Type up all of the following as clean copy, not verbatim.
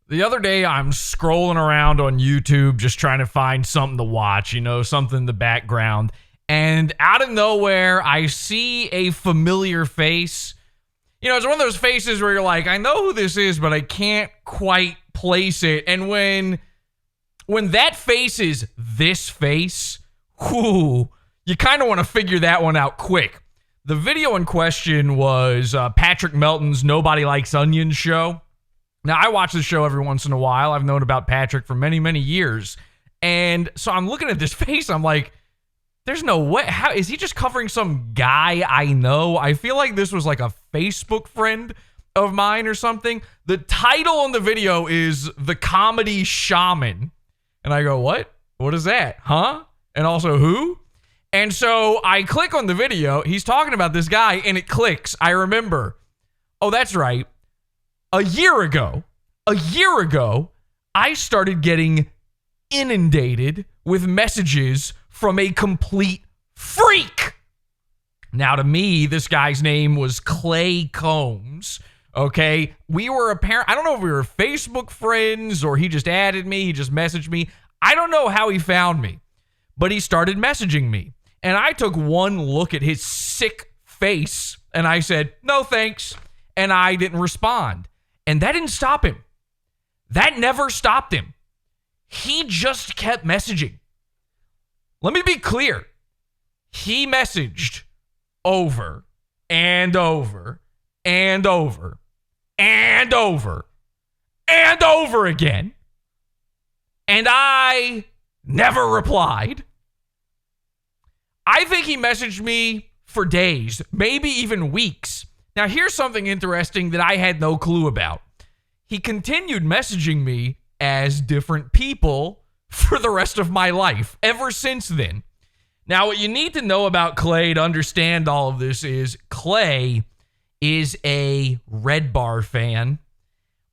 The other day, I'm scrolling around on YouTube just trying to find something to watch, something in the background. And out of nowhere, I see a familiar face. It's one of those faces where you're like, I know who this is, but I can't quite place it. And when that face is this face, you kind of want to figure that one out quick. The video in question was Patrick Melton's Nobody Likes Onions show. Now, I watch this show every once in a while. I've known about Patrick for many, many years. And so I'm looking at this face. I'm like, there's no way. How is he just covering some guy I know? I feel like this was like a Facebook friend of mine or something. The title on the video is The Comedy Shaman. And I go, what? What is that? Huh? And also who? And so I click on the video. He's talking about this guy and it clicks. I remember. Oh, that's right. A year ago, I started getting inundated with messages from a complete freak. Now, to me, this guy's name was Clay Combs. Okay, we were I don't know if we were Facebook friends or he just added me, he just messaged me. I don't know how he found me, but he started messaging me. And I took one look at his sick face and I said, no thanks. And I didn't respond. And that didn't stop him. That never stopped him. He just kept messaging. Let me be clear. He messaged over and over and over and over and over again. And I never replied. I think he messaged me for days, maybe even weeks. Now, here's something interesting that I had no clue about. He continued messaging me as different people for the rest of my life, ever since then. Now, what you need to know about Clay to understand all of this is Clay is a Redbar fan,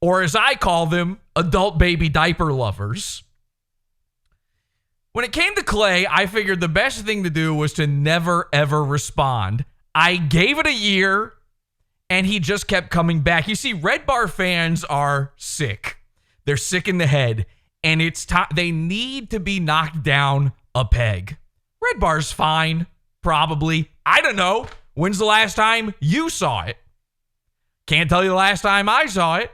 or as I call them, Adult Baby Diaper Lovers. When it came to Clay, I figured the best thing to do was to never, ever respond. I gave it a year, and he just kept coming back. You see, Redbar fans are sick. They're sick in the head, and it's time they need to be knocked down a peg. Redbar's fine, probably. I don't know. When's the last time you saw it? Can't tell you the last time I saw it.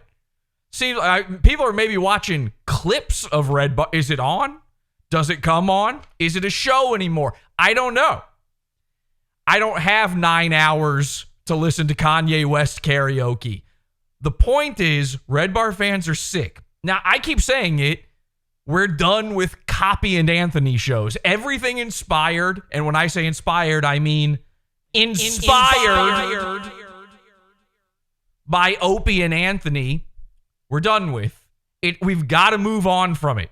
See, people are maybe watching clips of Redbar. Is it on? Does it come on? Is it a show anymore? I don't know. I don't have 9 hours to listen to Kanye West karaoke. The point is, Redbar fans are sick. Now, I keep saying it. We're done with Copy and Anthony shows. Everything inspired, and when I say inspired, I mean inspired by Opie and Anthony, we're done with it. We've got to move on from it.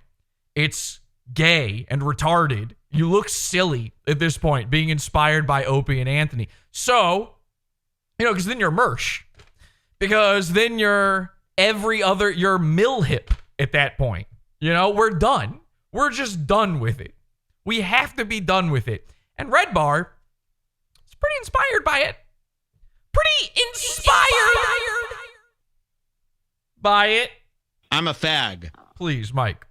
It's gay and retarded. You look silly at this point, being inspired by Opie and Anthony. So, because then you're Mersh. Because then you're you're Mill Hip at that point. We're done. We're just done with it. We have to be done with it. And Redbar is pretty inspired by it. Pretty inspired by it. I'm a fag. Please, Mike.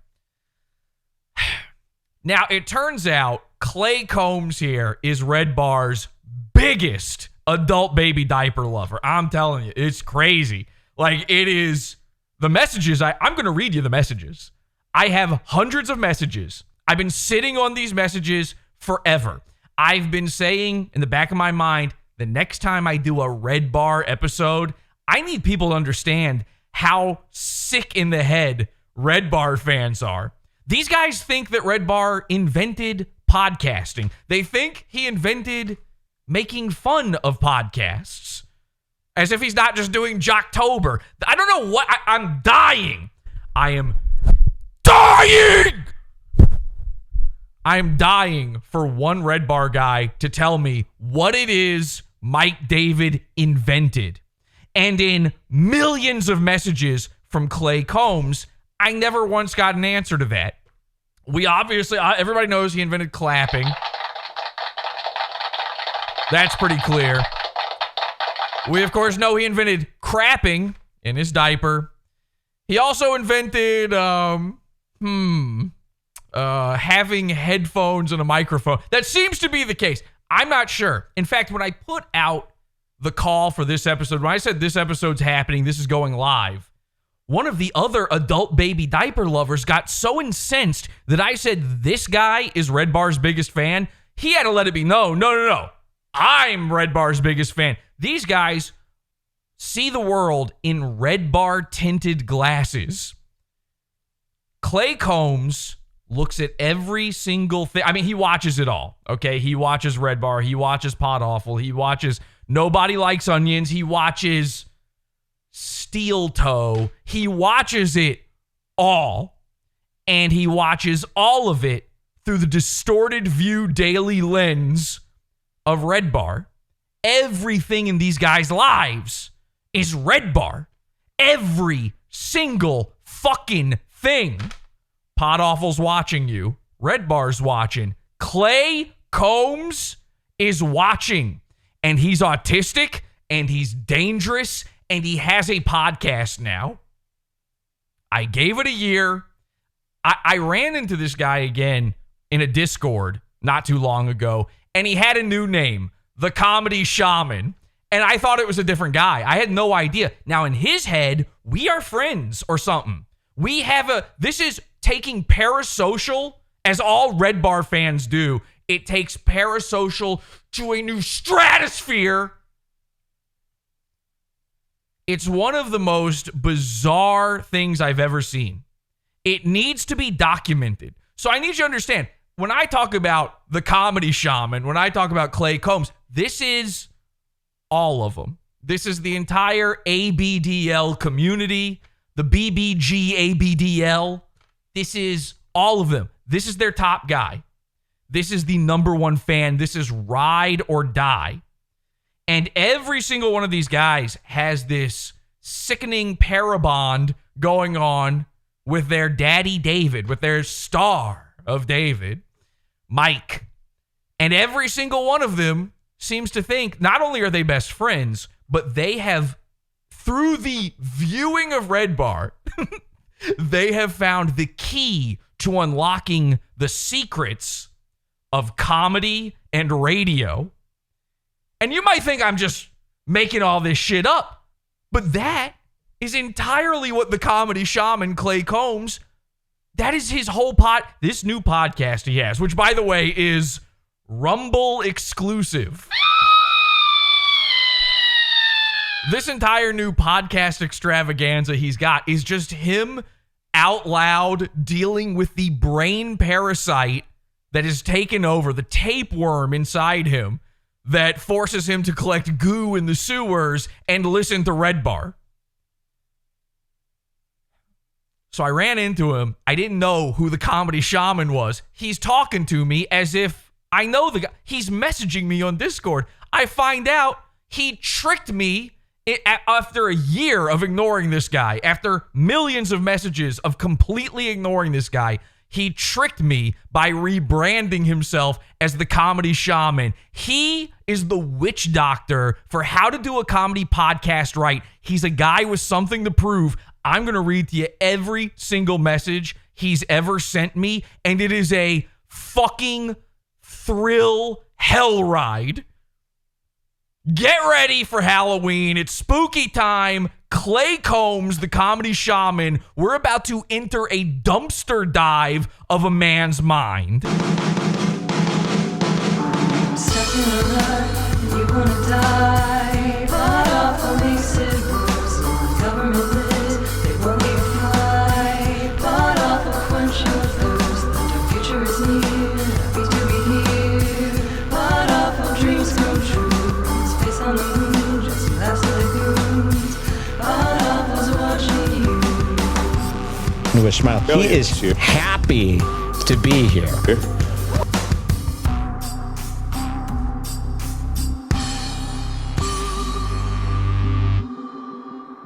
Now, it turns out Clay Combs here is Redbar's biggest adult baby diaper lover. I'm telling you, it's crazy. Like, it is the messages. I'm going to read you the messages. I have hundreds of messages. I've been sitting on these messages forever. I've been saying in the back of my mind, the next time I do a Redbar episode, I need people to understand how sick in the head Redbar fans are. These guys think that Redbar invented podcasting. They think he invented making fun of podcasts. As if he's not just doing Jocktober. I don't know what. I'm dying. I am dying. I am dying for one Redbar guy to tell me what it is Mike David invented. And in millions of messages from Clay Combs, I never once got an answer to that. We obviously, everybody knows he invented clapping. That's pretty clear. We, of course, know he invented crapping in his diaper. He also invented, having headphones and a microphone. That seems to be the case. I'm not sure. In fact, when I put out the call for this episode, when I said this episode's happening, this is going live, one of the other adult baby diaper lovers got so incensed that I said this guy is Redbar's biggest fan. He had to let it be known. No. I'm Redbar's biggest fan. These guys see the world in Redbar tinted glasses. Clay Combs looks at every single thing. I mean, he watches it all, okay? He watches Redbar. He watches Pod Awful. He watches Nobody Likes Onions. He watches Steel Toe. He watches it all. And he watches all of it through the distorted view daily lens of Redbar. Everything in these guys' lives is Redbar. Every single fucking thing. Pod Awful's watching you. Redbar's watching. Clay Combs is watching. And he's autistic, and he's dangerous, and he has a podcast now. I gave it a year. I ran into this guy again in a Discord not too long ago, and he had a new name, the Comedy Shaman. And I thought it was a different guy. I had no idea. Now, in his head, we are friends or something. This is taking parasocial, as all Redbar fans do. It takes parasocial to a new stratosphere. It's one of the most bizarre things I've ever seen. It needs to be documented. So I need you to understand, when I talk about the Comedy Shaman, when I talk about Clay Combs, this is all of them. This is the entire ABDL community, the BBG ABDL. This is all of them. This is their top guy. This is the number one fan. This is ride or die. And every single one of these guys has this sickening parabond going on with their daddy David, with their star of David, Mike. And every single one of them seems to think not only are they best friends, but they have, through the viewing of Redbar, they have found the key to unlocking the secrets of comedy and radio. And you might think I'm just making all this shit up, but that is entirely what the Comedy Shaman, Clay Combs, that is his whole this new podcast he has, which, by the way, is Rumble exclusive. This entire new podcast extravaganza he's got is just him out loud dealing with the brain parasite that has taken over, the tapeworm inside him that forces him to collect goo in the sewers and listen to Redbar. So I ran into him. I didn't know who the Comedy Shaman was. He's talking to me as if I know the guy. He's messaging me on Discord. I find out he tricked me after a year of ignoring this guy, after millions of messages of completely ignoring this guy. He tricked me by rebranding himself as the Comedy Shaman. He is the witch doctor for how to do a comedy podcast right. He's a guy with something to prove. I'm going to read to you every single message he's ever sent me, and it is a fucking thrill hell ride. Get ready for Halloween. It's spooky time. Clay Combs, the Comedy Shaman. We're about to enter a dumpster dive of a man's mind. Stuck in a rut, you wanna die. But awful makes it worse. Government lit, they won't even fly. But awful quench your thirst. The dark future is near. Happy to be here. But awful dreams come true. Space on the moon, just laughs at the goons. But awful's watching you. With a smile. He is happy to be here.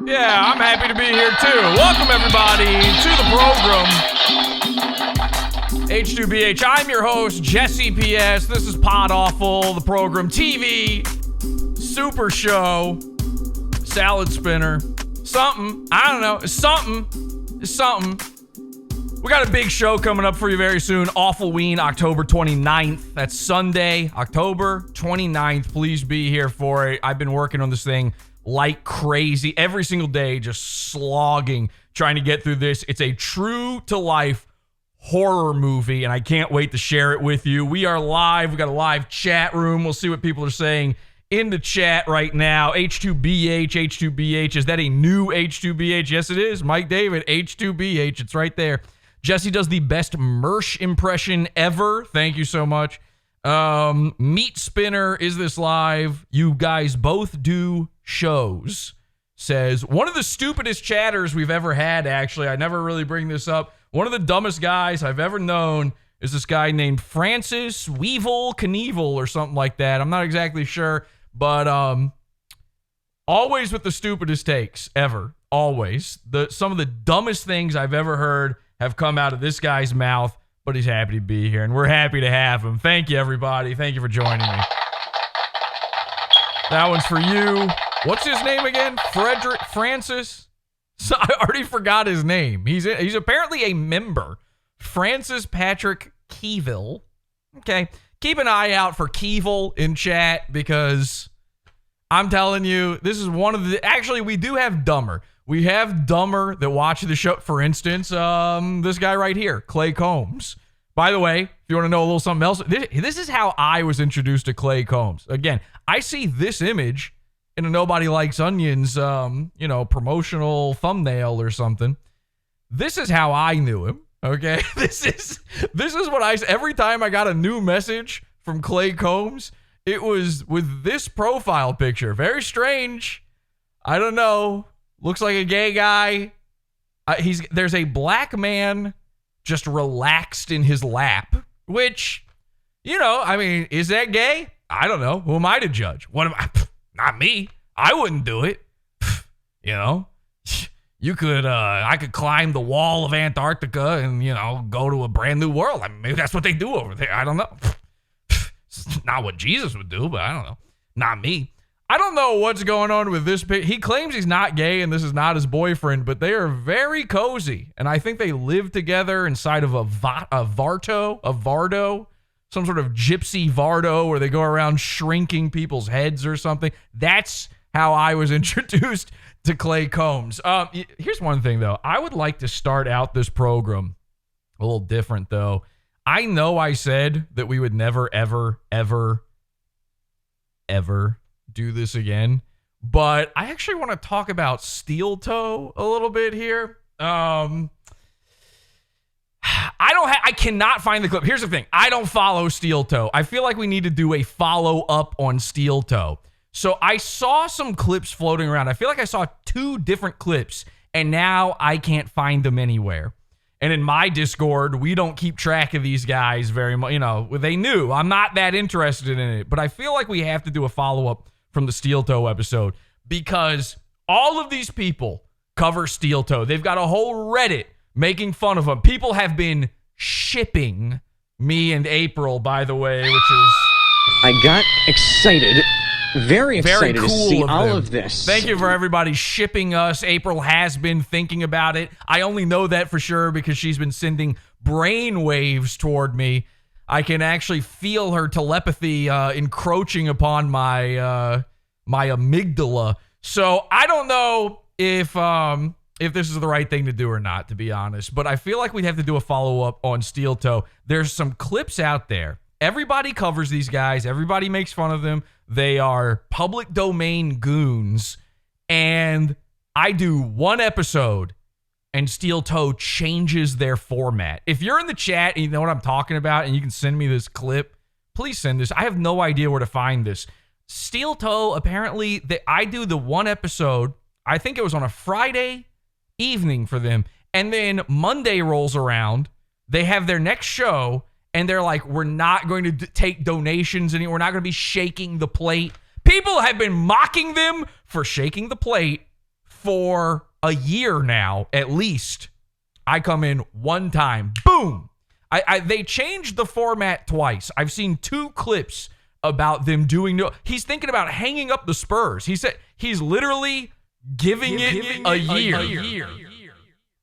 Yeah, I'm happy to be here too. Welcome everybody to the program. H2BH, I'm your host, Jesse PS. This is Pod Awful, the program TV, Super Show, Salad Spinner, Something. I don't know. It's something. It's something. We got a big show coming up for you very soon. Awfulween, October 29th. That's Sunday, October 29th. Please be here for it. I've been working on this thing like crazy every single day, just slogging, trying to get through this. It's a true-to-life horror movie, and I can't wait to share it with you. We are live. We got a live chat room. We'll see what people are saying in the chat right now. H2BH, H2BH. Is that a new H2BH? Yes, it is. Mike David, H2BH. It's right there. Jesse does the best Mersh impression ever. Thank you so much. Meat Spinner, is this live? You guys both do shows. Says, one of the stupidest chatters we've ever had, actually. I never really bring this up. One of the dumbest guys I've ever known is this guy named Francis Weevil Knievel or something like that. I'm not exactly sure, but always with the stupidest takes ever. Always. Some of the dumbest things I've ever heard have come out of this guy's mouth, but he's happy to be here, and we're happy to have him. Thank you, everybody. Thank you for joining me. That one's for you. What's his name again? Frederick Francis? So I already forgot his name. He's apparently a member. Francis Patrick Keevil. Okay. Keep an eye out for Keevil in chat, because I'm telling you, this is one of the... Actually, we do have Dumber. We have Dumber that watch the show. For instance, this guy right here, Clay Combs. By the way, if you want to know a little something else, this is how I was introduced to Clay Combs. Again, I see this image in a Nobody Likes Onions, promotional thumbnail or something. This is how I knew him. Okay, this is what every time I got a new message from Clay Combs, it was with this profile picture. Very strange. I don't know. Looks like a gay guy. There's a black man just relaxed in his lap, which, is that gay? I don't know. Who am I to judge? What am I? Not me. I wouldn't do it. You could, I could climb the wall of Antarctica and, go to a brand new world. I mean, maybe that's what they do over there. I don't know. It's not what Jesus would do, but I don't know. Not me. I don't know what's going on with this. He claims he's not gay and this is not his boyfriend, but they are very cozy. And I think they live together inside of a Vardo, some sort of gypsy Vardo where they go around shrinking people's heads or something. That's how I was introduced to Clay Combs. Here's one thing, though. I would like to start out this program a little different, though. I know I said that we would never, ever, ever, ever do this again, but I actually want to talk about Steel Toe a little bit here. I cannot find the clip. Here's the thing. I don't follow Steel Toe. I feel like we need to do a follow-up on Steel Toe. So I saw some clips floating around. I feel like I saw 2 different clips, and now I can't find them anywhere. And in my Discord, we don't keep track of these guys very much. They knew. I'm not that interested in it. But I feel like we have to do a follow-up from the Steel Toe episode, because all of these people cover Steel Toe. They've got a whole Reddit making fun of them. People have been shipping me and April, by the way, which is... I got excited. Very excited cool to see all them. of this. Thank you for everybody shipping us. April has been thinking about it. I only know that for sure because she's been sending brain waves toward me. I can actually feel her telepathy encroaching upon my my amygdala. So I don't know if this is the right thing to do or not, to be honest. But I feel like we'd have to do a follow-up on Steel Toe. There's some clips out there. Everybody covers these guys. Everybody makes fun of them. They are public domain goons. And I do one episode and Steel Toe changes their format. If you're in the chat and you know what I'm talking about and you can send me this clip, please send this. I have no idea where to find this. Steel Toe, apparently, I do the one episode, I think it was on a Friday evening for them, and then Monday rolls around, they have their next show, and they're like, we're not going to take donations anymore. We're not going to be shaking the plate. People have been mocking them for shaking the plate for a year now, at least. I come in one time, boom. They changed the format twice. I've seen 2 clips about them doing. He's thinking about hanging up the Spurs. He said he's literally giving it a year.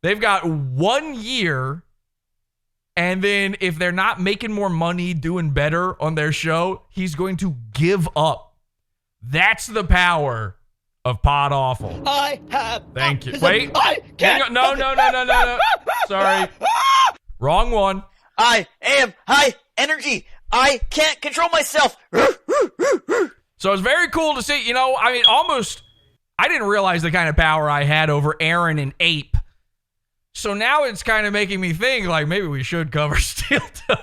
They've got 1 year, and then if they're not making more money, doing better on their show, he's going to give up. That's the power of Pod Awful. I have. Thank you. Wait. I can't. No. Sorry. Wrong one. I am high energy. I can't control myself. So it's very cool to see, I didn't realize the kind of power I had over Aaron and Ape. So now it's kind of making me think, like, maybe we should cover Steel Toe.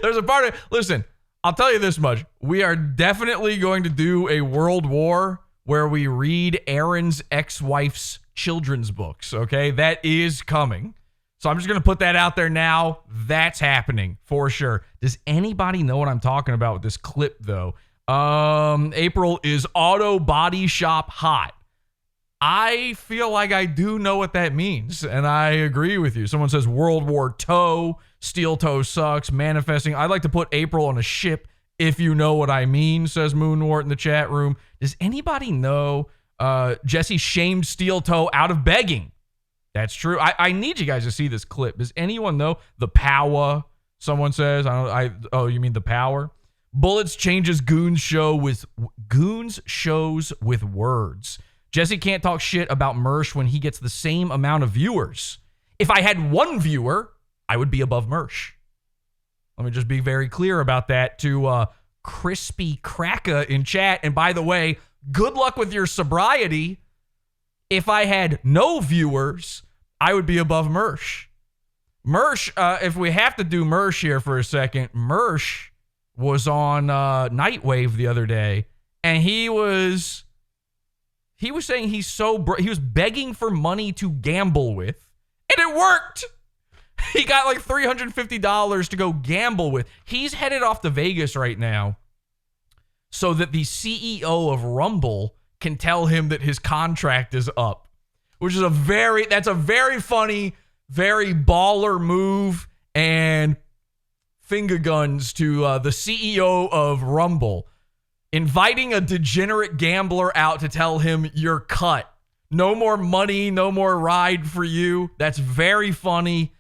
There's a part of, listen, I'll tell you this much. We are definitely going to do a World War where we read Aaron's ex-wife's children's books, okay? That is coming. So I'm just going to put that out there now. That's happening for sure. Does anybody know what I'm talking about with this clip, though? April is auto body shop hot. I feel like I do know what that means, and I agree with you. Someone says World War Toe, Steel Toe sucks, manifesting. I'd like to put April on a ship, if you know what I mean, says Moonwart in the chat room. Does anybody know Jesse shamed Steel Toe out of begging? That's true. I need you guys to see this clip. Does anyone know the power? Someone says. Oh, you mean the power? Bullets changes Goons shows with words. Jesse can't talk shit about Mersh when he gets the same amount of viewers. If I had one viewer, I would be above Mersh. Let me just be very clear about that to Crispy Cracker in chat. And by the way, good luck with your sobriety. If I had no viewers, I would be above Mersh. Mersh, if we have to do Mersh here for a second, Mersh was on Nightwave the other day, and he was saying he was begging for money to gamble with, and it worked. He got like $350 to go gamble with. He's headed off to Vegas right now so that the CEO of Rumble can tell him that his contract is up, which is that's a very funny, very baller move, and finger guns to the CEO of Rumble, inviting a degenerate gambler out to tell him you're cut. No more money, no more ride for you. That's very funny.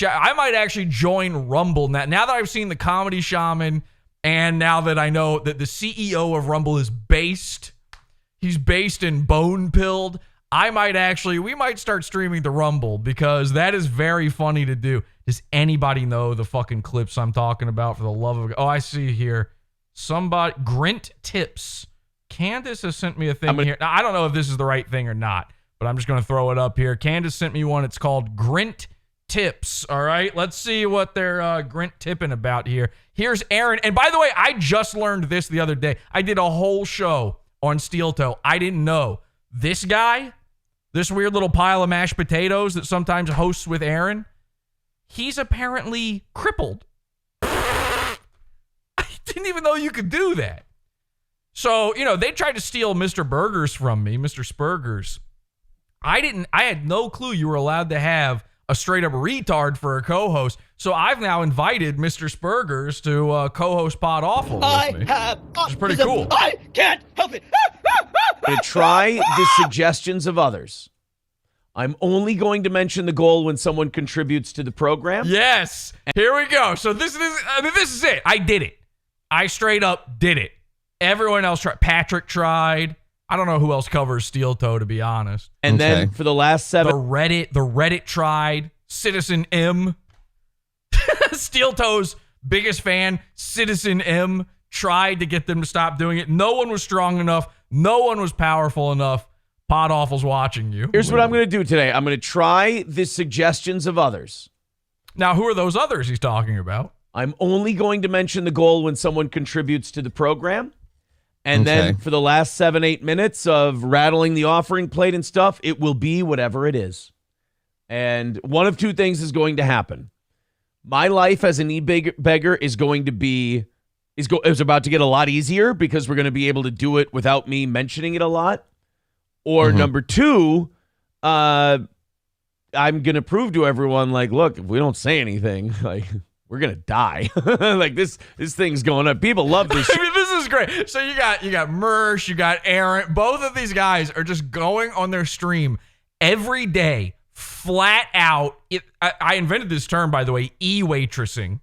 I might actually join Rumble now that I've seen the Comedy Shaman, and now that I know that the CEO of Rumble is based in Bone Pilled. We might start streaming the Rumble because that is very funny to do. Does anybody know the fucking clips I'm talking about, for the love of God? Oh, I see here. Grint Tips. Candace has sent me a thing here. Now, I don't know if this is the right thing or not, but I'm just going to throw it up here. Candace sent me one. It's called Grint Tips. All right, let's see what they're Grint tipping about here. Here's Aaron. And by the way, I just learned this the other day. I did a whole show on Steel Toe. I didn't know. This guy, this weird little pile of mashed potatoes that sometimes hosts with Aaron, he's apparently crippled. I didn't even know you could do that. So, they tried to steal Mr. Burgers from me, Mr. Spurgers. I had no clue you were allowed to have a straight up retard for a co-host. So I've now invited Mr. Spurgers to co-host Pod Awful with me. Which is pretty cool. I can't help it. To try the suggestions of others. I'm only going to mention the goal when someone contributes to the program. Yes. Here we go. So this is it. I did it. I straight up did it. Everyone else tried. Patrick tried. I don't know who else covers Steel Toe, to be honest. And then for the last 7... The Reddit tried. Citizen M. Steel Toe's biggest fan, Citizen M, tried to get them to stop doing it. No one was strong enough. No one was powerful enough. Pod Awful's watching you. Here's what I'm going to do today. I'm going to try the suggestions of others. Now, who are those others he's talking about? I'm only going to mention the goal when someone contributes to the program. And then for the last 7-8 minutes of rattling the offering plate and stuff, it will be whatever it is. And one of two things is going to happen. My life as an e-beggar is going to be, is about to get a lot easier because we're going to be able to do it without me mentioning it a lot. Or number two, I'm going to prove to everyone, like, look, if we don't say anything, like, we're going to die. Like, this thing's going up. People love this shit. I mean, this is is great. So you got Mersh, you got Aaron. Both of these guys are just going on their stream every day, flat out. I invented this term, by the way, e-waitressing.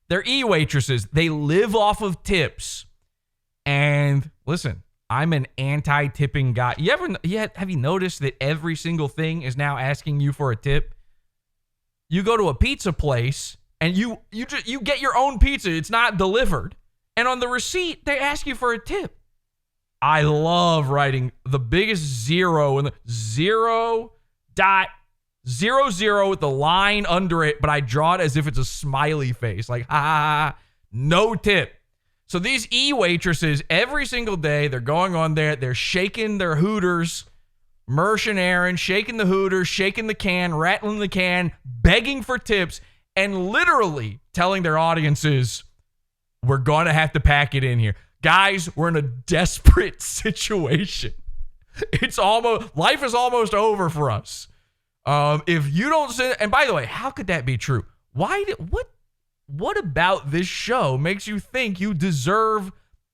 They're e-waitresses. They live off of tips. And listen, I'm an anti-tipping guy. Have you noticed that every single thing is now asking you for a tip? You go to a pizza place and you get your own pizza. It's not delivered. And on the receipt, they ask you for a tip. I love writing the biggest zero and the 0.00 with the line under it, but I draw it as if it's a smiley face. Like, no tip. So these e-waitresses, every single day, they're going on there. They're shaking their hooters. Mersh and Aaron shaking the hooters, shaking the can, rattling the can, begging for tips, and literally telling their audiences, we're going to have to pack it in here. Guys, we're in a desperate situation. Life is almost over for us. If you don't send, and by the way, how could that be true? What about this show makes you think you deserve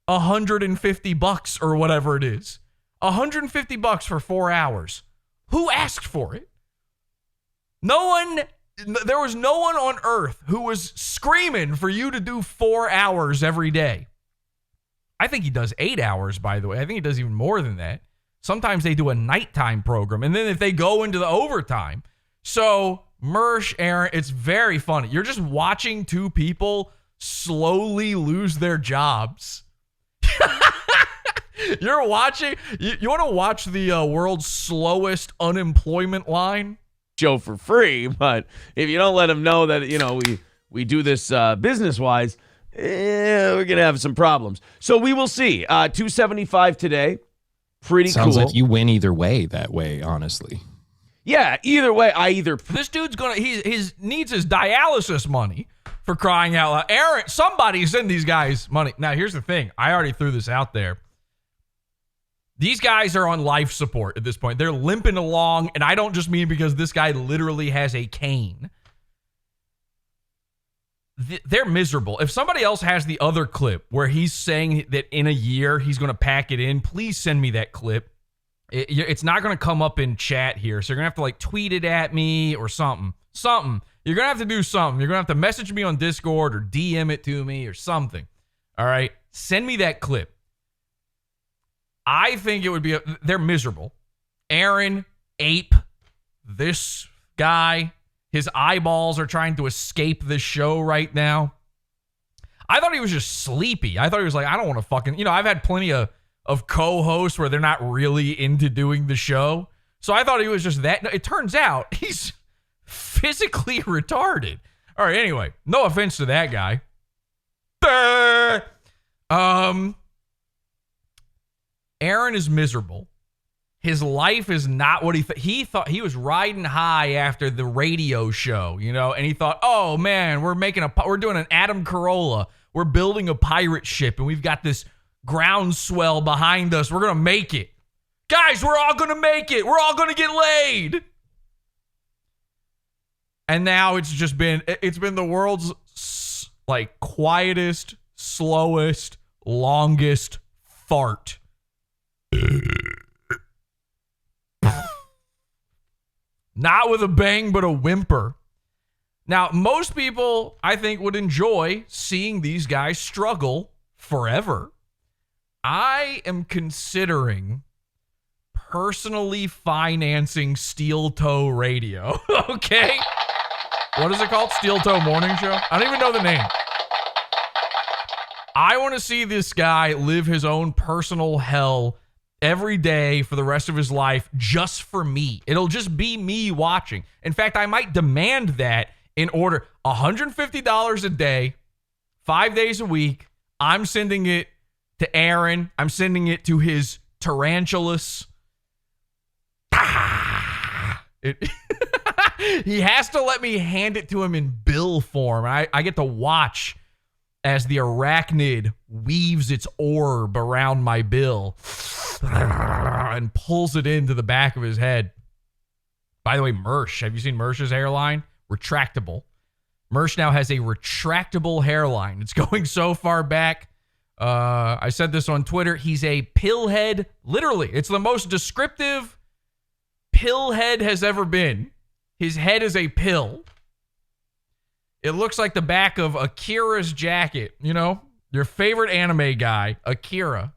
$150 or whatever it is? $150 for 4 hours. Who asked for it? There was no one on earth who was screaming for you to do 4 hours every day. I think he does 8 hours, by the way. I think he does even more than that. Sometimes they do a nighttime program, and then if they go into the overtime. So, Mersh, Aaron, it's very funny. You're just watching two people slowly lose their jobs. You're watching, you want to watch the world's slowest unemployment line? Show for free, but if you don't let them know that, we do this business-wise, we're going to have some problems. So we will see. 275 today. Pretty Sounds cool. like you win either way that way, honestly. Yeah, either way, This dude's he needs his dialysis money, for crying out loud. Aaron, somebody send these guys money. Now, here's the thing. I already threw this out there. These guys are on life support at this point. They're limping along, and I don't just mean because this guy literally has a cane. They're miserable. If somebody else has the other clip where he's saying that in a year he's going to pack it in, please send me that clip. It's not going to come up in chat here, so you're going to have to tweet it at me or something. You're going to have to do something. You're going to have to message me on Discord or DM it to me or something. All right? Send me that clip. I think it would be they're miserable. Aaron, ape, this guy, his eyeballs are trying to escape this show right now. I thought he was just sleepy. I thought he was like, I don't want to fucking, I've had plenty of co-hosts where they're not really into doing the show. So I thought he was just that. It turns out he's physically retarded. All right, anyway, no offense to that guy. Aaron is miserable. His life is not what he thought. He was riding high after the radio show, and he thought, oh man, we're doing an Adam Carolla. We're building a pirate ship, and we've got this groundswell behind us. We're going to make it. Guys, we're all going to make it. We're all going to get laid. And now it's been the world's quietest, slowest, longest fart. Not with a bang, but a whimper. Now, most people, I think, would enjoy seeing these guys struggle forever. I am considering personally financing Steel Toe Radio. Okay? What is it called? Steel Toe Morning Show? I don't even know the name. I want to see this guy live his own personal hell every day for the rest of his life just for me. It'll just be me watching. In fact, I might demand that in order $150 a day, 5 days a week. I'm sending it to Aaron. I'm sending it to his tarantulas. He has to let me hand it to him in bill form. I get to watch as the arachnid weaves its orb around my bill and pulls it into the back of his head. By the way, Mersh, have you seen Mersh's hairline? Retractable. Mersh now has a retractable hairline. It's going so far back. I said this on Twitter. He's a pillhead. Literally, it's the most descriptive pillhead has ever been. His head is a pill. It looks like the back of Akira's jacket, you know? Your favorite anime guy, Akira.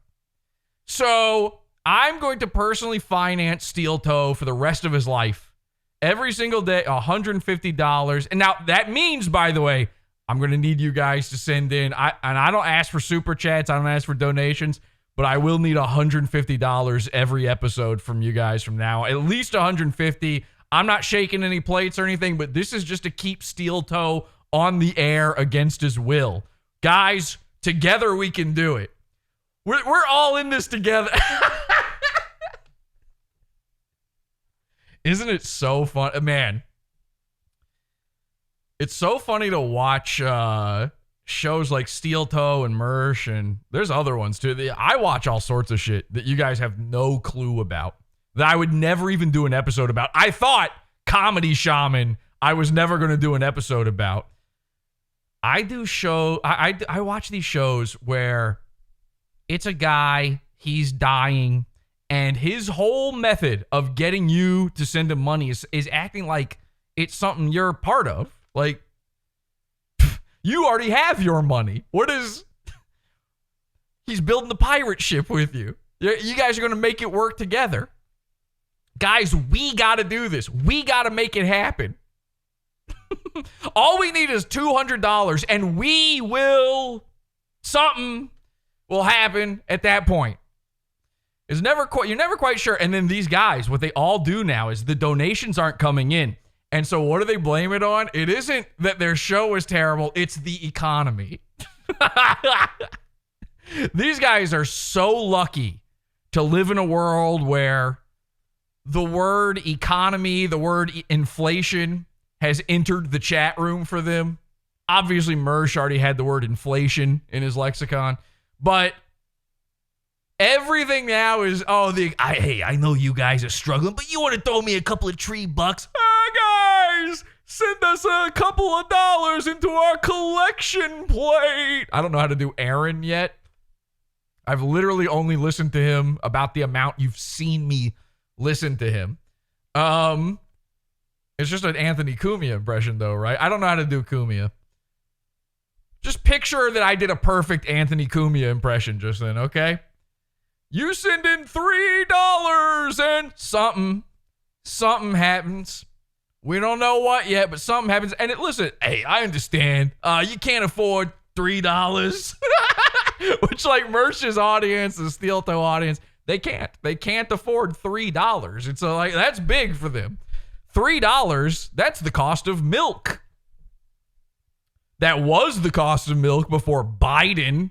So I'm going to personally finance Steel Toe for the rest of his life. Every single day, $150. And now that means, by the way, I'm going to need you guys to send in. I don't ask for super chats. I don't ask for donations. But I will need $150 every episode from you guys from now. At least $150. I'm not shaking any plates or anything, but this is just to keep Steel Toe on the air against his will. Guys, together we can do it. We're all in this together. Isn't it so fun? Man, it's so funny to watch shows like Steel Toe and Mersh, and there's other ones too. I watch all sorts of shit that you guys have no clue about, that I would never even do an episode about. I thought Comedy Shaman I was never going to do an episode about. I watch these shows where it's a guy, he's dying, and his whole method of getting you to send him money is acting like it's something you're a part of. Like, you already have your money. He's building the pirate ship with you. You guys are going to make it work together. Guys, we got to do this. We got to make it happen. All we need is $200, and something will happen at that point. You're never quite sure. And then these guys, what they all do now is the donations aren't coming in. And so what do they blame it on? It isn't that their show is terrible. It's the economy. These guys are so lucky to live in a world where the word economy, the word inflation has entered the chat room for them. Obviously, Mersh already had the word inflation in his lexicon. But everything now is, hey, I know you guys are struggling, but you want to throw me a couple of $3? Guys, send us a couple of dollars into our collection plate. I don't know how to do Aaron yet. I've literally only listened to him about the amount you've seen me listen to him. It's just an Anthony Cumia impression, though, right? I don't know how to do Cumia. Just picture that I did a perfect Anthony Cumia impression just then, okay? You send in $3 and something happens. We don't know what yet, but something happens. And listen, hey, I understand. You can't afford $3. Which, like, Merch's audience, the Steel Toe audience, they can't afford $3. It's like, that's big for them. $3, that's the cost of milk. That was the cost of milk before Biden.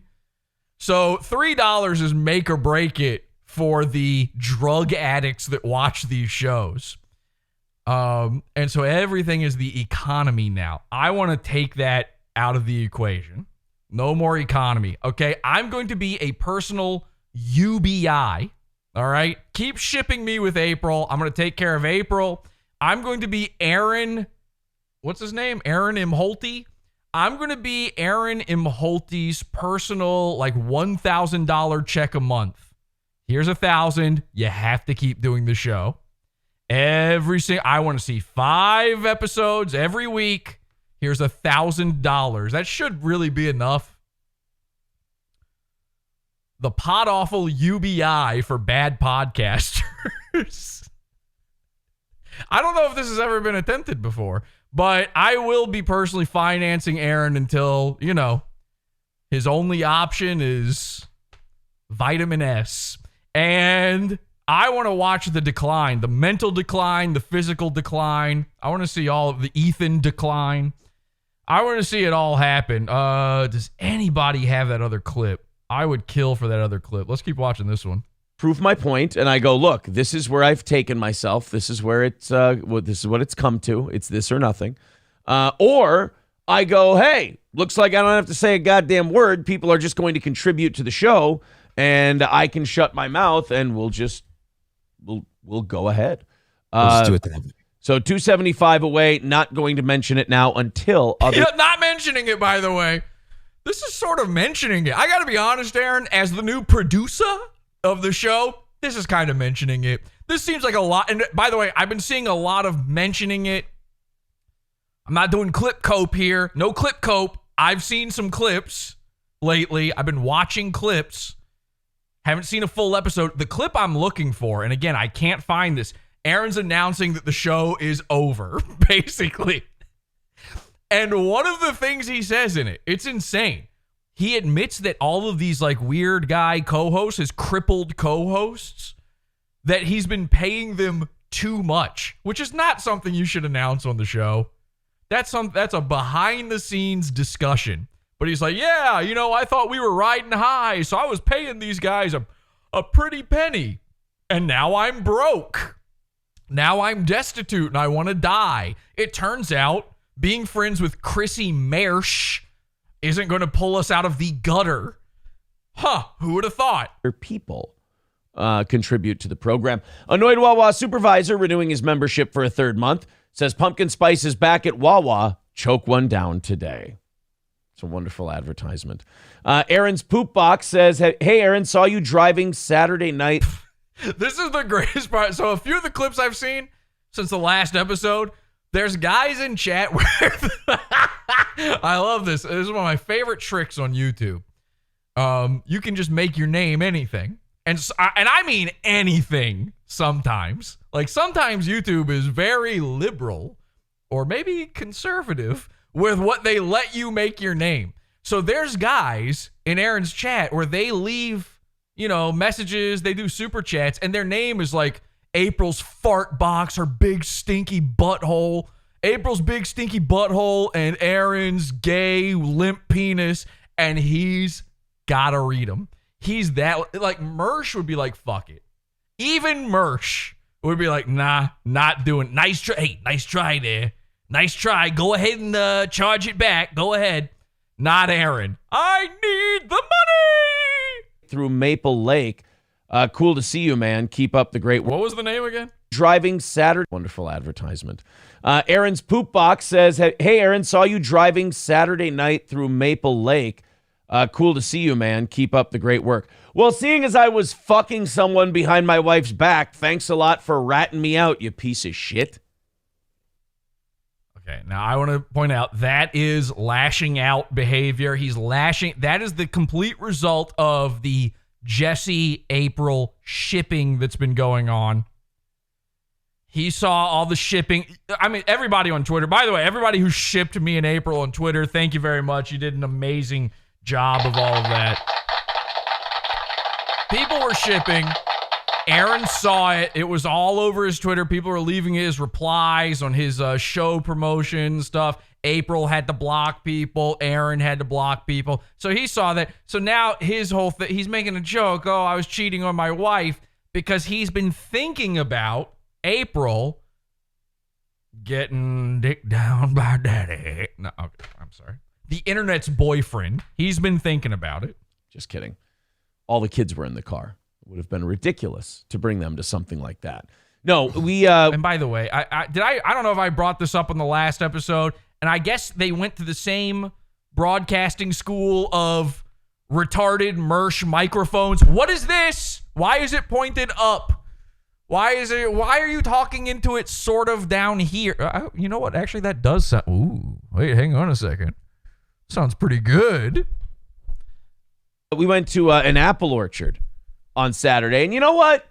So $3 is make or break it for the drug addicts that watch these shows. And so everything is the economy now. I want to take that out of the equation. No more economy. Okay, I'm going to be a personal UBI. All right, keep shipping me with April. I'm going to take care of April. I'm going to be Aaron. What's his name? Aaron Imholty. I'm going to be Aaron Imholty's personal, like, $1,000 check a month. Here's $1,000. You have to keep doing the show. I want to see 5 episodes every week. Here's $1,000. That should really be enough. The Pod Awful UBI for bad podcasters. I don't know if this has ever been attempted before, but I will be personally financing Aaron until, his only option is vitamin S. And I want to watch the decline, the mental decline, the physical decline. I want to see all of the Ethan decline. I want to see it all happen. Does anybody have that other clip? I would kill for that other clip. Let's keep watching this one. Prove my point, and I go, look, this is where I've taken myself. This is where this is what it's come to. It's this or nothing. Or I go, hey, looks like I don't have to say a goddamn word. People are just going to contribute to the show, and I can shut my mouth, and we'll go ahead. Let's do it then. So 275 away. Not going to mention it now until other. Not mentioning it, by the way. this is sort of mentioning it. I got to be honest, Aaron, as the new producer of the show, this is kind of mentioning it. This seems like a lot. And by the way, I've been seeing a lot of mentioning it. I'm not doing clip cope here. No clip cope. I've seen some clips lately. I've been watching clips. Haven't seen a full episode. The clip I'm looking for, and again, I can't find this. Aaron's announcing that the show is over, basically. And one of the things he says in it, it's insane. He admits that all of these like weird guy co-hosts, his crippled co-hosts, that he's been paying them too much, which is not something you should announce on the show. That's a behind the scenes discussion. But he's like, yeah, I thought we were riding high, so I was paying these guys a pretty penny. And now I'm broke. Now I'm destitute and I want to die. It turns out being friends with Chrissy Mersch isn't going to pull us out of the gutter. Huh, who would have thought? People contribute to the program. Annoyed Wawa supervisor renewing his membership for a third month says pumpkin spice is back at Wawa. Choke one down today. It's a wonderful advertisement. Aaron's poop box says, hey, Aaron, saw you driving Saturday night. This is the greatest part. So a few of the clips I've seen since the last episode, there's guys in chat where I love this. This is one of my favorite tricks on YouTube. You can just make your name anything. And I mean anything sometimes. Like sometimes YouTube is very liberal or maybe conservative with what they let you make your name. So there's guys in Aaron's chat where they leave, messages, they do super chats, and their name is like April's fart box, her big stinky butthole, April's big stinky butthole, and Aaron's gay limp penis, and he's gotta read them. He's that, like, Mersch would be like, fuck it. Even Mersch would be like, nah, not doing. Nice try. Hey, nice try there. Nice try. Go ahead and charge it back. Go ahead. Not Aaron. I need the money. Through Maple Lake. Cool to see you, man. Keep up the great work. What was the name again? Driving Saturday. Wonderful advertisement. Aaron's poop box says, hey, Aaron, saw you driving Saturday night through Maple Lake. Cool to see you, man. Keep up the great work. Well, seeing as I was fucking someone behind my wife's back, thanks a lot for ratting me out, you piece of shit. Okay, now I want to point out that is lashing out behavior. He's lashing. That is the complete result of the Jesse April shipping that's been going on. He saw all the shipping. I mean, everybody on Twitter. By the way, everybody who shipped me in April on Twitter, thank you very much. You did an amazing job of all of that. People were shipping. Aaron saw it. It was all over his Twitter. People were leaving his replies on his show promotion stuff. April had to block people. Aaron had to block people. So he saw that. So now his whole thing, he's making a joke. Oh, I was cheating on my wife because he's been thinking about April getting dick down by daddy. No, okay, I'm sorry. The internet's boyfriend. He's been thinking about it. Just kidding. All the kids were in the car. It would have been ridiculous to bring them to something like that. No, we... And by the way, I don't know if I brought this up on the last episode, and I guess they went to the same broadcasting school of retarded Mersch microphones. What is this? Why is it pointed up? Why are you talking into it sort of down here? You know what? Actually, that does sound... Ooh, wait, hang on a second. Sounds pretty good. We went to an apple orchard on Saturday, and you know what?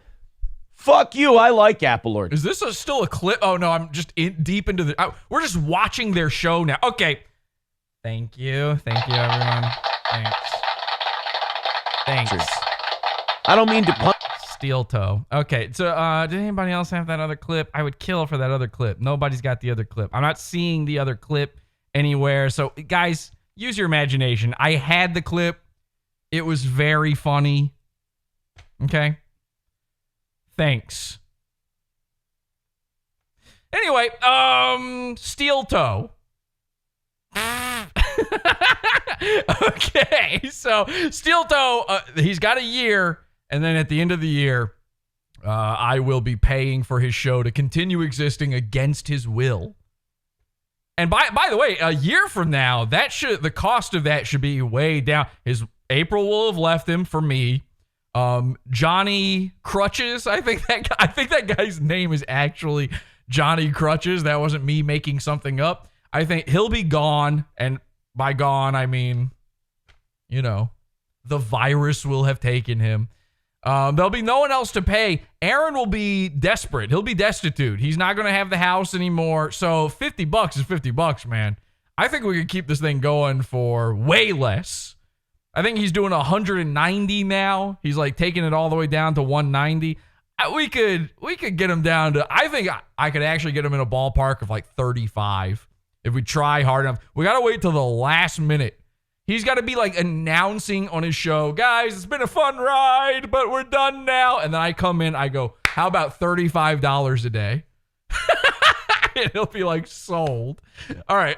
Fuck you. I like apple orchard. Is this still a clip? Oh, no, I'm just deep into the... we're just watching their show now. Okay. Thank you. Thank you, everyone. Thanks. I don't mean to punch. Steel toe. Okay, so did anybody else have that other clip? I would kill for that other clip. Nobody's got the other clip. I'm not seeing the other clip anywhere. So, guys, use your imagination. I had the clip. It was very funny. Okay? Thanks. Anyway, steel toe. Okay, so steel toe, he's got a year, and then at the end of the year, I will be paying for his show to continue existing against his will. And by the way, a year from now, the cost of that should be way down. April will have left him for me. Johnny Crutches, I think that guy's name is actually Johnny Crutches. That wasn't me making something up. I think he'll be gone, and by gone I mean, the virus will have taken him. There'll be no one else to pay. Aaron will be desperate. He'll be destitute. He's not going to have the house anymore. So $50 is $50, man. I think we could keep this thing going for way less. I think he's doing 190 now. He's like taking it all the way down to 190. We could get him down to, I think I could actually get him in a ballpark of like 35 if we try hard enough. We got to wait till the last minute. He's got to be like announcing on his show, guys, it's been a fun ride, but we're done now. And then I come in, I go, how about $35 a day? And he'll be like sold. All right.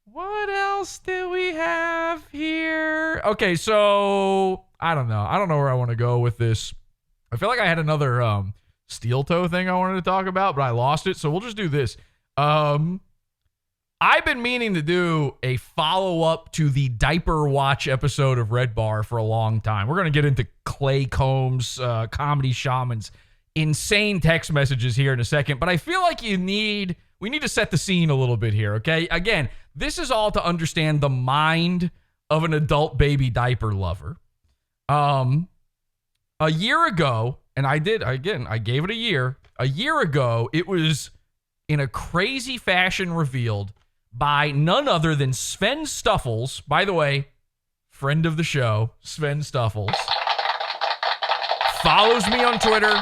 What else do we have here? Okay, so I don't know. I don't know where I want to go with this. I feel like I had another steel toe thing I wanted to talk about, but I lost it. So we'll just do this. I've been meaning to do a follow-up to the Diaper Watch episode of Redbar for a long time. We're going to get into Clay Combs, Comedy Shaman's insane text messages here in a second, but I feel like we need to set the scene a little bit here, okay? Again, this is all to understand the mind of an adult baby diaper lover. A year ago, and I gave it a year. A year ago, it was in a crazy fashion revealed by none other than Sven Stuffles. By the way, friend of the show, Sven Stuffles. Follows me on Twitter.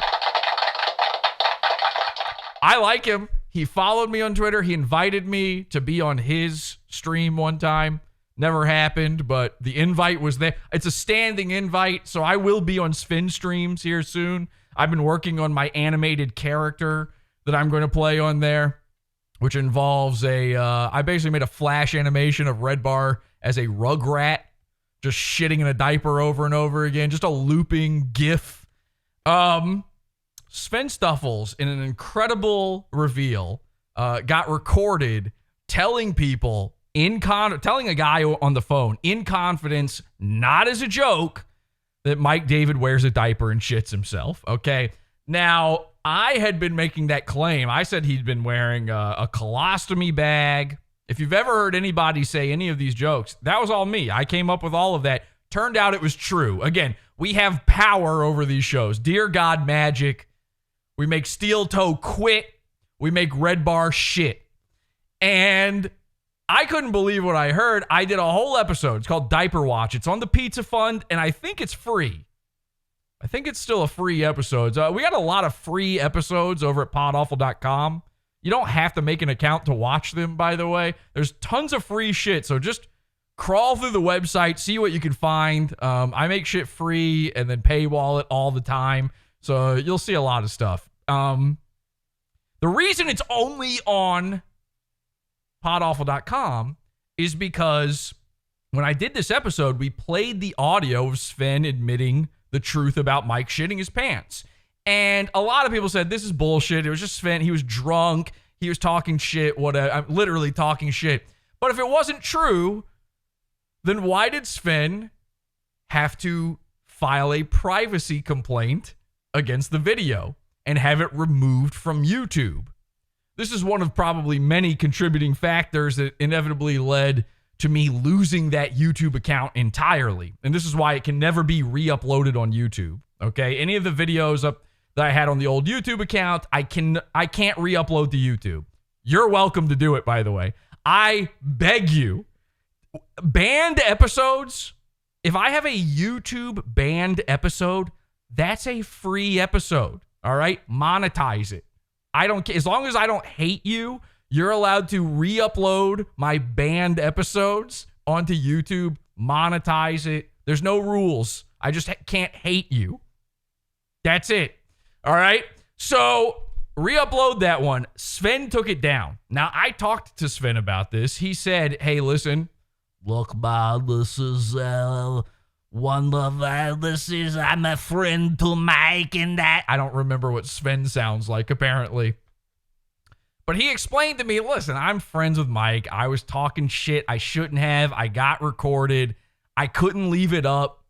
I like him. He followed me on Twitter. He invited me to be on his stream one time. Never happened, but the invite was there. It's a standing invite, so I will be on Sven streams here soon. I've been working on my animated character that I'm going to play on there, which involves I basically made a flash animation of Redbar as a rugrat, just shitting in a diaper over and over again, just a looping GIF. Sven Stuffles, in an incredible reveal, got recorded telling people telling a guy on the phone in confidence, not as a joke, that Mike David wears a diaper and shits himself. Okay, now I had been making that claim. I said he'd been wearing a colostomy bag. If you've ever heard anybody say any of these jokes, that was all me. I came up with all of that. Turned out it was true. Again, we have power over these shows. Dear God magic. We make Steel Toe quit. We make Redbar shit. And I couldn't believe what I heard. I did a whole episode. It's called Diaper Watch. It's on the Pizza Fund, and I think it's free. I think it's still a free episode. We got a lot of free episodes over at podawful.com. You don't have to make an account to watch them, by the way. There's tons of free shit, so just crawl through the website, see what you can find. I make shit free and then paywall it all the time, so you'll see a lot of stuff. The reason it's only on podawful.com is because when I did this episode, we played the audio of Sven admitting the truth about Mike shitting his pants. And a lot of people said, this is bullshit. It was just Sven. He was drunk. He was talking shit. Whatever. I'm literally talking shit. But if it wasn't true, then why did Sven have to file a privacy complaint against the video and have it removed from YouTube? This is one of probably many contributing factors that inevitably led to me losing that YouTube account entirely. And this is why it can never be re-uploaded on YouTube. Okay? Any of the videos up that I had on the old YouTube account, I can't re-upload to YouTube. You're welcome to do it, by the way. I beg you. Banned episodes, if I have a YouTube banned episode, that's a free episode. All right? Monetize it. I don't care. As long as I don't hate you, you're allowed to re-upload my banned episodes onto YouTube, monetize it. There's no rules. I just can't hate you. That's it. All right? So, re-upload that one. Sven took it down. Now, I talked to Sven about this. He said, hey, listen, look, man, this is I'm a friend to Mike and that. I don't remember what Sven sounds like, apparently. But he explained to me, listen, I'm friends with Mike. I was talking shit I shouldn't have. I got recorded. I couldn't leave it up.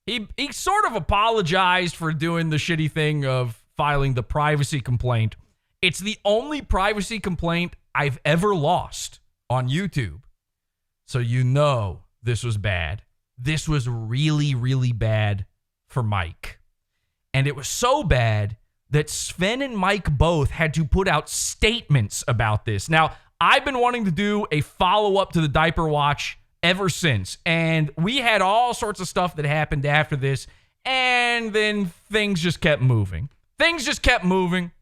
He sort of apologized for doing the shitty thing of filing the privacy complaint. It's the only privacy complaint I've ever lost on YouTube. So you know this was bad. This was really, really bad for Mike. And it was so bad that Sven and Mike both had to put out statements about this. Now, I've been wanting to do a follow-up to the Diaper Watch ever since. And we had all sorts of stuff that happened after this. And then things just kept moving. Things just kept moving.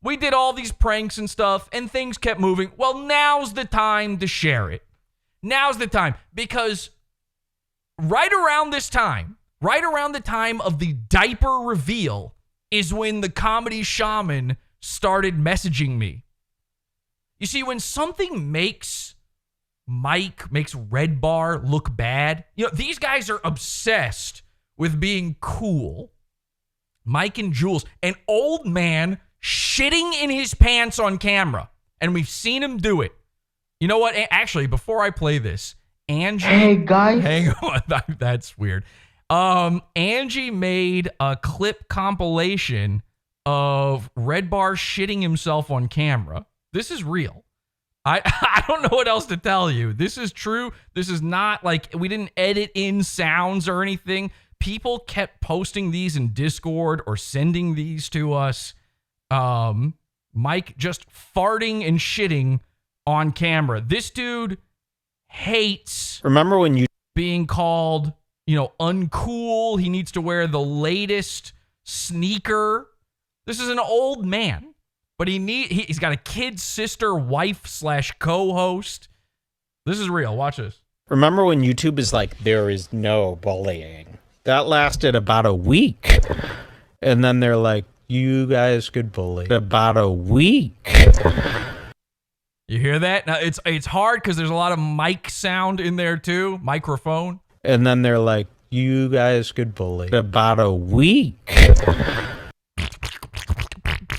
We did all these pranks and stuff, and things kept moving. Well, now's the time to share it. Now's the time. Because right around the time of the diaper reveal, is when the Comedy Shaman started messaging me. You see, when something makes Redbar look bad, these guys are obsessed with being cool. Mike and Jules, an old man shitting in his pants on camera. And we've seen him do it. You know what? Actually, before I play this, Angie. Hey, guys. Hang on. That's weird. Angie made a clip compilation of Redbar shitting himself on camera. This is real. I don't know what else to tell you. This is true. This is not like we didn't edit in sounds or anything. People kept posting these in Discord or sending these to us. Mike just farting and shitting on camera. This dude hates Remember when you being called uncool. He needs to wear the latest sneaker. This is an old man, but he's got a kid, sister, wife / co-host. This is real. Watch this. remember when YouTube is like, there is no bullying? That lasted about a week. And then they're like, you guys could bully. About a week. You hear that? Now it's hard because there's a lot of mic sound in there too. Microphone. And then they're like, you guys could bully. About a week.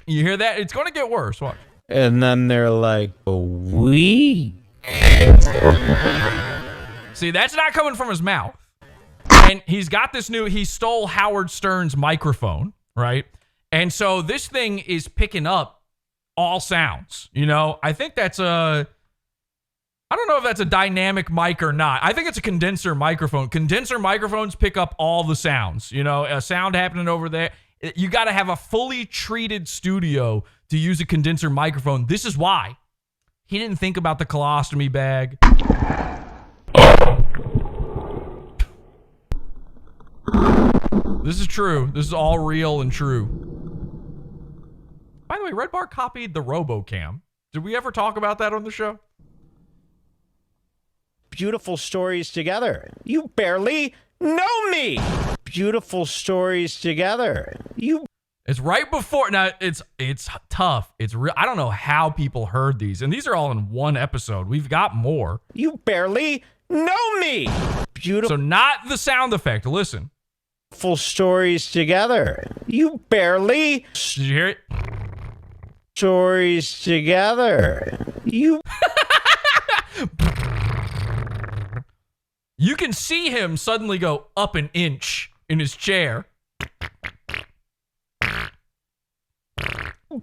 You hear that? It's going to get worse. Watch. And then they're like, a week. See, that's not coming from his mouth. And he's got this he stole Howard Stern's microphone, right? And so this thing is picking up all sounds. I think that's I don't know if that's a dynamic mic or not. I think it's a condenser microphone. Condenser microphones pick up all the sounds. A sound happening over there. You got to have a fully treated studio to use a condenser microphone. This is why. He didn't think about the colostomy bag. This is true. This is all real and true. By the way, Redbar copied the RoboCam. Did we ever talk about that on the show? Beautiful stories together. You barely know me. Beautiful stories together. It's right before. Now, it's tough. It's real. I don't know how people heard these. And these are all in one episode. We've got more. You barely know me. Beautiful. So not the sound effect. Listen. Full stories together. You barely. Did you hear it? Stories together. You. You can see him suddenly go up an inch in his chair.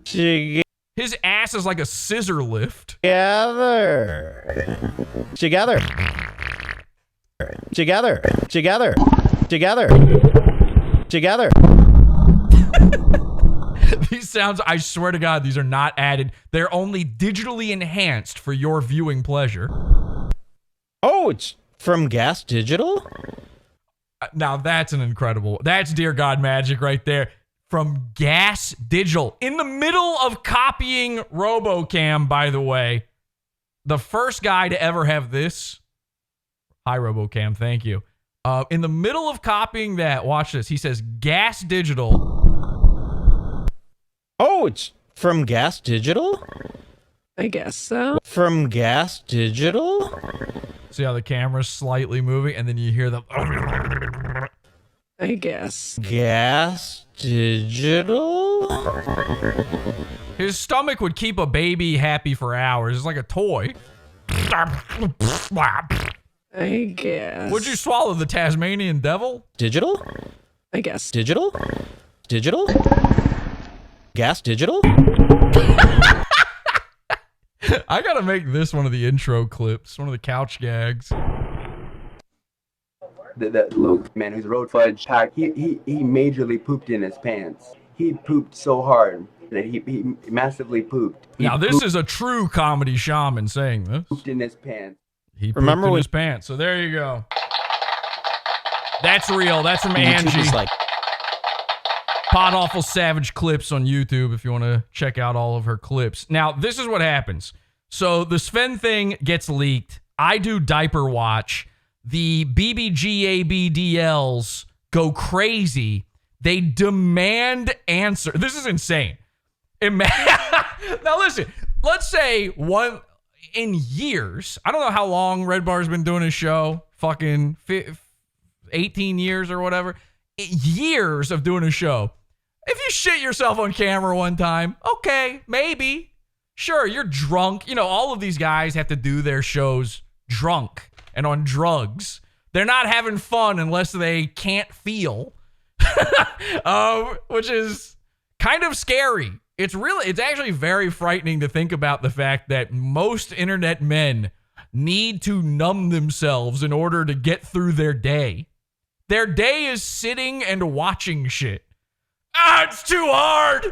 His ass is like a scissor lift. Together. Together. Together. Together. Together. Together. These sounds, I swear to God, these are not added. They're only digitally enhanced for your viewing pleasure. Oh, it's from Gas Digital? Now that's that's Dear God magic right there. From Gas Digital. In the middle of copying RoboCam, by the way. The first guy to ever have this. Hi, RoboCam. Thank you. In the middle of copying that, watch this. He says Gas Digital. Oh, it's from Gas Digital? I guess so. From Gas Digital? See how the camera's slightly moving, and then you hear the... I guess. Gas Digital? His stomach would keep a baby happy for hours. It's like a toy. I guess. Would you swallow the Tasmanian devil? Digital? I guess. Digital? Digital? Gas digital? I gotta make this one of the intro clips, one of the couch gags. That little man who's road fudge pack, he majorly pooped in his pants. He pooped so hard that he massively pooped. Now this is a true comedy shaman saying this. Pooped in his pants. He pooped in his pants. So there you go. That's real. That's from Angie. Is like Pod Awful Savage clips on YouTube if you want to check out all of her clips. Now, this is what happens. So the Sven thing gets leaked. I do diaper watch. The BBGABDLs go crazy. They demand answer. This is insane. Now listen, let's say in years, I don't know how long Redbar's been doing his show, fucking 18 years or whatever. Years of doing a show. If you shit yourself on camera one time, okay, maybe. Sure, you're drunk. You know, all of these guys have to do their shows drunk and on drugs. They're not having fun unless they can't feel, which is kind of scary. It's actually very frightening to think about the fact that most internet men need to numb themselves in order to get through their day. Their day is sitting and watching shit. It's too hard.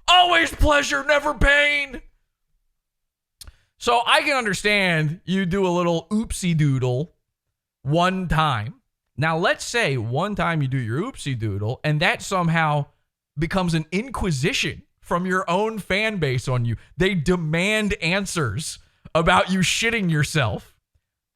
Always pleasure, never pain. So I can understand you do a little oopsie doodle one time. Now let's say one time you do your oopsie doodle and that somehow becomes an inquisition from your own fan base on you. They demand answers about you shitting yourself.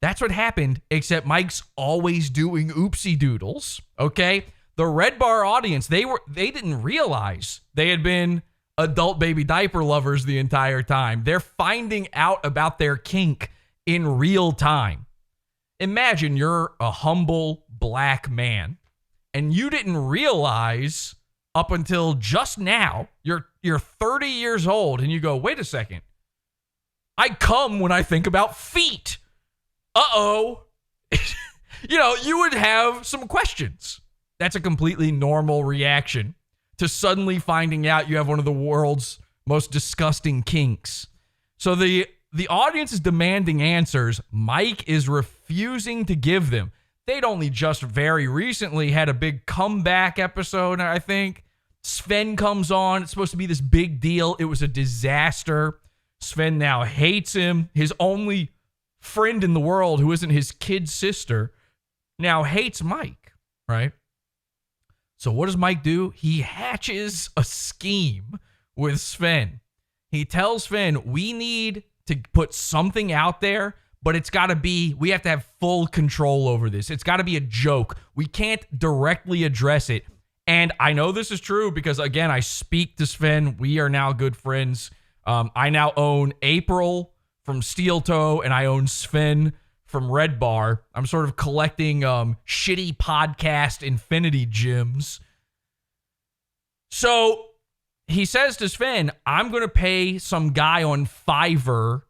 That's what happened, except Mike's always doing oopsie doodles, okay? The Redbar audience, they didn't realize they had been adult baby diaper lovers the entire time. They're finding out about their kink in real time. Imagine you're a humble black man and you didn't realize up until just now, you're 30 years old and you go, wait a second. I come when I think about feet. Uh-oh. You know, you would have some questions. That's a completely normal reaction to suddenly finding out you have one of the world's most disgusting kinks. So the audience is demanding answers. Mike is refusing to give them. They'd only just very recently had a big comeback episode, I think. Sven comes on. It's supposed to be this big deal. It was a disaster. Sven now hates him. His only friend in the world, who isn't his kid sister, now hates Mike, right? So what does Mike do? He hatches a scheme with Sven. He tells Sven, we need to put something out there, but it's got to be, we have to have full control over this. It's got to be a joke. We can't directly address it. And I know this is true because, again, I speak to Sven. We are now good friends. I now own April from Steel Toe, and I own Sven from Redbar. I'm sort of collecting shitty podcast infinity gems. So he says to Sven, I'm going to pay some guy on Fiverr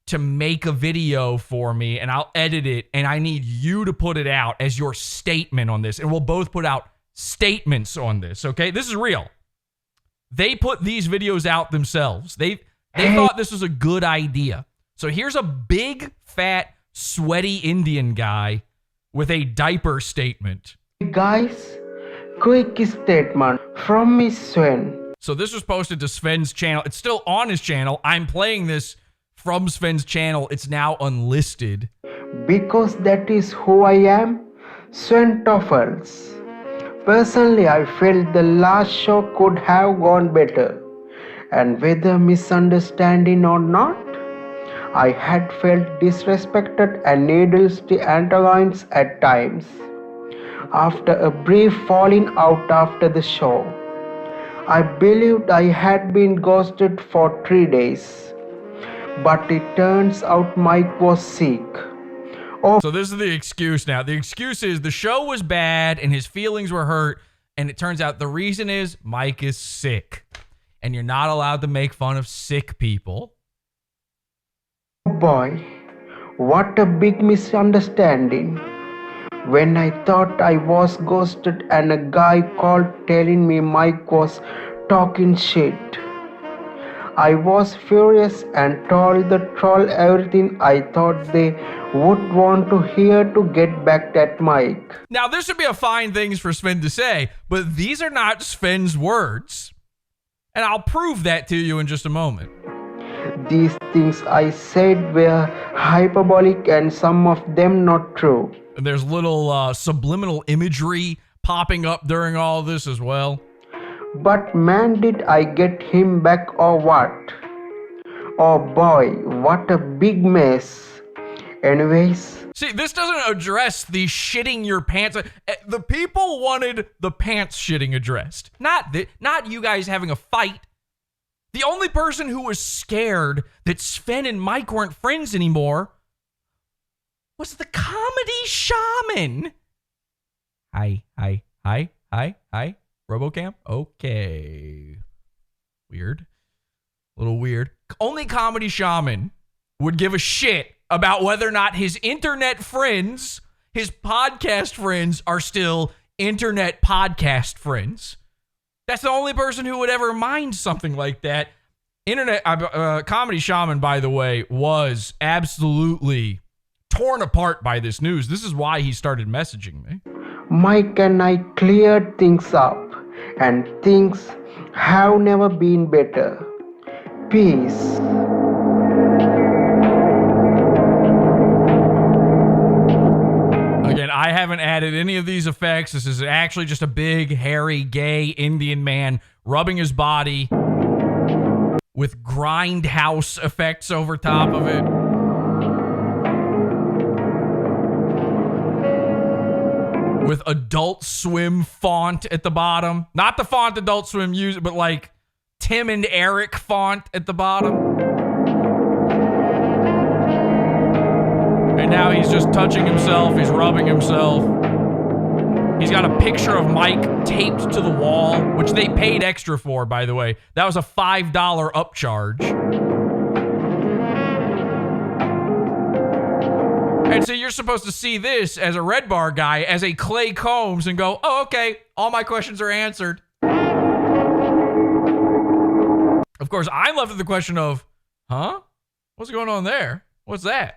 to make a video for me, and I'll edit it, and I need you to put it out as your statement on this. And we'll both put out statements on this, okay? This is real. They put these videos out themselves. They thought this was a good idea. So here's a big, fat, sweaty Indian guy with a diaper statement. Guys, quick statement from Miss Sven. So this was posted to Sven's channel. It's still on his channel. I'm playing this from Sven's channel. It's now unlisted. Because that is who I am, Sven Toffels. Personally, I felt the last show could have gone better. And whether misunderstanding or not, I had felt disrespected and needless to antagonize at times. After a brief falling out after the show, I believed I had been ghosted for 3 days. But it turns out Mike was sick. So this is the excuse now. The excuse is the show was bad and his feelings were hurt And it turns out the reason is Mike is sick. And you're not allowed to make fun of sick people. Oh boy, what a big misunderstanding. When I thought I was ghosted and a guy called telling me Mike was talking shit. I was furious and told the troll everything I thought they would want to hear to get back at Mike. Now, this would be a fine thing for Sven to say, but these are not Sven's words. And I'll prove that to you in just a moment. These things I said were hyperbolic and some of them not true. And there's little subliminal imagery popping up during all of this as well. But man, did I get him back or what? Oh boy, what a big mess. Anyways. See, this doesn't address the shitting your pants. The people wanted the pants shitting addressed. Not you guys having a fight. The only person who was scared that Sven and Mike weren't friends anymore was the Comedy Shaman. Hi. RoboCam? Okay. Weird. A little weird. Only Comedy Shaman would give a shit about whether or not his internet friends, his podcast friends, are still internet podcast friends. That's the only person who would ever mind something like that. Comedy Shaman, by the way, was absolutely torn apart by this news. This is why he started messaging me. Mike and I cleared things up, and things have never been better. Peace. Again, I haven't added any of these effects. This is actually just a big, hairy, gay Indian man rubbing his body with grindhouse effects over top of it. With Adult Swim font at the bottom. Not the font Adult Swim uses, but like Tim and Eric font at the bottom. And now he's just touching himself. He's rubbing himself. He's got a picture of Mike taped to the wall, which they paid extra for, by the way. That was a $5 upcharge. And so you're supposed to see this as a Redbar guy, as a Clay Combs, and go, oh, okay, all my questions are answered. Of course, I'm left with the question of, huh? What's going on there? What's that?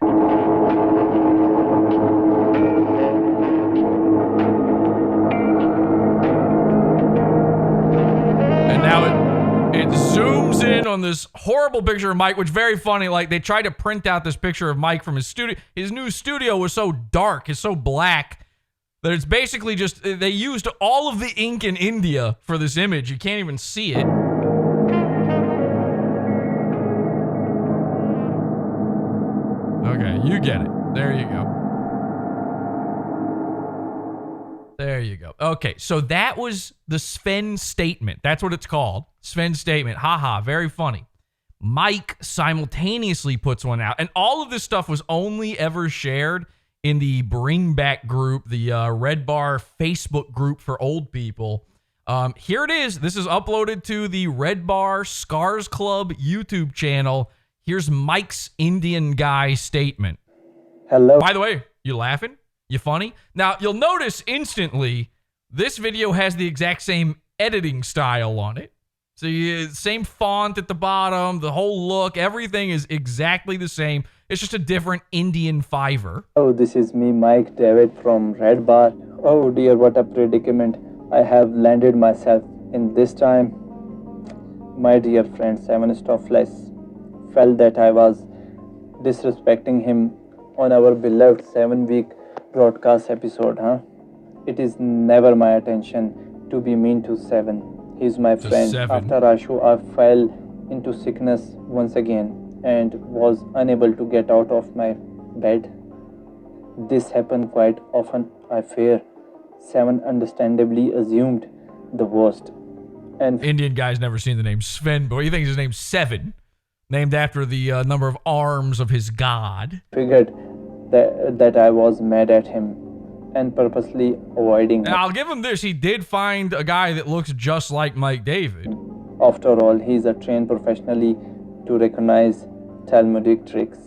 And now it zooms in on this horrible picture of Mike, which is very funny. Like, they tried to print out this picture of Mike from his studio. His new studio was so dark, it's so black, that it's basically just, they used all of the ink in India for this image. You can't even see it. Okay, you get it. There you go. There you go. Okay, so that was the Sven statement. That's what it's called. Sven statement. Haha, very funny. Mike simultaneously puts one out. And all of this stuff was only ever shared in the Bring Back group, the Redbar Facebook group for old people. Here it is. This is uploaded to the Redbar Scars Club YouTube channel. Here's Mike's Indian guy statement. Hello. By the way, you laughing? You funny? Now, you'll notice instantly, this video has the exact same editing style on it. So, same font at the bottom, the whole look, everything is exactly the same. It's just a different Indian Fiverr. Oh, this is me, Mike David from Redbar. Oh dear, what a predicament I have landed myself in this time. My dear friend, Seven Stoffless felt that I was disrespecting him on our beloved 7-week broadcast episode, huh? It is never my intention to be mean to Seven. He's my friend. After our show, I fell into sickness once again and was unable to get out of my bed. This happened quite often, I fear. Seven understandably assumed the worst. And Indian guy's never seen the name Sven, but he thinks his name's Seven, named after the number of arms of his god. Figured that I was mad at him. and purposely avoiding Now, I'll give him this. He did find a guy that looks just like Mike David. After all, he is a trained professionally to recognize Talmudic tricks.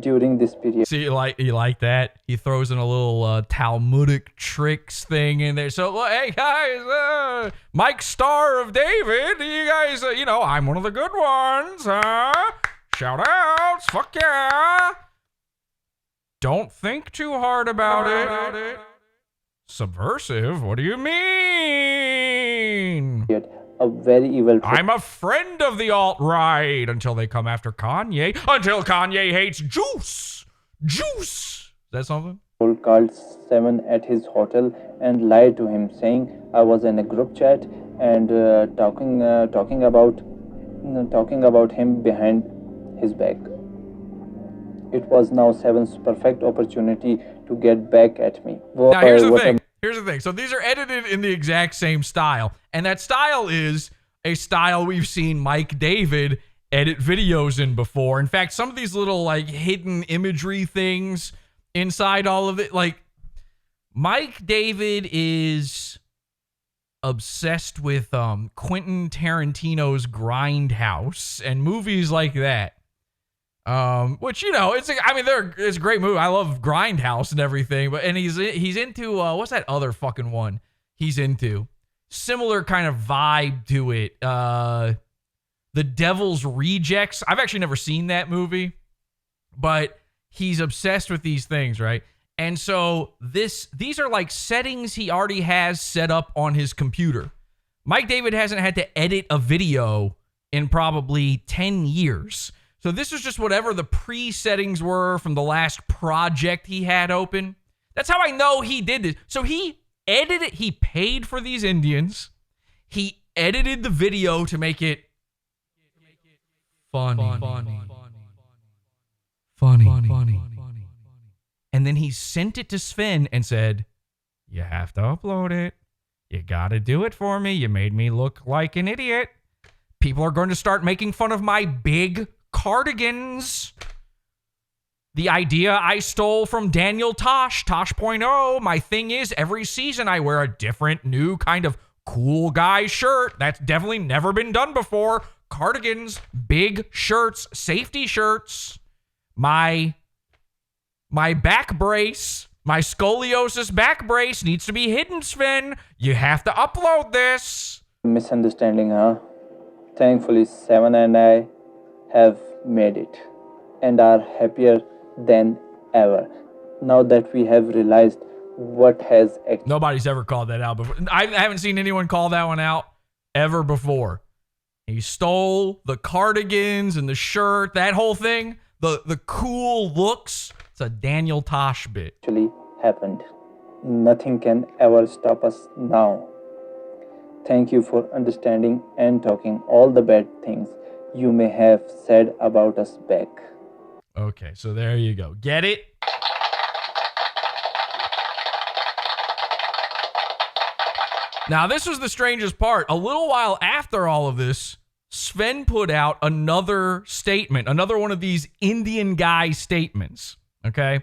During this period, See, you like that? He throws in a little Talmudic tricks thing in there. So, hey guys, Mike Star of David, you guys, I'm one of the good ones, huh? Shout outs, fuck yeah! Don't think too hard about it. Subversive? What do you mean? a very evil troll I'm a friend of the alt-right until they come after Kanye. Until Kanye hates Juice. Juice. Is that something? called Seven at his hotel and lied to him, saying I was in a group chat and talking about him behind his back. It was now Seven's perfect opportunity to get back at me. Now, here's the thing. Here's the thing. So these are edited in the exact same style. And that style is a style we've seen Mike David edit videos in before. In fact, some of these little like hidden imagery things inside all of it, like Mike David is obsessed with Quentin Tarantino's Grindhouse and movies like that. Which, it's a great movie. I love Grindhouse and everything, and he's into what's that other fucking one he's into? Similar kind of vibe to it. The Devil's Rejects. I've actually never seen that movie, but he's obsessed with these things, right? And so these are like settings he already has set up on his computer. Mike David hasn't had to edit a video in probably 10 years. So this is just whatever the pre-settings were from the last project he had open. That's how I know he did this. So he edited, he paid for these Indians. He edited the video to make it funny. And then he sent it to Sven and said, you have to upload it. You got to do it for me. You made me look like an idiot. People are going to start making fun of my big cardigans. The idea I stole from Daniel Tosh, Tosh.0. My thing is, every season I wear a different new kind of cool guy shirt. That's definitely never been done before. Cardigans, big shirts, safety shirts. My back brace, my scoliosis back brace needs to be hidden, Sven. You have to upload this. Misunderstanding, huh? Thankfully, Seven and I have made it and are happier than ever. Now that we have realized what has... Nobody's ever called that out before. I haven't seen anyone call that one out ever before. He stole the cardigans and the shirt, that whole thing, the cool looks. It's a Daniel Tosh bit. Actually happened. Nothing can ever stop us now. Thank you for understanding and talking all the bad things you may have said about us back. Okay, so there you go. Get it? Now, this was the strangest part. A little while after all of this, Sven put out another statement, another one of these Indian guy statements, okay?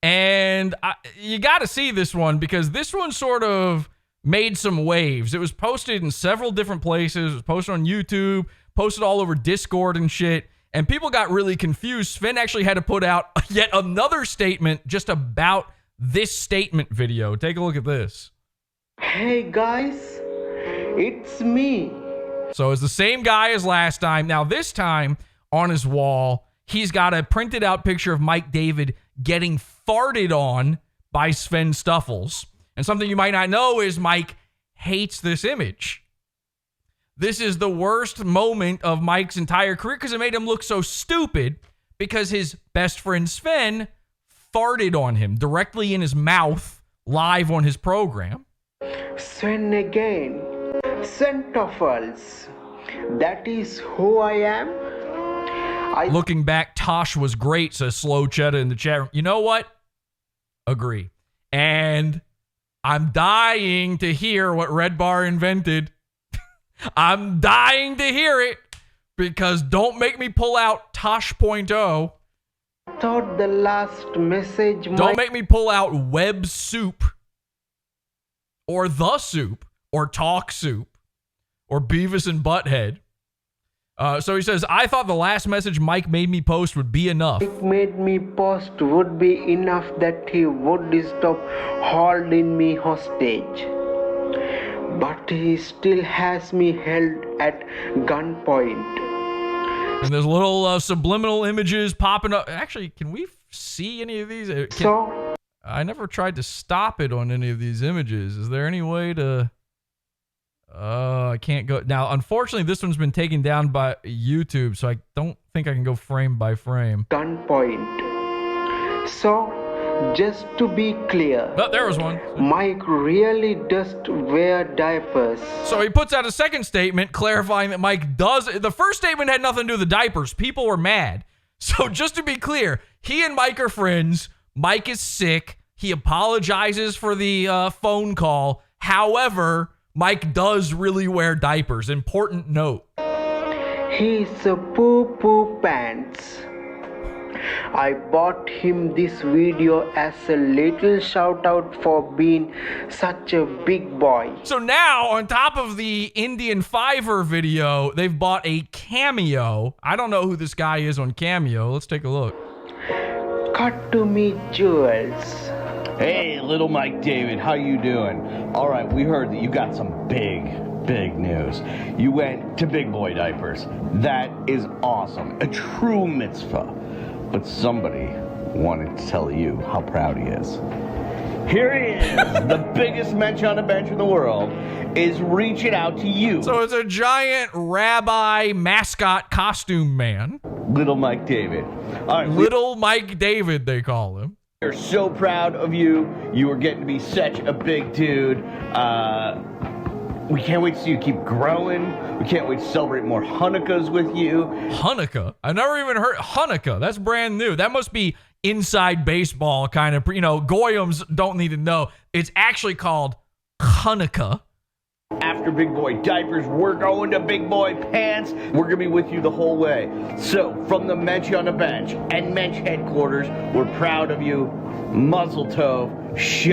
And you got to see this one because this one sort of made some waves. It was posted in several different places. It was posted on YouTube, posted all over Discord and shit, and people got really confused. Sven actually had to put out yet another statement just about this statement video. Take a look at this. Hey guys, it's me. So it's the same guy as last time. Now this time on his wall, he's got a printed out picture of Mike David getting farted on by Sven Stuffles. And something you might not know is Mike hates this image. This is the worst moment of Mike's entire career because it made him look so stupid because his best friend Sven farted on him directly in his mouth live on his program. Sven again. Sven Toffles. That is who I am. Looking back, Tosh was great, says Slow Cheddar in the chat room. You know what? Agree. And I'm dying to hear what Redbar invented. I'm dying to hear it because don't make me pull out Tosh.0. Thought the last message Don't make me pull out Web Soup or The Soup or Talk Soup or Beavis and Butthead. So he says, I thought the last message Mike made me post would be enough. Mike made me post would be enough that he would stop holding me hostage. But he still has me held at gunpoint. And there's little subliminal images popping up. Actually, can we see any of these? I never tried to stop it on any of these images. Is there any way to... I can't go... Now, unfortunately, this one's been taken down by YouTube, so I don't think I can go frame by frame. Gunpoint. So, just to be clear... Oh, there was one. Mike really does wear diapers. So he puts out a second statement clarifying that Mike does... The first statement had nothing to do with the diapers. People were mad. So just to be clear, he and Mike are friends. Mike is sick. He apologizes for the phone call. However, Mike does really wear diapers. Important note. He's a poo-poo pants. I bought him this video as a little shout out for being such a big boy. So now, on top of the Indian Fiverr video, they've bought a Cameo. I don't know who this guy is on Cameo. Let's take a look. Cut to me, Jules. Hey, little Mike David, how you doing? All right, we heard that you got some big news. You went to Big Boy Diapers. That is awesome. A true mitzvah. But somebody wanted to tell you how proud he is. Here he is, the biggest mensch on a bench in the world, is reaching out to you. So it's a giant rabbi mascot costume man. Little Mike David. All right, Little Mike David, they call him. We're so proud of you. You are getting to be such a big dude. We can't wait to see you keep growing. We can't wait to celebrate more Hanukkahs with you. Hanukkah? I never even heard Hanukkah. That's brand new. That must be inside baseball kind of, Goyams don't need to know. It's actually called Hanukkah. After Big Boy Diapers, we're going to Big Boy Pants. We're going to be with you the whole way. So, from the Mensch on the Bench and Mensch headquarters, we're proud of you. Muzzle Tov.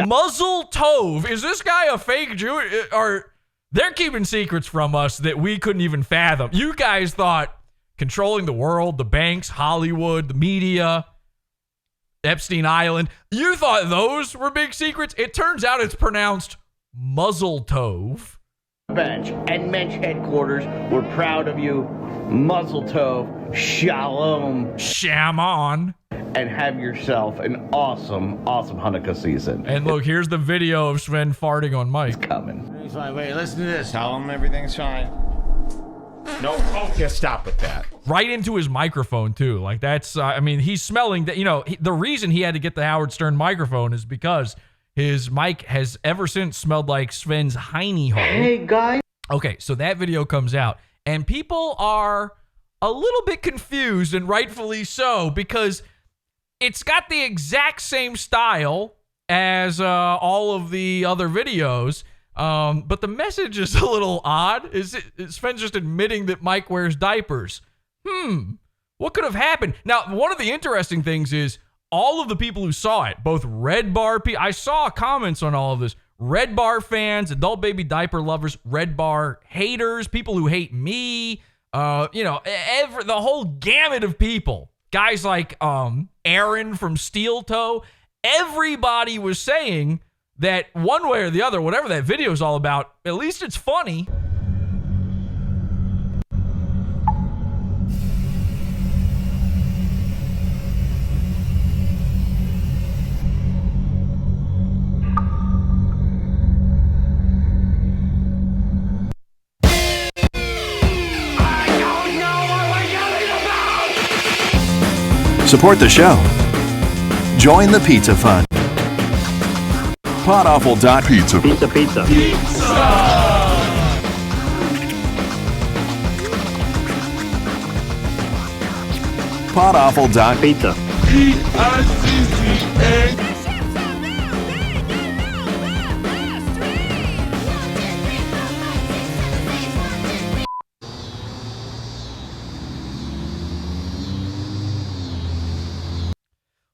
Muzzle Tov? Is this guy a fake Jew? Or... They're keeping secrets from us that we couldn't even fathom. You guys thought controlling the world, the banks, Hollywood, the media, Epstein Island, you thought those were big secrets? It turns out it's pronounced Muzzle Tov. Bench and Mensch headquarters, we're proud of you. Muzzle Tov, Shalom. Shaman. And have yourself an awesome Hanukkah season. And look, here's the video of Sven farting on Mike. It's coming. He's like, wait, listen to this. Tell him everything's fine. No, okay, stop with that. Right into his microphone, too. Like, that's, he's smelling that, the reason he had to get the Howard Stern microphone is because his mic has ever since smelled like Sven's hiney hole. Hey, guys. Okay, so that video comes out, and people are a little bit confused, and rightfully so, because it's got the exact same style as all of the other videos, but the message is a little odd. Is Sven's just admitting that Mike wears diapers? What could have happened? Now, one of the interesting things is all of the people who saw it, both Redbar people, I saw comments on all of this. Redbar fans, Adult Baby Diaper Lovers, Redbar haters, people who hate me, the whole gamut of people. Guys like Aaron from Steel Toe, everybody was saying that one way or the other, whatever that video is all about, at least it's funny. Support the show. Join the Pizza Fund. Podawful.pizza. Pizza. Podawful.pizza. Pizza.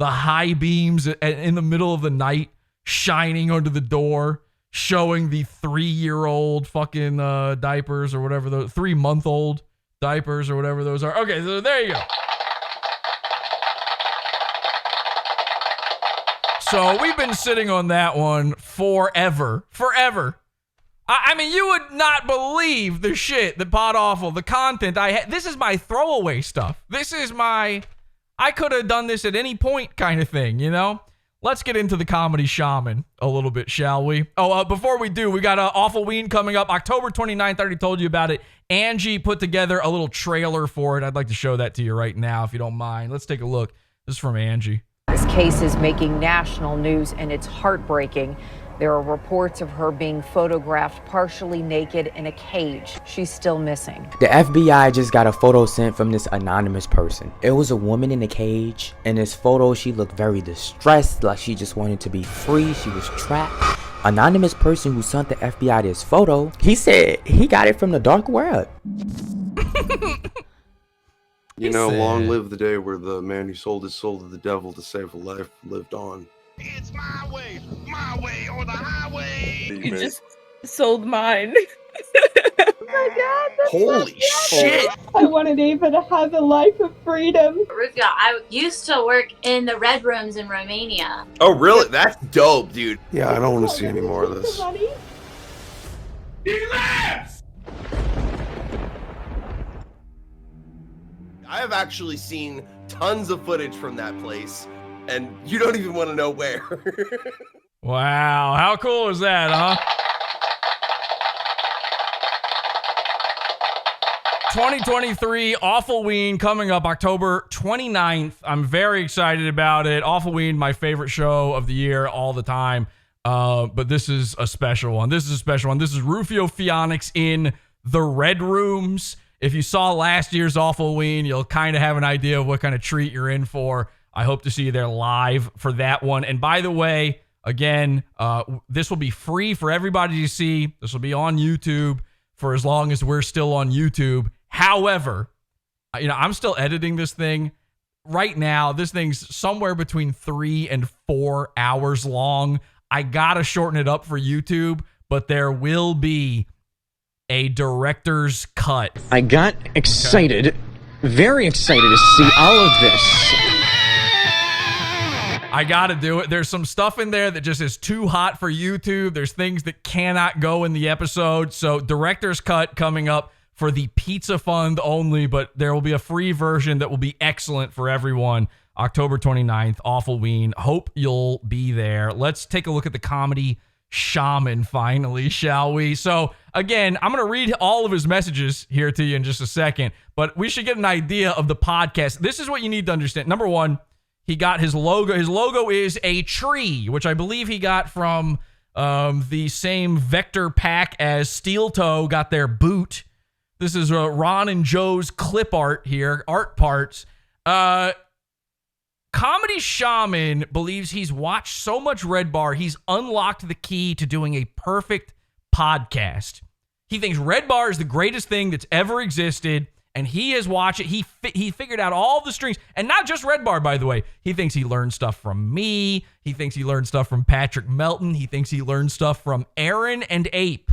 the high beams in the middle of the night shining onto the door, showing the 3-year-old fucking diapers or whatever those 3-month-old diapers or whatever those are. Okay, so there you go. So we've been sitting on that one forever. I mean, you would not believe the shit, the Pod Awful, the content I had. This is my throwaway stuff. This is my, I could have done this at any point kind of thing, you know? Let's get into the Comedy Shaman a little bit, shall we? Oh, before we do, we got Awful Ween coming up October 29th. I already told you about it. Angie put together a little trailer for it. I'd like to show that to you right now, if you don't mind. Let's take a look. This is from Angie. This case is making national news, and it's heartbreaking. There are reports of her being photographed partially naked in a cage. She's still missing. The FBI just got a photo sent from this anonymous person. It was a woman in a cage. In this photo, she looked very distressed, like she just wanted to be free. She was trapped. Anonymous person who sent the FBI this photo, he said he got it from the dark web. You know, long live the day where the man who sold his soul to the devil to save a life lived on. It's my way or the highway. You just sold mine. Oh my God, that's holy shit! I wanted Ava to have a life of freedom. Rivka, I used to work in the red rooms in Romania. Oh, really? That's dope, dude. Yeah, I don't want to see any more of this. He laughs! I have actually seen tons of footage from that place, and you don't even want to know where. Wow, how cool is that, huh? 2023 Awful Ween coming up October 29th. I'm very excited about it. Awful Ween, my favorite show of the year all the time. But this is a special one. This is Rufio Phoenix in the Red Rooms. If you saw last year's Awful Ween, you'll kind of have an idea of what kind of treat you're in for. I hope to see you there live for that one. And by the way, again, this will be free for everybody to see. This will be on YouTube for as long as we're still on YouTube. However, I'm still editing this thing. Right now, this thing's somewhere between 3 and 4 hours long. I gotta shorten it up for YouTube, but there will be a director's cut. I got excited, very excited to see all of this. I gotta do it. There's some stuff in there that just is too hot for YouTube. There's things that cannot go in the episode. So director's cut coming up for the Pizza Fund only, but there will be a free version that will be excellent for everyone. October 29th, Awful Ween. Hope you'll be there. Let's take a look at the Comedy Shaman finally, shall we? So again, I'm going to read all of his messages here to you in just a second, but we should get an idea of the podcast. This is what you need to understand. Number one, he got his logo. His logo is a tree, which I believe he got from the same vector pack as Steel Toe got their boot. This is Ron and Joe's clip art here, art parts. Comedy Shaman believes he's watched so much Redbar, he's unlocked the key to doing a perfect podcast. He thinks Redbar is the greatest thing that's ever existed, and he has watched it. He figured out all the strings, and not just Redbar, by the way. He thinks he learned stuff from me. He thinks he learned stuff from Patrick Melton. He thinks he learned stuff from Aaron and Ape,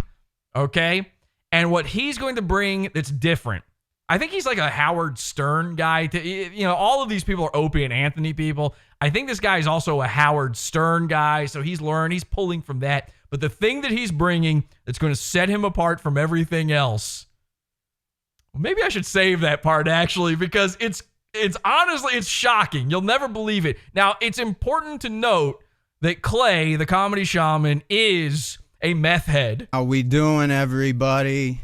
okay? And what he's going to bring that's different, I think he's like a Howard Stern guy. All of these people are Opie and Anthony people. I think this guy is also a Howard Stern guy, so he's pulling from that. But the thing that he's bringing that's going to set him apart from everything else, maybe I should save that part, actually, because it's honestly, it's shocking. You'll never believe it. Now, it's important to note that Clay, the Comedy Shaman, is a meth head. How we doing, everybody?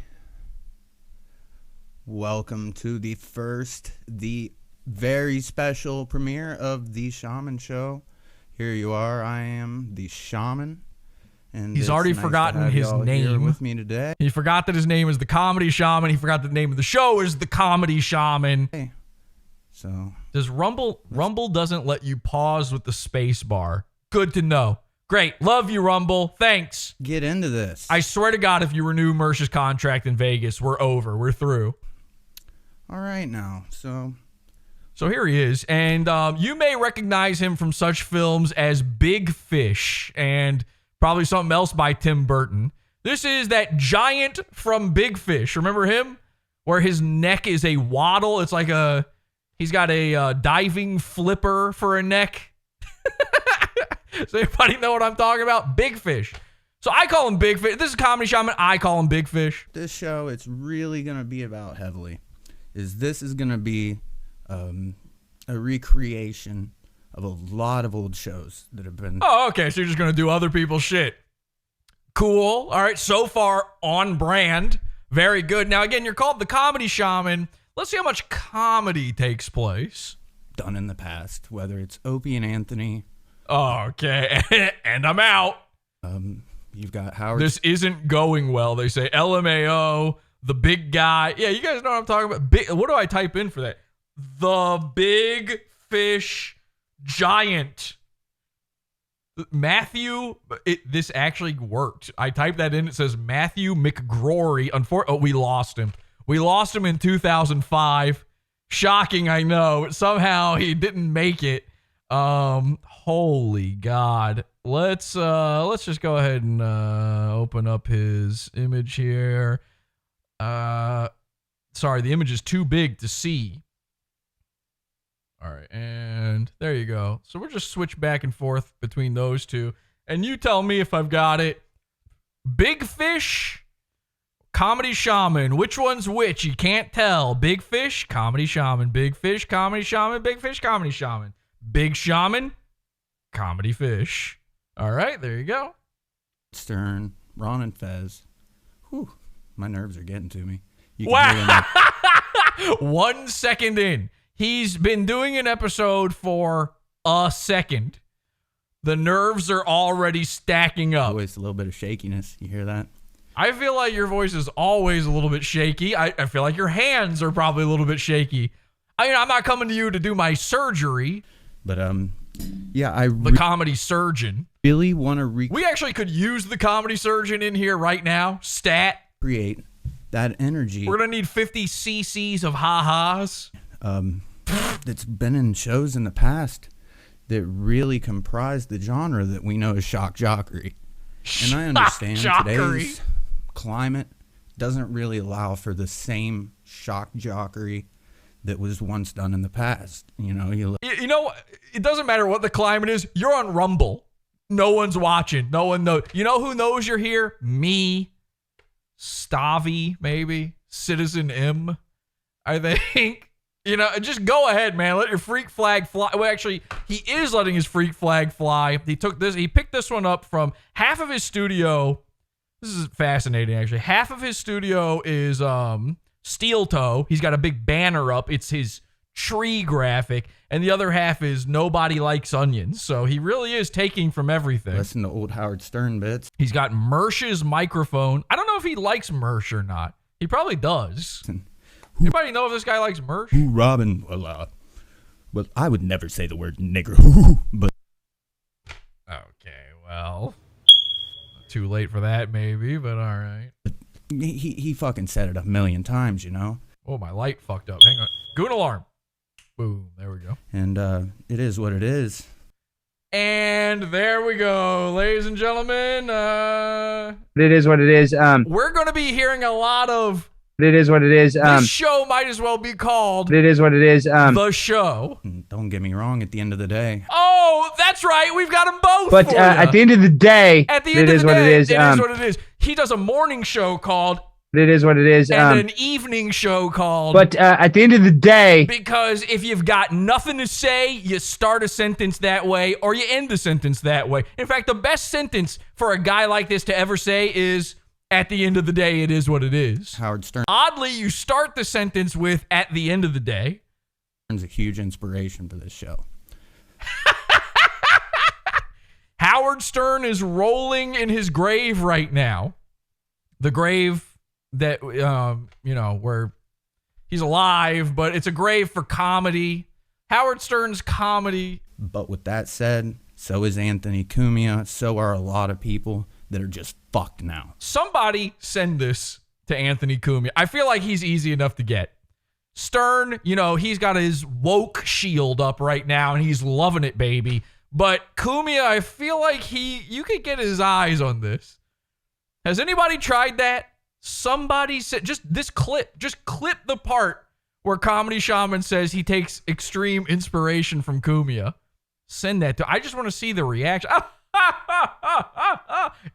Welcome to the very special premiere of The Shaman Show. Here you are. I am The Shaman. And he's already forgotten his name. With me today. He forgot that his name is the Comedy Shaman. He forgot that the name of the show is the Comedy Shaman. Hey. So does Rumble doesn't let you pause with the space bar. Good to know. Great. Love you, Rumble. Thanks. Get into this. I swear to God, if you renew Mersh's contract in Vegas, we're over. We're through. All right now. So So here he is, and you may recognize him from such films as Big Fish and probably something else by Tim Burton. This is that giant from Big Fish. Remember him? Where his neck is a waddle. It's like he's got a diving flipper for a neck. Does anybody know what I'm talking about? Big Fish. So I call him Big Fish. This is Comedy Shaman. I call him Big Fish. This show, it's really going to be about heavily. This is going to be a recreation of a lot of old shows that have been... Oh, okay. So you're just going to do other people's shit. Cool. All right. So far, on brand. Very good. Now, again, you're called the Comedy Shaman. Let's see how much comedy takes place. Done in the past, whether it's Opie and Anthony. Okay. And I'm out. You've got Howard. This isn't going well. They say LMAO, the big guy. Yeah, you guys know what I'm talking about. What do I type in for that? The Big Fish Giant. Matthew, this actually worked. I typed that in. It says Matthew McGrory. We lost him. We lost him in 2005. Shocking, I know. But somehow he didn't make it. Holy God. Let's just go ahead and open up his image here. Sorry, the image is too big to see. All right, and there you go. So we'll just switch back and forth between those two. And you tell me if I've got it. Big Fish, Comedy Shaman. Which one's which? You can't tell. Big Fish, Comedy Shaman. Big Fish, Comedy Shaman. Big Fish, Comedy Shaman. Big Shaman, Comedy Fish. All right, there you go. Stern, Ron and Fez. Whew, my nerves are getting to me. Wow. 1 second in. He's been doing an episode for a second. The nerves are already stacking up. Always a little bit of shakiness. You hear that? I feel like your voice is always a little bit shaky. I feel like your hands are probably a little bit shaky. I'm not coming to you to do my surgery. But, yeah, the comedy surgeon. Really want to We actually could use the comedy surgeon in here right now. Stat. Create that energy. We're going to need 50 cc's of ha-has. That's been in shows in the past that really comprise the genre that we know as shock jockery. And I understand today's climate doesn't really allow for the same shock jockery that was once done in the past. You know, it doesn't matter what the climate is. You're on Rumble. No one's watching. No one knows. You know who knows you're here? Me, Stavi, maybe Citizen M. I think. Just go ahead, man. Let your freak flag fly. Well, actually, he is letting his freak flag fly. He picked this one up from half of his studio. This is fascinating, actually. Half of his studio is Steel Toe. He's got a big banner up. It's his tree graphic. And the other half is Nobody Likes Onions. So he really is taking from everything. Listen to old Howard Stern bits. He's got Mersh's microphone. I don't know if he likes Mersh or not. He probably does. Anybody know if this guy likes Mersh? Who, Robin? Well, I would never say the word nigger, but... Okay, well... Too late for that, maybe, but all right. He fucking said it 1,000,000 times, you know? Oh, my light fucked up. Hang on. Goon alarm. Boom. There we go. And it is what it is. And there we go, ladies and gentlemen. It is what it is. We're going to be hearing a lot of... It is what it is. This show might as well be called... It is what it is. The show. Don't get me wrong, at the end of the day. Oh, that's right. We've got them both. But at the end of the day... At the end of the day, it is what it is. He does a morning show called... It is what it is. And an evening show called... But at the end of the day... Because if you've got nothing to say, you start a sentence that way, or you end the sentence that way. In fact, the best sentence for a guy like this to ever say is... At the end of the day, it is what it is. Howard Stern. Oddly, you start the sentence with, at the end of the day. Stern's a huge inspiration for this show. Howard Stern is rolling in his grave right now. The grave that, where he's alive, but it's a grave for comedy. Howard Stern's comedy. But with that said, so is Anthony Cumia. So are a lot of people that are just fucked now. Somebody send this to Anthony Cumia. I feel like he's easy enough to get. Stern, he's got his woke shield up right now, and he's loving it, baby. But Cumia, I feel like you could get his eyes on this. Has anybody tried that? Somebody said, just clip the part where Comedy Shaman says he takes extreme inspiration from Cumia. Send that to, I just want to see the reaction.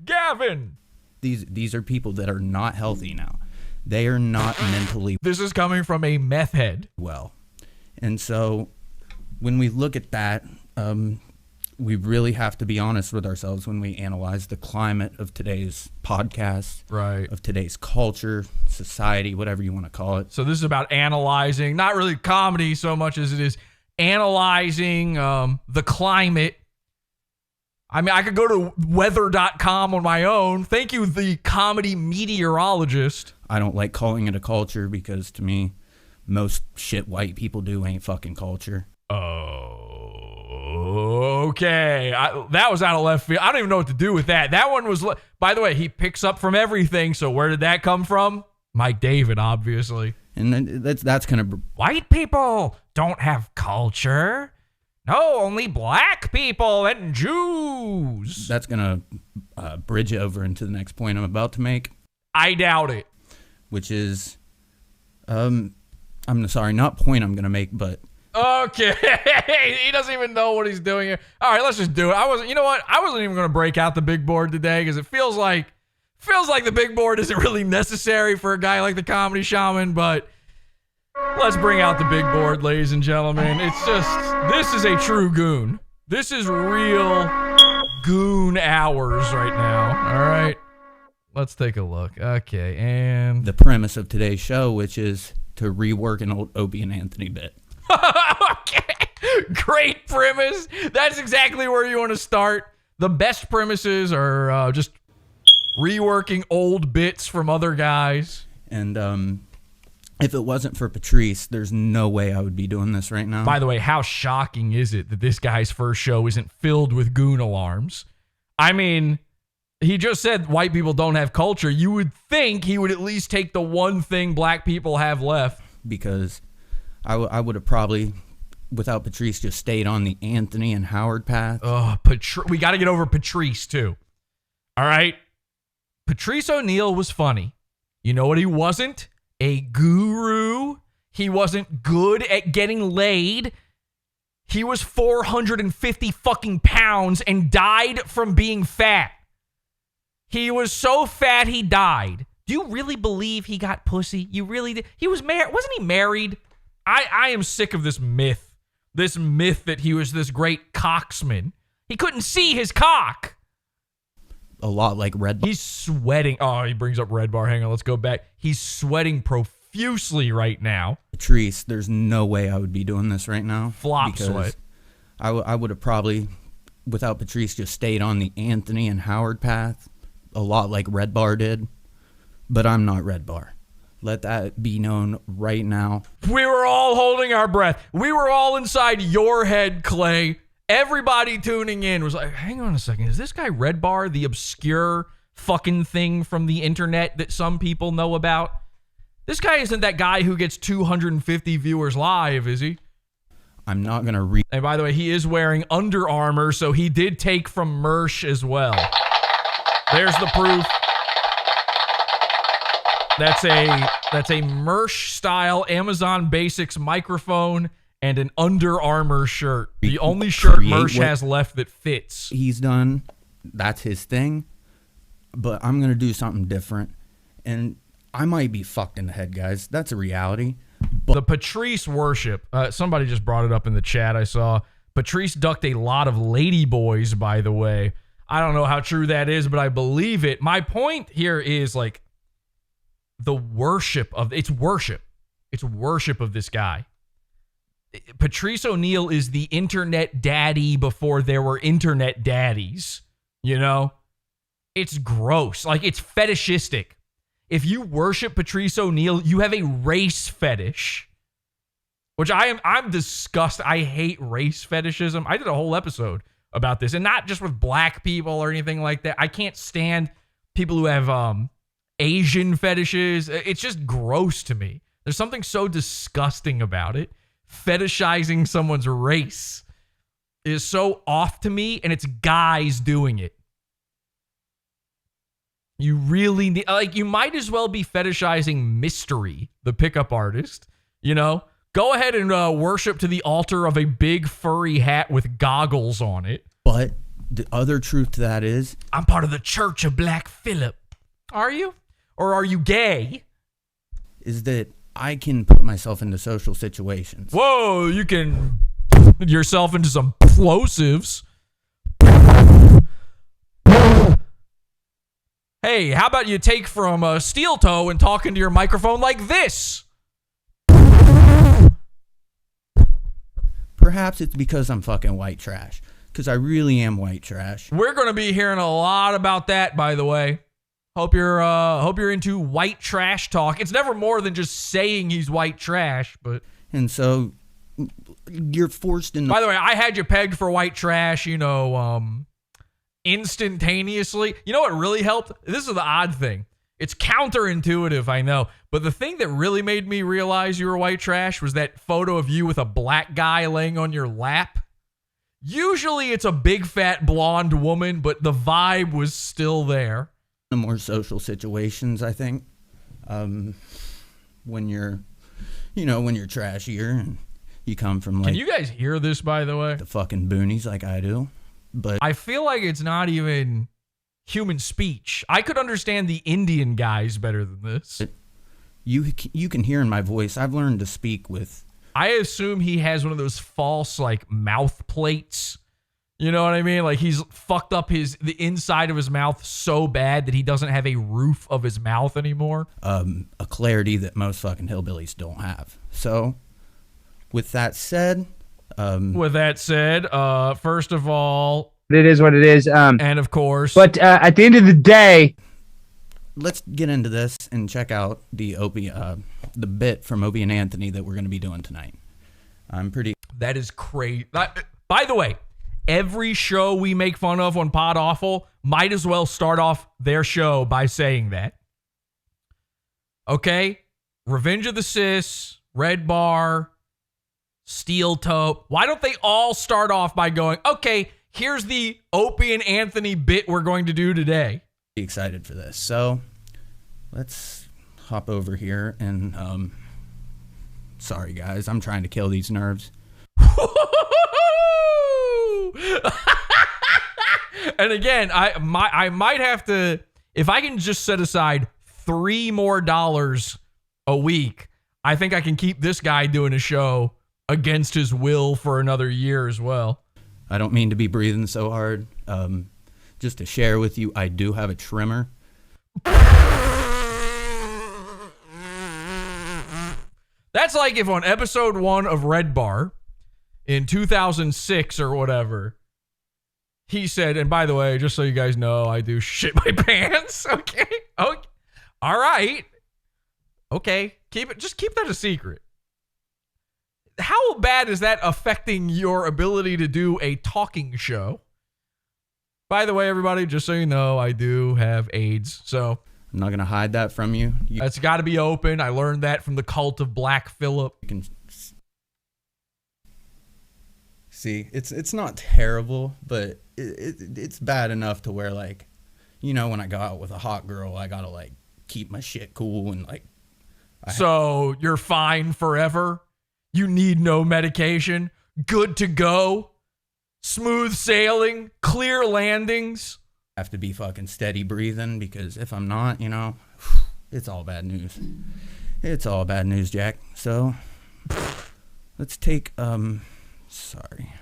Gavin. These are people that are not healthy now. They are not mentally. This is coming from a meth head. Well, and so when we look at that, we really have to be honest with ourselves when we analyze the climate of today's podcast, right? Of today's culture, society, whatever you want to call it. So this is about analyzing, not really comedy so much as it is analyzing the climate. I mean, I could go to weather.com on my own. Thank you, the comedy meteorologist. I don't like calling it a culture because to me, most shit white people do ain't fucking culture. Okay. That was out of left field. I don't even know what to do with that. That one was, by the way, he picks up from everything. So where did that come from? Mike David, obviously. And that's kind of... White people don't have culture. No, only black people and Jews. That's going to bridge over into the next point I'm about to make. I doubt it. Which is, I'm sorry, not point I'm going to make, but... Okay. He doesn't even know what he's doing here. All right, let's just do it. You know what? I wasn't even going to break out the big board today because it feels like the big board isn't really necessary for a guy like the Comedy Shaman, but... Let's bring out the big board, ladies and gentlemen. It's just, this is a true goon. This is real goon hours right now. All right. Let's take a look. Okay, and... The premise of today's show, which is to rework an old Opie and Anthony bit. Okay. Great premise. That's exactly where you want to start. The best premises are just reworking old bits from other guys. And, if it wasn't for Patrice, there's no way I would be doing this right now. By the way, how shocking is it that this guy's first show isn't filled with goon alarms? I mean, he just said white people don't have culture. You would think he would at least take the one thing black people have left. Because I would have probably, without Patrice, just stayed on the Anthony and Howard path. We got to get over Patrice, too. All right? Patrice O'Neal was funny. You know what he wasn't? A guru. He wasn't good at getting laid. He was 450 fucking pounds and died from being fat. He was so fat he died. Do you really believe he got pussy? You really did? He was married. Wasn't he married? I am sick of this myth. This myth that he was this great cocksman. He couldn't see his cock. A lot like Redbar. He's sweating. Oh, he brings up Redbar. Hang on, let's go back. He's sweating profusely right now. Patrice, there's no way I would be doing this right now. Flop sweat. I would have probably, without Patrice, just stayed on the Anthony and Howard path. A lot like Redbar did. But I'm not Redbar. Let that be known right now. We were all holding our breath. We were all inside your head, Clay. Everybody tuning in was like, hang on a second. Is this guy Redbar the obscure fucking thing from the internet that some people know about? This guy isn't that guy who gets 250 viewers live, is he? I'm not going to read. And by the way, he is wearing Under Armour, so he did take from Mersh as well. There's the proof. That's a Mersh style Amazon Basics microphone and an Under Armour shirt. The only shirt Mersh has left that fits. He's done. That's his thing. But I'm going to do something different. And I might be fucked in the head, guys. That's a reality. But the Patrice worship. Somebody just brought it up in the chat I saw. Patrice ducked a lot of ladyboys, by the way. I don't know how true that is, but I believe it. My point here is like the worship of... It's worship. It's worship of this guy. Patrice O'Neal is the internet daddy before there were internet daddies. You know? It's gross. Like, it's fetishistic. If you worship Patrice O'Neal, you have a race fetish. Which I'm disgusted. I hate race fetishism. I did a whole episode about this. And not just with black people or anything like that. I can't stand people who have Asian fetishes. It's just gross to me. There's something so disgusting about it. Fetishizing someone's race is so off to me, and it's guys doing it. You really need, like, you might as well be fetishizing Mystery, the pickup artist. You know, go ahead and worship to the altar of a big furry hat with goggles on it. But the other truth to that is, I'm part of the Church of Black Phillip. Are you? Or are you gay? Is that I can put myself into social situations. Whoa, you can put yourself into some plosives. Hey, how about you take from steel toe and talk into your microphone like this? Perhaps it's because I'm fucking white trash. Because I really am white trash. We're going to be hearing a lot about that, by the way. Hope you're into white trash talk. It's never more than just saying he's white trash, but. And so you're forced into. By the way, I had you pegged for white trash, you know, instantaneously. You know what really helped? This is the odd thing. It's counterintuitive, I know. But the thing that really made me realize you were white trash was that photo of you with a black guy laying on your lap. Usually it's a big fat blonde woman, but the vibe was still there. The more social situations, I think. When you're trashier and you come from like. Can you guys hear this, by the way? The fucking boonies like I do. But I feel like it's not even human speech. I could understand the Indian guys better than this. You can hear in my voice. I've learned to speak with. I assume he has one of those false like mouth plates. You know what I mean? Like he's fucked up the inside of his mouth so bad that he doesn't have a roof of his mouth anymore. A clarity that most fucking hillbillies don't have. So, with that said, first of all, it is what it is. And of course, but at the end of the day, let's get into this and check out the bit from Opie and Anthony that we're going to be doing tonight. That is crazy. By the way, every show we make fun of on Pod Awful might as well start off their show by saying that. Okay? Revenge of the Sis, Redbar, Steel Toe. Why don't they all start off by going, okay, here's the Opie and Anthony bit we're going to do today. Excited for this. So let's hop over here and sorry guys, I'm trying to kill these nerves. And again, I might have to, if I can just set aside $3 more a week, I think I can keep this guy doing a show against his will for another year as well. I don't mean to be breathing so hard. Just to share with you, I do have a trimmer. That's like if on episode 1 of Redbar in 2006 or whatever, he said, and by the way, just so you guys know, I do shit my pants. Okay. All right. Okay. Just keep that a secret. How bad is that affecting your ability to do a talking show? By the way, everybody, just so you know, I do have AIDS, so I'm not going to hide that from you. It's got to be open. I learned that from the cult of Black Phillip. You can see, it's not terrible, but it's bad enough to where, like, you know, when I go out with a hot girl, I got to, like, keep my shit cool and, like. So you're fine forever? You need no medication? Good to go? Smooth sailing? Clear landings? Have to be fucking steady breathing, because if I'm not, you know, it's all bad news. It's all bad news, Jack. So let's take sorry.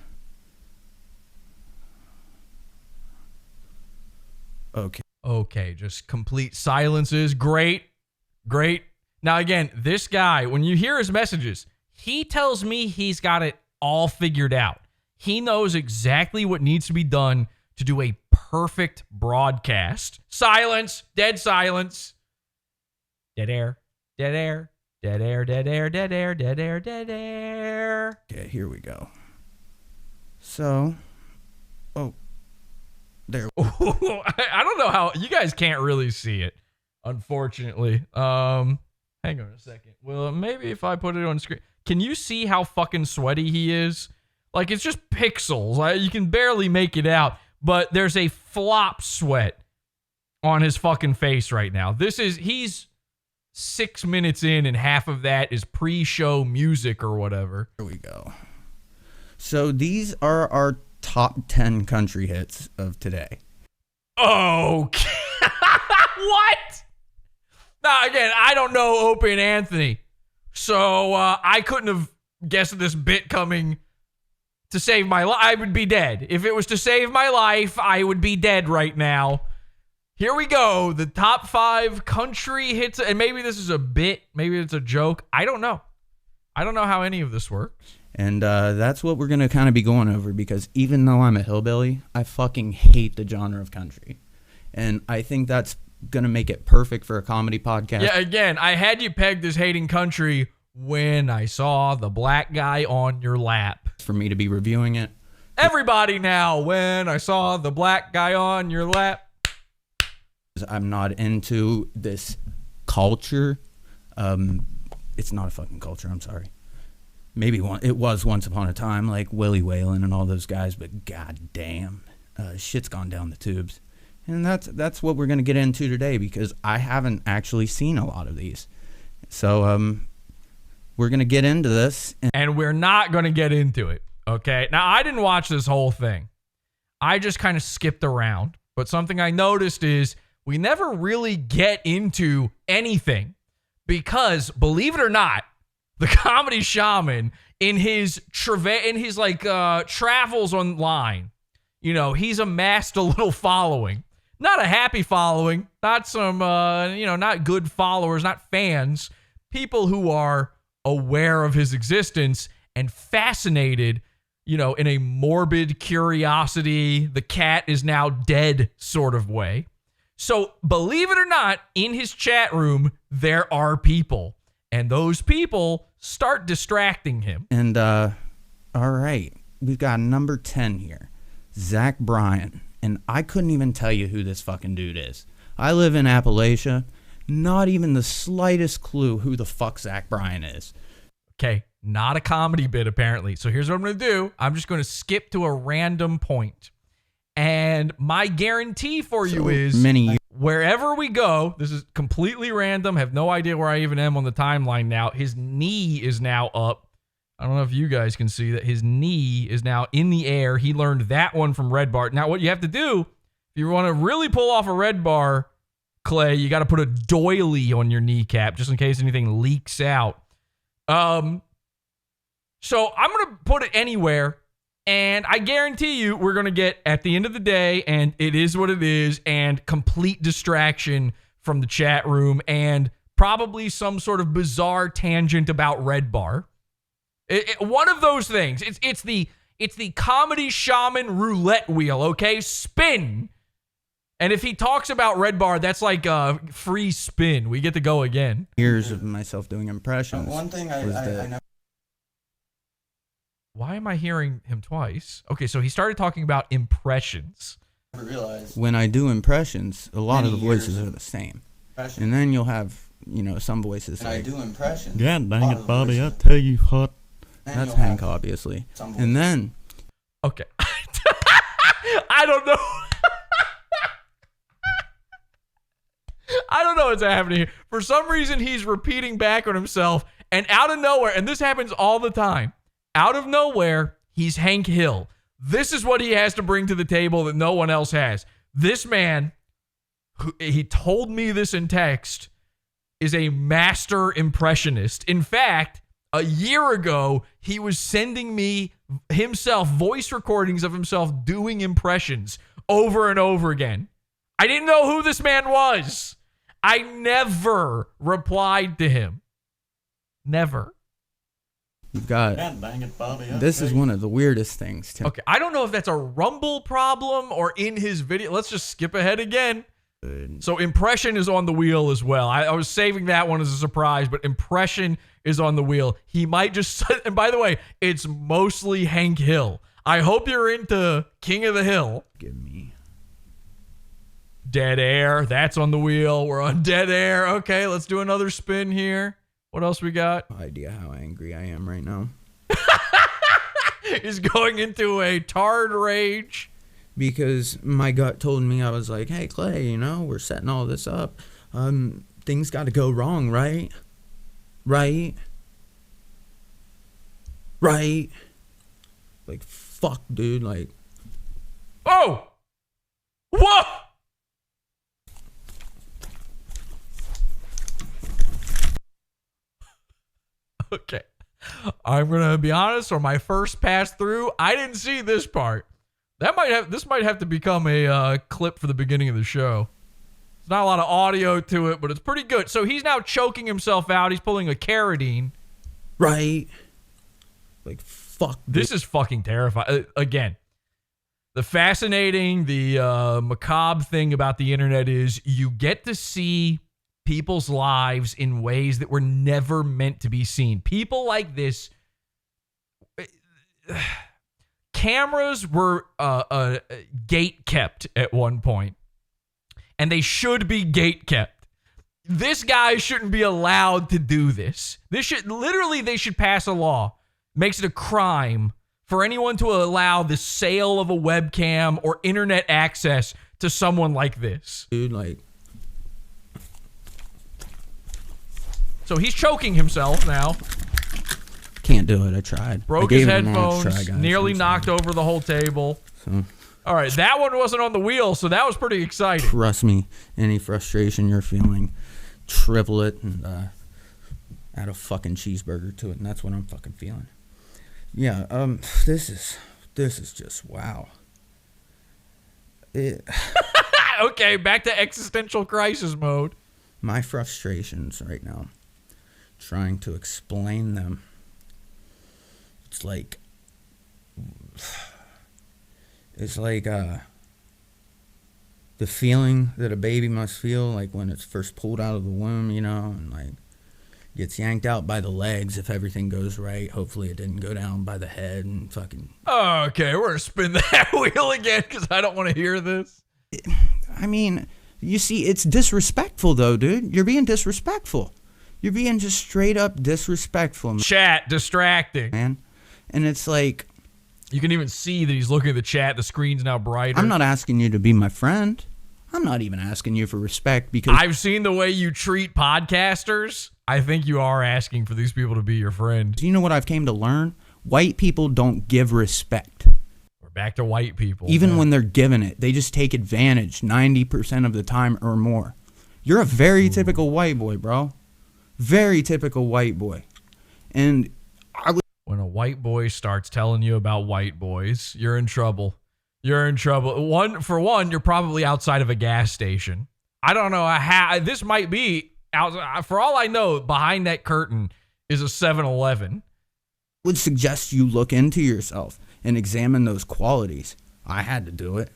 Okay, just complete silences. Great. Now again, this guy, when you hear his messages, he tells me he's got it all figured out. He knows exactly what needs to be done to do a perfect broadcast. Silence. Dead silence. Dead air. Dead air. Dead air. Dead air. Dead air. Dead air. Dead air. Okay, here we go. So, there. I don't know how, you guys can't really see it, unfortunately. Hang Hang on a second. Well, maybe if I put it on screen. Can you see how fucking sweaty he is? Like, it's just pixels. You can barely make it out. But there's a flop sweat on his fucking face right now. He's 6 minutes in, and half of that is pre-show music or whatever. Here we go. So these are our top 10 country hits of today. Okay. What? Now, again, I don't know Opie and Anthony, so I couldn't have guessed this bit coming to save my life. I would be dead. If it was to save my life, I would be dead right now. Here we go. The top 5 country hits, and maybe this is a bit, maybe it's a joke. I don't know. I don't know how any of this works. And that's what we're going to kind of be going over, because even though I'm a hillbilly, I fucking hate the genre of country. And I think that's going to make it perfect for a comedy podcast. Yeah, again, I had you pegged as hating country when I saw the black guy on your lap. For me to be reviewing it. Everybody now, when I saw the black guy on your lap. I'm not into this culture. It's not a fucking culture, I'm sorry. Maybe it was once upon a time, like Willie Whalen and all those guys, but goddamn, shit's gone down the tubes. And that's what we're going to get into today, because I haven't actually seen a lot of these. So we're going to get into this. And we're not going to get into it, okay? Now, I didn't watch this whole thing. I just kind of skipped around. But something I noticed is we never really get into anything, because, believe it or not, the Comedy Shaman, in his travels online, he's amassed a little following. Not a happy following, not some, not good followers, not fans, people who are aware of his existence and fascinated, in a morbid curiosity, the cat is now dead sort of way. So, believe it or not, in his chat room, there are people, and those people start distracting him. And, all right, we've got number 10 here, Zach Bryan. And I couldn't even tell you who this fucking dude is. I live in Appalachia. Not even the slightest clue who the fuck Zach Bryan is. Okay, not a comedy bit, apparently. So here's what I'm going to do. I'm just going to skip to a random point. And my guarantee for you is wherever we go, this is completely random, have no idea where I even am on the timeline now. His knee is now up. I don't know if you guys can see that his knee is now in the air. He learned that one from Redbar. Now, what you have to do, if you want to really pull off a Redbar, Clay, you got to put a doily on your kneecap just in case anything leaks out. So I'm going to put it anywhere, and I guarantee you we're going to get, at the end of the day, and it is what it is, and complete distraction from the chat room, and probably some sort of bizarre tangent about Redbar. One of those things. It's the Comedy Shaman roulette wheel, okay? Spin. And if he talks about Redbar, that's like a free spin. We get to go again. Years of myself doing impressions. One thing I know. Why am I hearing him twice? Okay, so he started talking about impressions. I realized when I do impressions, a lot of the voices are the same. And then you'll have, some voices like, I do impressions. God dang it, Bobby, I tell you what. That's Hank, obviously. And then... Okay. I don't know. I don't know what's happening here. For some reason, he's repeating back on himself, and out of nowhere, and this happens all the time, out of nowhere, he's Hank Hill. This is what he has to bring to the table that no one else has. This man, he told me this in text, is a master impressionist. In fact, a year ago, he was sending me himself voice recordings of himself doing impressions over and over again. I didn't know who this man was. I never replied to him. Never. You've got... This is one of the weirdest things, Tim. Okay, I don't know if that's a Rumble problem or in his video. Let's just skip ahead again. So impression is on the wheel as well. I was saving that one as a surprise, but impression is on the wheel. He might just... And by the way, it's mostly Hank Hill. I hope you're into King of the Hill. Give me... Dead air. That's on the wheel. We're on dead air. Okay, let's do another spin here. What else we got? No idea how angry I am right now. He's going into a tarred rage. Because my gut told me, I was like, hey, Clay, you know, we're setting all this up. Things got to go wrong, right? Right? Like, fuck, dude, like. Oh! Whoa! Okay. I'm going to be honest, on my first pass through, I didn't see this part. This might have to become a clip for the beginning of the show. There's not a lot of audio to it, but it's pretty good. So he's now choking himself out. He's pulling a carradine. Right. Like, fuck. This is fucking terrifying. Again, the fascinating, the macabre thing about the internet is you get to see people's lives in ways that were never meant to be seen. People like this. Cameras were gate kept at one point, and they should be gate kept. This guy shouldn't be allowed to do this. They should pass a law. Makes it a crime for anyone to allow the sale of a webcam or internet access to someone like this. Dude, like. So he's choking himself now. Can't do it. I tried. Broke his headphones, nearly knocked over the whole table. So, all right, that one wasn't on the wheel, so that was pretty exciting. Trust me, any frustration you're feeling, shrivel it and add a fucking cheeseburger to it, and that's what I'm fucking feeling. Yeah, this is just wow. Okay, back to existential crisis mode. My frustrations right now, trying to explain them. It's like the feeling that a baby must feel like when it's first pulled out of the womb, you know, and like gets yanked out by the legs if everything goes right. Hopefully it didn't go down by the head and fucking. Okay, we're gonna spin that wheel again because I don't want to hear this. I mean, you see, it's disrespectful though, dude. You're being disrespectful. You're being just straight up disrespectful, man. Chat distracting, man. And it's like, you can even see that he's looking at the chat. The screen's now brighter. I'm not asking you to be my friend. I'm not even asking you for respect because I've seen the way you treat podcasters. I think you are asking for these people to be your friend. Do you know what I've came to learn? White people don't give respect. We're back to white people. Even when they're given it, they just take advantage 90% of the time or more. You're a very typical white boy, bro. Very typical white boy. And when a white boy starts telling you about white boys, you're in trouble. You're in trouble. For one, you're probably outside of a gas station. I don't know how this might be out. For all I know, behind that curtain is a 7-Eleven. Would suggest you look into yourself and examine those qualities. I had to do it.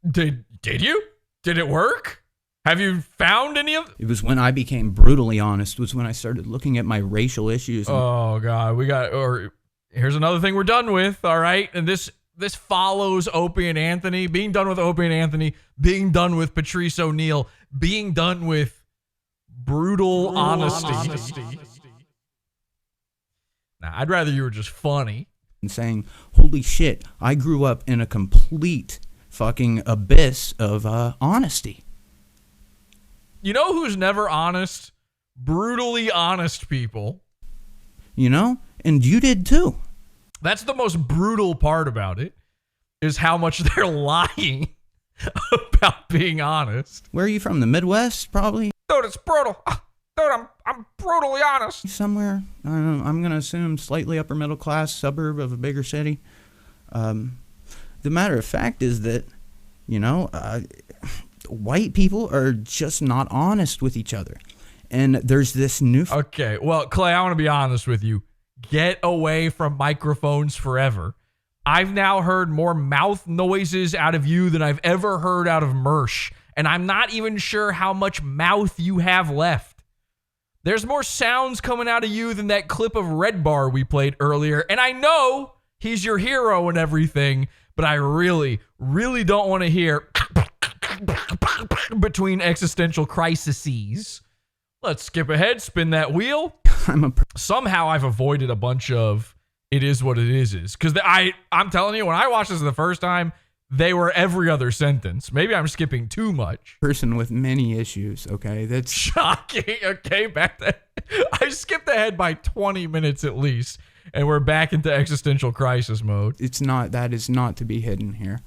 Did you? Did it work? Have you found any of it? Was when I became brutally honest, was when I started looking at my racial issues. Oh, God. Here's another thing we're done with, all right? And this follows Opie and Anthony. Being done with Opie and Anthony, being done with Patrice O'Neal, being done with brutal honesty. Now, I'd rather you were just funny. And saying, holy shit, I grew up in a complete fucking abyss of honesty. You know who's never honest? Brutally honest people. You know? And you did too. That's the most brutal part about it, is how much they're lying about being honest. Where are you from? The Midwest, probably? Dude, it's brutal. Dude, I'm brutally honest. Somewhere, I don't know, I'm going to assume slightly upper middle class suburb of a bigger city. The matter of fact is that, you know, white people are just not honest with each other. And there's this new... Okay, well, Clay, I want to be honest with you. Get away from microphones forever. I've now heard more mouth noises out of you than I've ever heard out of Mersh. And I'm not even sure how much mouth you have left. There's more sounds coming out of you than that clip of Redbar we played earlier. And I know he's your hero and everything, but I really, really don't want to hear between existential crises. Let's skip ahead, spin that wheel. Somehow I've avoided a bunch of it is what it is. Because I'm telling you, when I watched this the first time, they were every other sentence. Maybe I'm skipping too much. Person with many issues, okay? That's shocking. Okay, back then. I skipped ahead by 20 minutes at least, and we're back into existential crisis mode. That is not to be hidden here.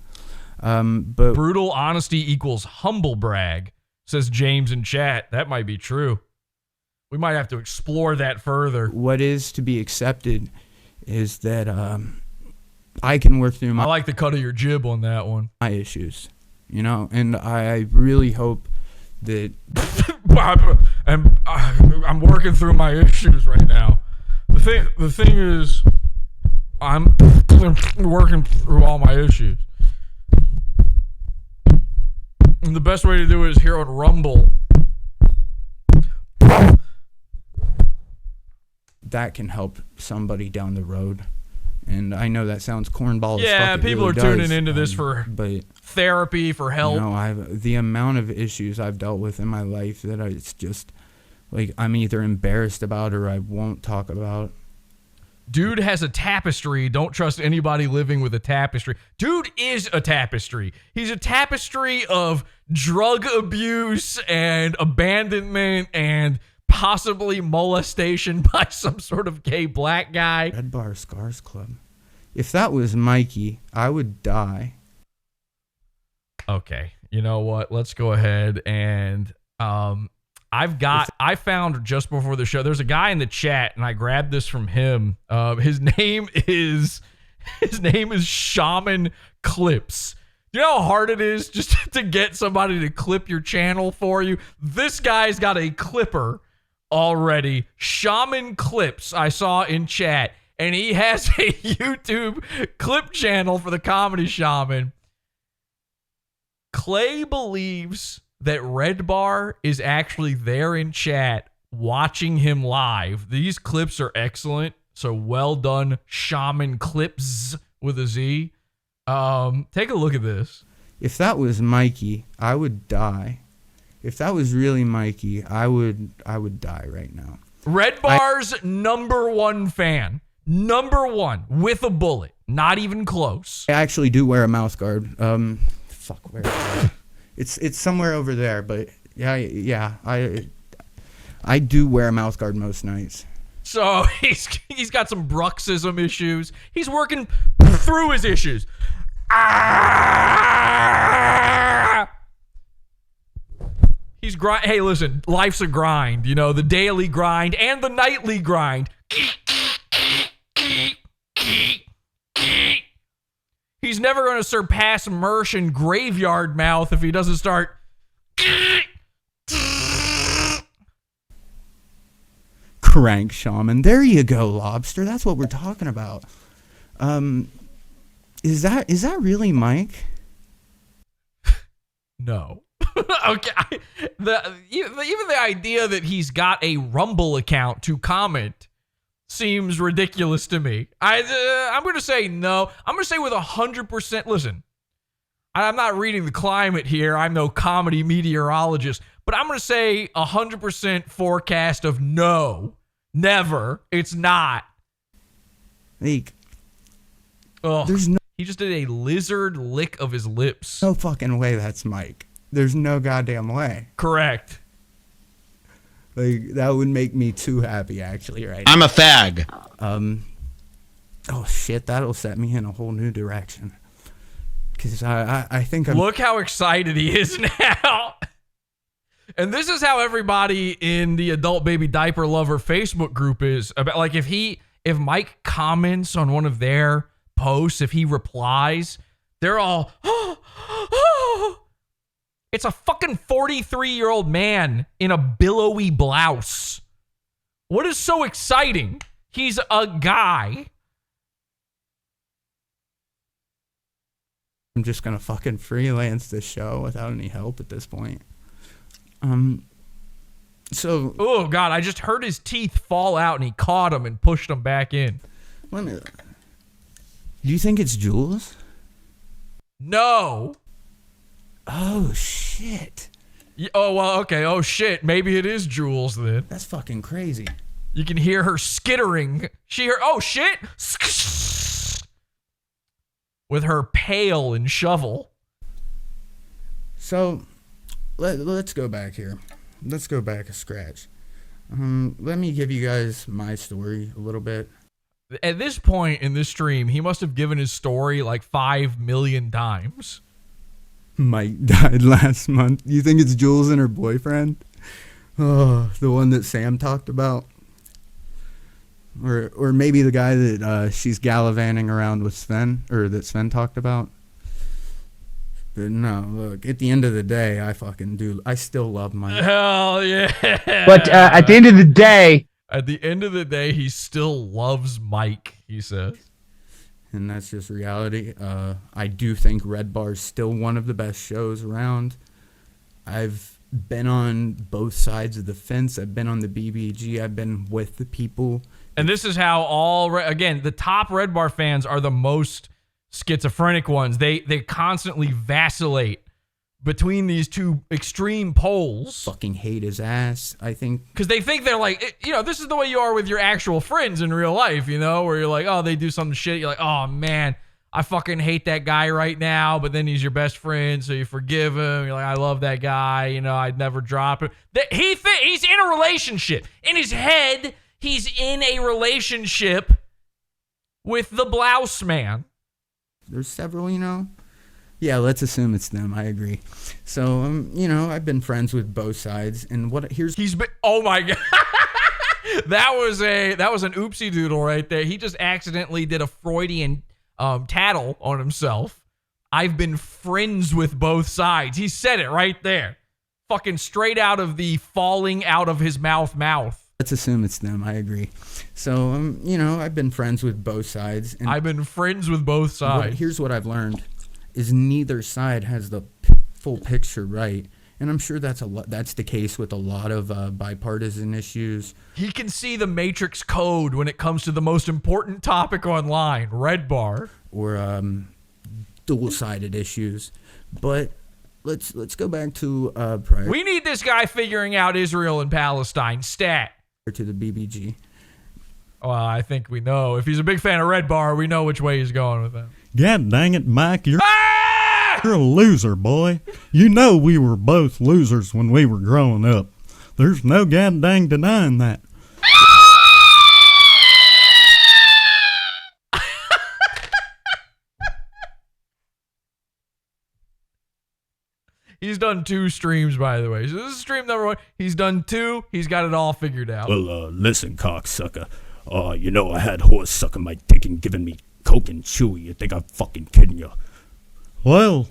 But brutal honesty equals humble brag, says James in chat. That might be true. We might have to explore that further. What is to be accepted is that I can work through I like the cut of your jib on that one. My issues, and I really hope that I'm working through my issues right now. The thing is, I'm working through all my issues. And the best way to do it is here on Rumble. That can help somebody down the road. And I know that sounds cornball as fuck. Yeah, people really are tuning into this for but, therapy, for help. The amount of issues I've dealt with in my life that it's just, like, I'm either embarrassed about or I won't talk about. Dude has a tapestry. Don't trust anybody living with a tapestry. Dude is a tapestry. He's a tapestry of drug abuse and abandonment and possibly molestation by some sort of gay black guy. Redbar Scars Club. If that was Mikey, I would die. Okay, you know what? Let's go ahead and I found just before the show, there's a guy in the chat, and I grabbed this from him. His name is Shaman Clips. You know how hard it is just to get somebody to clip your channel for you? This guy's got a clipper already. Shaman Clips, I saw in chat, and he has a YouTube clip channel for the Comedy Shaman. Clay believes that Redbar is actually there in chat watching him live. These clips are excellent. So well done, Shaman Clips with a Z. Take a look at this. If that was Mikey, I would die. If that was really Mikey, I would die right now. Redbar's #1 fan. #1 with a bullet. Not even close. I actually do wear a mouth guard. Where is it? It's somewhere over there, but yeah, I do wear a mouth guard most nights. So he's got some bruxism issues. He's working through his issues. Hey, listen, life's a grind. The daily grind and the nightly grind. He's never going to surpass Mersh in Graveyard Mouth if he doesn't start. Crank Shaman. There you go, Lobster. That's what we're talking about. Is that really Mike? No. Okay. Even the idea that he's got a Rumble account to comment seems ridiculous to me. I'm going to say no. I'm going to say with 100%. Listen, I'm not reading the climate here. I'm no comedy meteorologist, but I'm going to say 100% forecast of no. Never. It's not. Like, there's no. He just did a lizard lick of his lips. No fucking way that's Mike. There's no goddamn way. Correct. Like, that would make me too happy, actually, right I'm a fag. Oh, shit, that'll set me in a whole new direction. Because I think I'm... Look how excited he is now. And this is how everybody in the Adult Baby Diaper Lover Facebook group is. About, like, if Mike comments on one of their posts, if he replies, they're all... It's a fucking 43-year-old man in a billowy blouse. What is so exciting? He's a guy. I'm just gonna fucking freelance this show without any help at this point. So... Oh, God, I just heard his teeth fall out and he caught them and pushed them back in. Do you think it's Jules? No. Oh, shit. shit. Oh, well, okay. Oh, shit. Maybe it is Jules then. That's fucking crazy. You can hear her skittering. Oh, shit. With her pail and shovel. So, let's go back here. Let's go back a scratch. Let me give you guys my story a little bit. At this point in this stream, he must have given his story like 5 million times. Mike died last month. You think it's Jules and her boyfriend? Oh, the one that Sam talked about? Or maybe the guy that she's gallivanting around with Sven, or that Sven talked about? But no, look, at the end of the day, I still love Mike. Hell yeah. But at the end of the day... At the end of the day, he still loves Mike, he says. And that's just reality. I do think Redbar's still one of the best shows around. I've been on both sides of the fence. I've been on the BBG. I've been with the people. And this is how again, the top Redbar fans are the most schizophrenic ones. They constantly vacillate between these two extreme poles. Fucking hate his ass, I think. Because they think they're like, this is the way you are with your actual friends in real life, where you're like, oh, they do some shit. You're like, oh, man, I fucking hate that guy right now. But then he's your best friend, so you forgive him. You're like, I love that guy. I'd never drop him. He's in a relationship. In his head, he's in a relationship with the blouse man. There's several, Yeah, let's assume it's them. I agree. So, I've been friends with both sides, and oh my god, that was an oopsie doodle right there. He just accidentally did a Freudian tattle on himself. I've been friends with both sides. He said it right there, fucking straight out of the falling out of his mouth. Let's assume it's them. I agree. So, I've been friends with both sides. And I've been friends with both sides. Here's what I've learned. Is neither side has the full picture right, and I'm sure that's the case with a lot of bipartisan issues. He can see the Matrix code when it comes to the most important topic online, Redbar, or dual-sided issues. But let's go back to prior. We need this guy figuring out Israel and Palestine stat to the BBG. Well, I think we know. If he's a big fan of Redbar, we know which way he's going with that. God dang it, Mike, you're a loser, boy. You know we were both losers when we were growing up. There's no god dang denying that. He's done 2 streams, by the way. So this is stream number 1. He's done 2. He's got it all figured out. Well, listen, cocksucker. I had horse sucking my dick and giving me Coke and Chewy. You think I'm fucking kidding you? Well,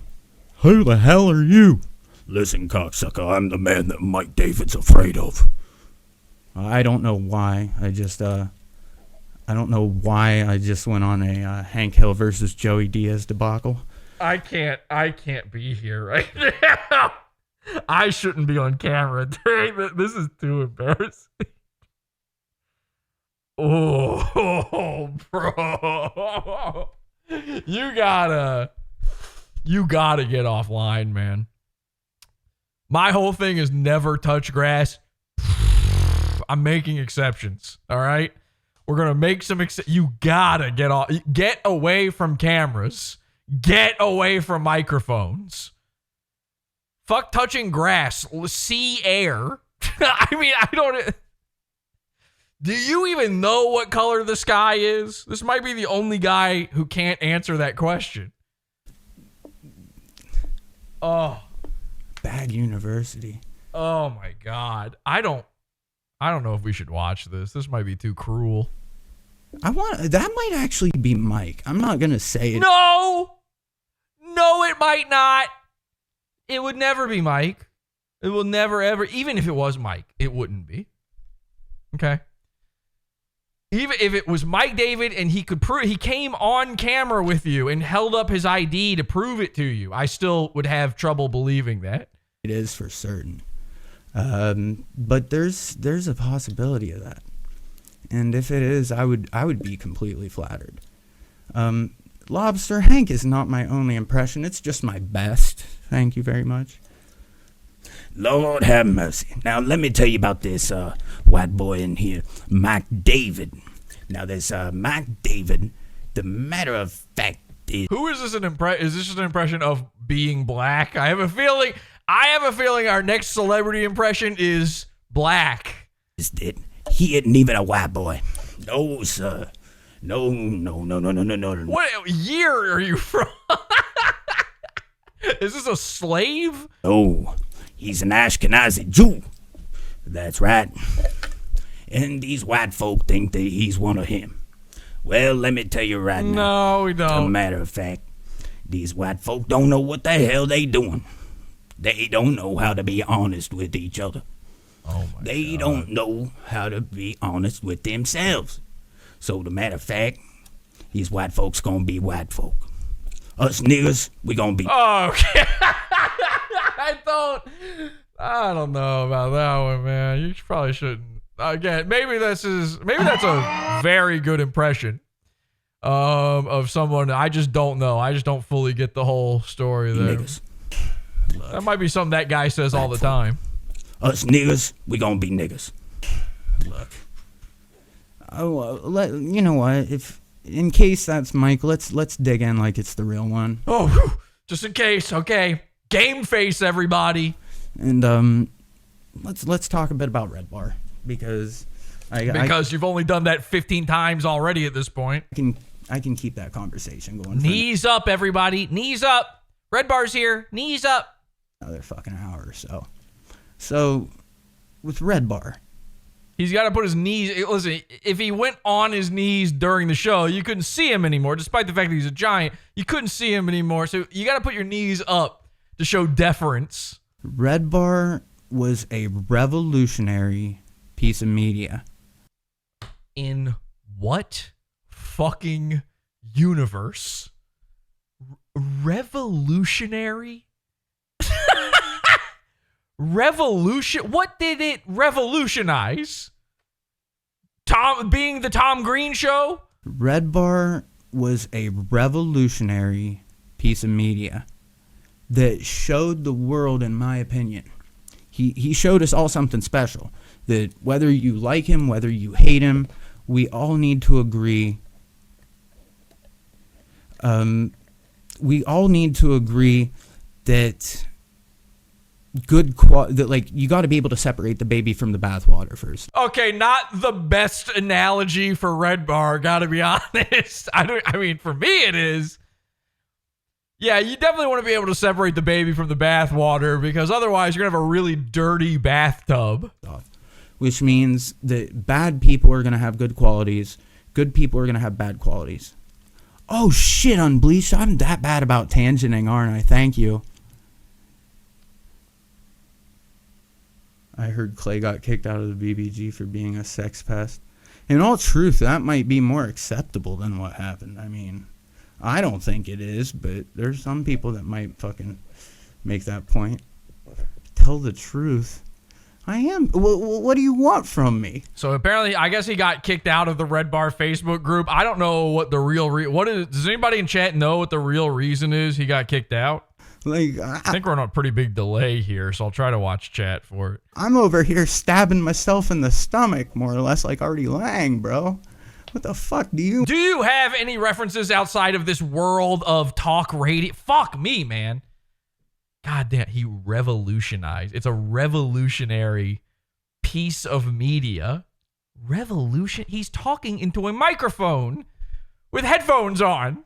who the hell are you? Listen, cocksucker, I'm the man that Mike David's afraid of. I don't know why. I don't know why I just went on a Hank Hill versus Joey Diaz debacle. I can't be here right now. I shouldn't be on camera. This is too embarrassing. Oh, bro. You gotta get offline, man. My whole thing is never touch grass. I'm making exceptions, all right? We're going to make some you gotta get away from cameras. Get away from microphones. Fuck touching grass. See air. I mean, I don't... Do you even know what color the sky is? This might be the only guy who can't answer that question. Oh. Bad university. Oh my God. I don't know if we should watch this. This might be too cruel. That might actually be Mike. I'm not going to say it. No, it might not. It would never be Mike. It will never, ever. Even if it was Mike, it wouldn't be. Okay. Even if it was Mike David and he could prove, he came on camera with you and held up his ID to prove it to you, I still would have trouble believing that. It is for certain. But there's a possibility of that. And if it is, I would be completely flattered. Lobster Hank is not my only impression. It's just my best. Thank you very much. Lord have mercy. Now, let me tell you about this white boy in here, Mike David. Now, this Mike David, the matter of fact is... Who is this is this just an impression of being black? I have a feeling our next celebrity impression is black. He isn't even a white boy. No, sir. No. What year are you from? Is this a slave? No, he's an Ashkenazi Jew. That's right. And these white folk think that he's one of him. Well, let me tell you right now. No, we don't. As a matter of fact, these white folk don't know what the hell they doing. They don't know how to be honest with each other. They don't know how to be honest with themselves. So, the matter of fact, these white folks gonna be white folk. Us niggers, we gonna be... Oh, okay. I don't know about that one, man. You probably shouldn't. Again, maybe that's a very good impression of someone. I just don't know. I just don't fully get the whole story there. Niggas. That might be something that guy says all the time. Us niggers, we gonna be niggas. Look. You know what? If in case that's Mike, let's dig in like it's the real one. Oh, whew. Just in case. Okay, game face, everybody. And let's talk a bit about Redbar because you've only done that 15 times already at this point. I can keep that conversation going. Knees up, everybody. Knees up. Redbar's here. Knees up. Another fucking hour or so. So with Redbar, he's got to put his knees... Listen, if he went on his knees during the show, you couldn't see him anymore. Despite the fact that he's a giant, you couldn't see him anymore. So you got to put your knees up to show deference. Redbar was a revolutionary piece of media. In what fucking universe? Revolutionary? Revolution? What did it revolutionize? Being the Tom Green show? Redbar was a revolutionary piece of media that showed the world, in my opinion. He showed us all something special. That whether you like him, whether you hate him, we all need to agree. We all need to agree that you got to be able to separate the baby from the bathwater first. Okay, not the best analogy for Redbar, gotta be honest. I mean, for me it is. Yeah, you definitely want to be able to separate the baby from the bathwater because otherwise you're gonna have a really dirty bathtub. Which means that bad people are gonna have good qualities, good people are gonna have bad qualities. Oh shit, Unbleached, I'm that bad about tangenting, aren't I? Thank you. I heard Clay got kicked out of the BBG for being a sex pest. In all truth, that might be more acceptable than what happened. I mean, I don't think it is, but there's some people that might fucking make that point. Tell the truth. I am. What do you want from me? So apparently, I guess he got kicked out of the Redbar Facebook group. I don't know what the real does anybody in chat know what the real reason is he got kicked out? I think we're on a pretty big delay here, so I'll try to watch chat for it. I'm over here stabbing myself in the stomach, more or less, like Artie Lang, bro. What the fuck do you have any references outside of this world of talk radio? Fuck me, man. God damn, he revolutionized. It's a revolutionary piece of media. Revolution? He's talking into a microphone with headphones on.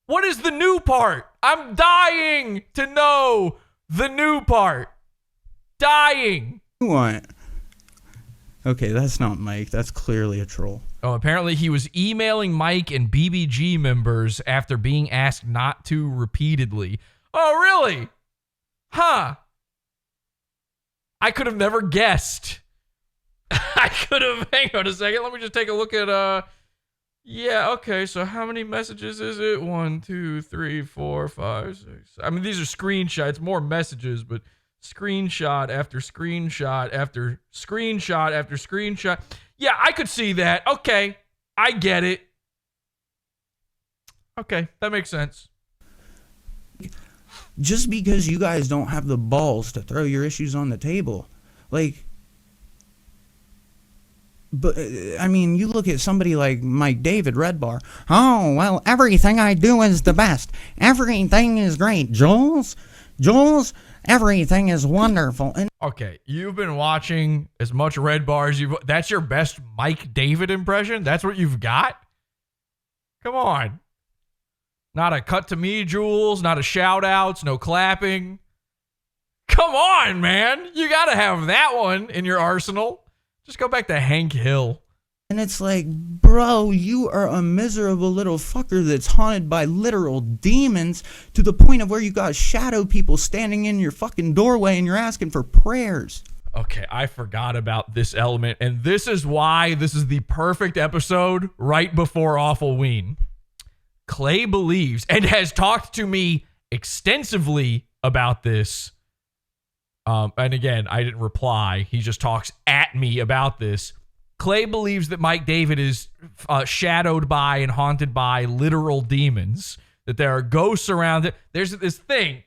What is the new part? I'm dying to know the new part. Dying. What? Okay, that's not Mike. That's clearly a troll. Oh, apparently he was emailing Mike and BBG members after being asked not to repeatedly. Oh, really? Huh. I could have never guessed. Hang on a second. Let me just take a look at, yeah, okay, so how many messages is it? 1, 2, 3, 4, 5, 6. I mean, these are screenshots, more messages, but screenshot after screenshot after screenshot after screenshot. Yeah, I could see that. Okay, I get it. Okay, that makes sense. just because you guys don't have the balls to throw your issues on the table. Like, but I mean, you look at somebody like Mike David, Redbar. Oh, well, everything I do is the best. Everything is great. Jules, everything is wonderful. And okay, you've been watching as much Redbar as you've... That's your best Mike David impression? That's what you've got? Come on. Not a cut to me, Jules. Not a shout outs. No clapping. Come on, man. You got to have that one in your arsenal. Just go back to Hank Hill. And it's like, bro, you are a miserable little fucker that's haunted by literal demons to the point of where you got shadow people standing in your fucking doorway and you're asking for prayers. Okay, I forgot about this element. And this is why this is the perfect episode right before Awfulween. Clay believes and has talked to me extensively about this. And again, I didn't reply. He just talks at me about this. Clay believes that Mike David is shadowed by and haunted by literal demons, that there are ghosts around it. There's this thing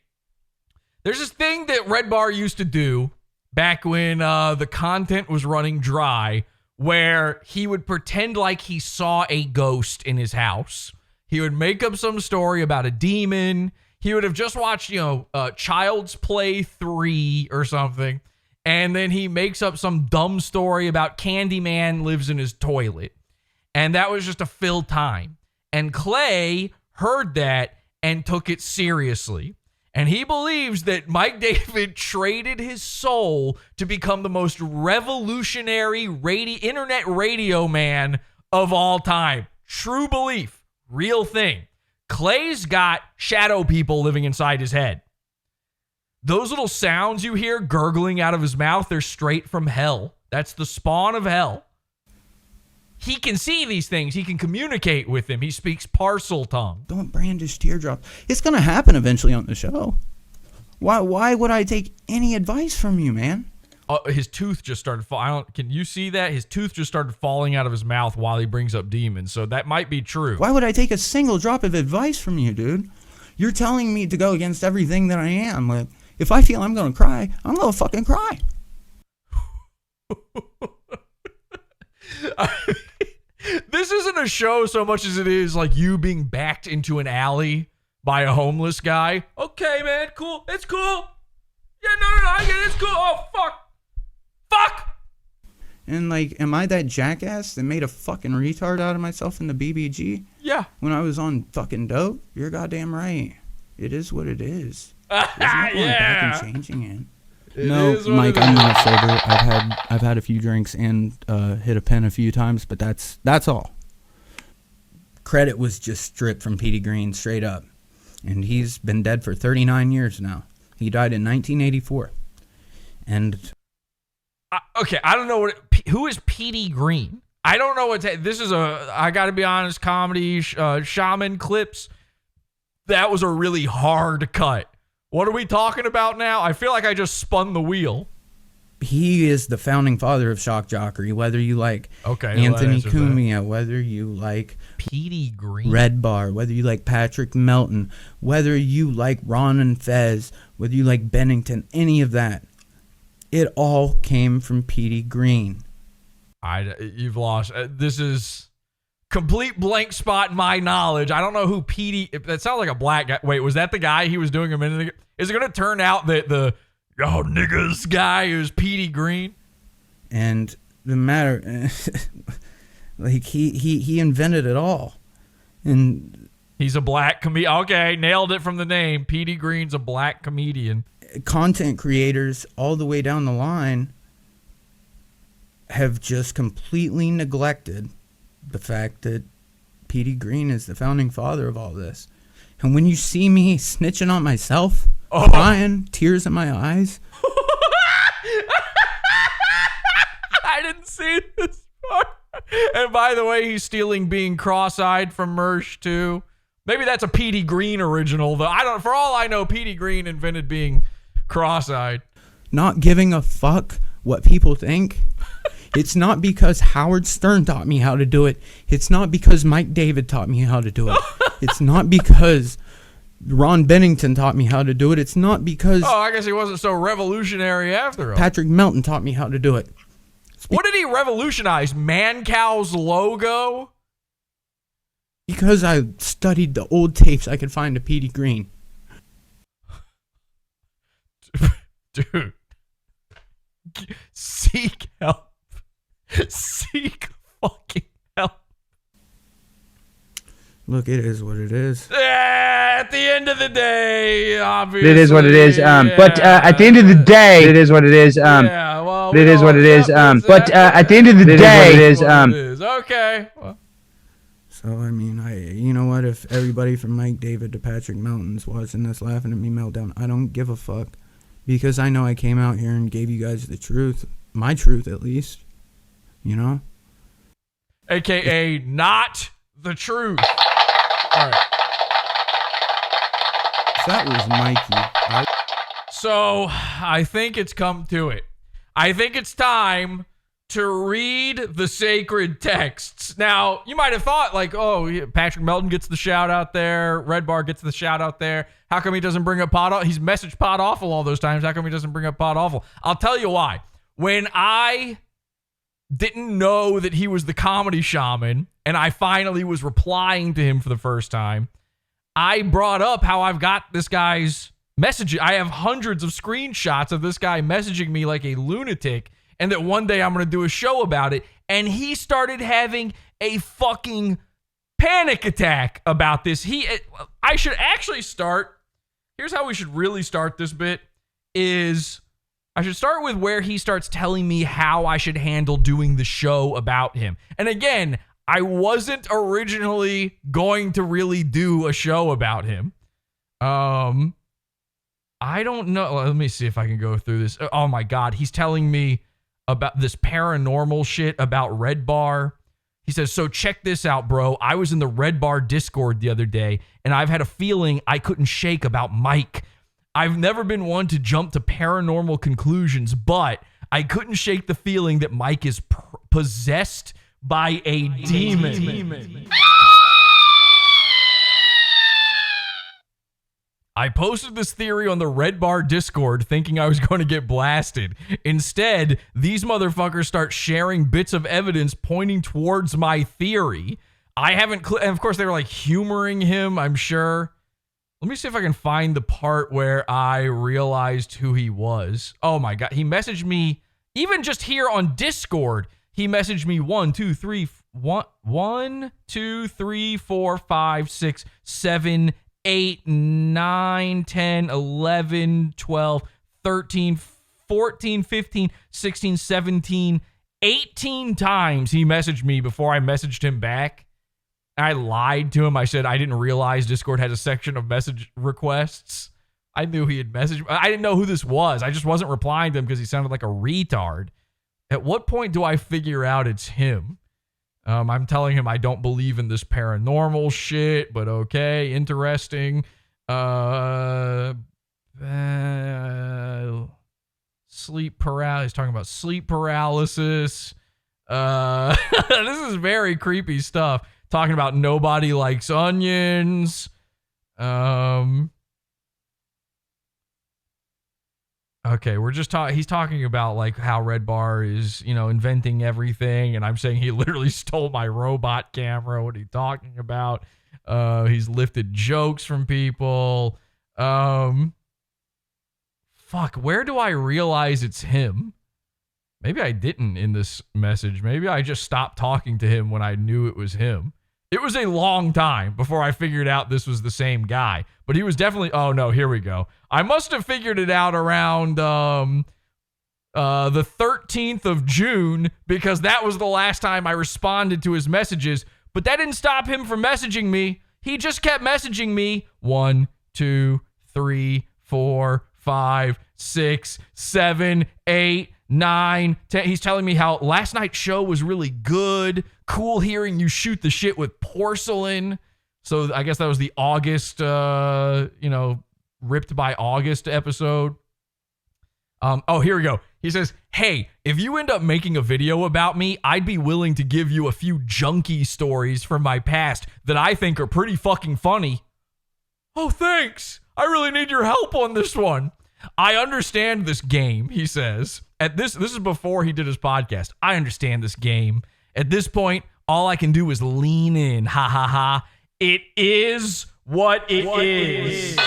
that Redbar used to do back when the content was running dry, where he would pretend like he saw a ghost in his house. He would make up some story about a demon. He would have just watched, Child's Play 3 or something. And then he makes up some dumb story about Candyman lives in his toilet. And that was just to fill time. And Clay heard that and took it seriously. And he believes that Mike David traded his soul to become the most revolutionary internet radio man of all time. True belief. Real thing. Clay's got shadow people living inside his head. Those little sounds you hear gurgling out of his mouth, they're straight from hell. That's the spawn of hell. He can see these things. He can communicate with them. He speaks parcel tongue. Don't brandish teardrops. It's going to happen eventually on the show. Why would I take any advice from you, man? His tooth just started falling. Can you see that? His tooth just started falling out of his mouth while he brings up demons. So that might be true. Why would I take a single drop of advice from you, dude? You're telling me to go against everything that I am. Like, if I feel I'm going to cry, I'm going to fucking cry. This isn't a show so much as it is like you being backed into an alley by a homeless guy. Okay, man, cool. It's cool. Yeah, no, I get it. It's cool. Oh, fuck. And like, am I that jackass that made a fucking retard out of myself in the BBG? Yeah. When I was on fucking dope? You're goddamn right. It is what it is. There's no going back and changing it. No, Mike, I'm not sober. I've had a few drinks and hit a pen a few times, but that's all. Credit was just stripped from Petey Green straight up. And he's been dead for 39 years now. He died in 1984. And okay, I don't know who is Petey Green. I don't know this is I got to be honest, Comedy Shaman clips. That was a really hard cut. What are we talking about now? I feel like I just spun the wheel. He is the founding father of shock jockery, whether you like Anthony Cumia, whether you like Petey Green, Redbar, whether you like Patrick Melton, whether you like Ron and Fez, whether you like Bennington, any of that. It all came from Petey Green. You've lost. This is complete blank spot in my knowledge. I don't know who Petey... That sounds like a black guy. Wait, was that the guy he was doing a minute ago? Is it going to turn out that the niggas guy is Petey Green? And the matter... like, he invented it all. And he's a black comedian. Okay, nailed it from the name. Petey Green's a black comedian. Content creators all the way down the line have just completely neglected the fact that Petey Green is the founding father of all this. And when you see me snitching on myself, crying, tears in my eyes. I didn't see this part. And by the way, he's stealing Being Cross-Eyed from Mersh too. Maybe that's a Petey Green original, though. For all I know, Petey Green invented Being Cross-Eyed. Not giving a fuck what people think. It's not because Howard Stern taught me how to do it. It's not because Mike David taught me how to do it. It's not because Ron Bennington taught me how to do it. It's not because Oh, I guess he wasn't so revolutionary after all. Patrick Melton taught me how to do it. What did he revolutionize? Mancow's logo? Because I studied the old tapes I could find of Petey Green. Dude. Seek help. Seek fucking help. Look, it is what it is. At the end of the day, obviously. It is what it is. But at the end of the day, it is what it is. Yeah, well, it is what it is. But at the end of the day, it is. Okay. Well. So, I mean, you know what? If everybody from Mike David to Patrick Melton's watching this laughing at me meltdown, I don't give a fuck. Because I know I came out here and gave you guys the truth. My truth, at least. You know? AKA not the truth. All right. That was Mikey. So, I think it's come to it. I think it's time to read the sacred texts. Now, you might have thought, like, oh, Patrick Melton gets the shout out there. Redbar gets the shout out there. How come he doesn't bring up Pod Awful? He's messaged Pod Awful all those times. How come he doesn't bring up Pod Awful? I'll tell you why. When I didn't know that he was the Comedy Shaman, and I finally was replying to him for the first time, I brought up how I've got this guy's message. I have hundreds of screenshots of this guy messaging me like a lunatic, and that one day I'm going to do a show about it. And he started having a fucking panic attack about this. I should actually start. Here's how we should really start this bit is I should start with where he starts telling me how I should handle doing the show about him. And again, I wasn't originally going to really do a show about him. I don't know. Let me see if I can go through this. Oh my God. He's telling me about this paranormal shit about Redbar. He says, so check this out, bro. I was in the Redbar Discord the other day, and I've had a feeling I couldn't shake about Mike. I've never been one to jump to paranormal conclusions, but I couldn't shake the feeling that Mike is possessed by a demon. I posted this theory on the Redbar Discord thinking I was going to get blasted. Instead, these motherfuckers start sharing bits of evidence pointing towards my theory. I haven't, and of course they were like humoring him, I'm sure. Let me see if I can find the part where I realized who he was. Oh my God, he messaged me, even just here on Discord, he messaged me 1, 2, 3, 4, 5, 6, 7, 8, 9, 10, 11, 12, 13, 14, 15, 16, 17, 18 times he messaged me before I messaged him back. I lied to him. I said I didn't realize Discord had a section of message requests. I knew he had messaged. I didn't know who this was. I just wasn't replying to him because he sounded like a retard. At what point do I figure out it's him? I'm telling him I don't believe in this paranormal shit, but okay, interesting. Sleep paralysis. He's talking about sleep paralysis. This is very creepy stuff. Talking about nobody likes onions. Okay, we're just talking. He's talking about like how Redbar is, inventing everything, and I'm saying he literally stole my robot camera. What are you talking about? He's lifted jokes from people. Fuck, where do I realize it's him? Maybe I didn't in this message. Maybe I just stopped talking to him when I knew it was him. It was a long time before I figured out this was the same guy. But he was definitely... Oh, no, here we go. I must have figured it out around the 13th of June because that was the last time I responded to his messages. But that didn't stop him from messaging me. He just kept messaging me. 1, 2, 3, 4, 5, 6, 7, 8... 9, 10. He's telling me how last night's show was really good. Cool hearing you shoot the shit with porcelain. So I guess that was the August, Ripped by August episode. Oh, here we go. He says, hey, if you end up making a video about me, I'd be willing to give you a few junkie stories from my past that I think are pretty fucking funny. Oh, thanks. I really need your help on this one. I understand this game, he says. This is before he did his podcast. I understand this game. At this point, all I can do is lean in. Ha ha ha. It is what it is.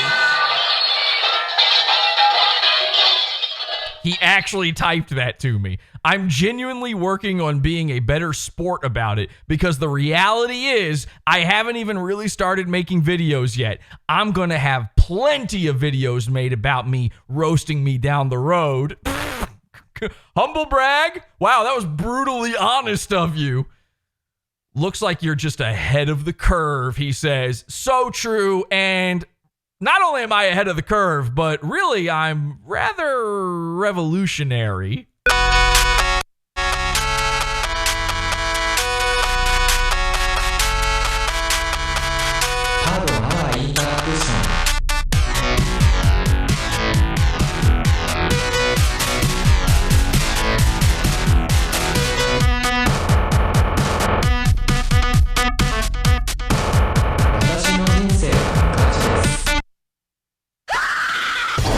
He actually typed that to me. I'm genuinely working on being a better sport about it because the reality is I haven't even really started making videos yet. I'm going to have plenty of videos made about me roasting me down the road. Humble brag? Wow, that was brutally honest of you. Looks like you're just ahead of the curve, he says. So true, and not only am I ahead of the curve, but really I'm rather revolutionary.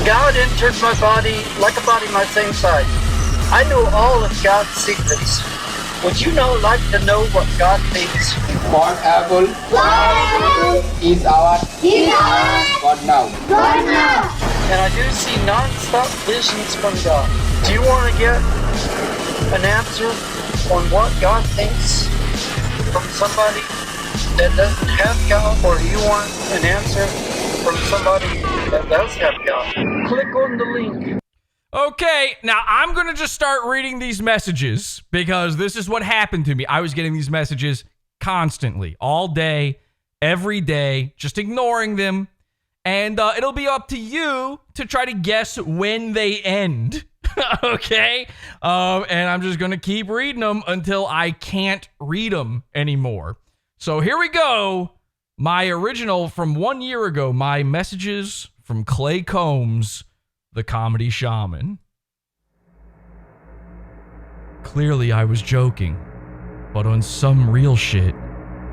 God entered my body like a body my same size. I know all of God's secrets. Would you like to know what God thinks? What apple? Is our God now. And I do see non-stop visions from God. Do you want to get an answer on what God thinks from somebody that doesn't have God, or do you want an answer from somebody that does have God? Click on the link. Okay, now I'm going to just start reading these messages because this is what happened to me. I was getting these messages constantly, all day, every day, just ignoring them. And it'll be up to you to try to guess when they end. Okay? And I'm just going to keep reading them until I can't read them anymore. So here we go. My original from 1 year ago, my messages from Clay Combs, the Comedy Shaman. Clearly I was joking, but on some real shit,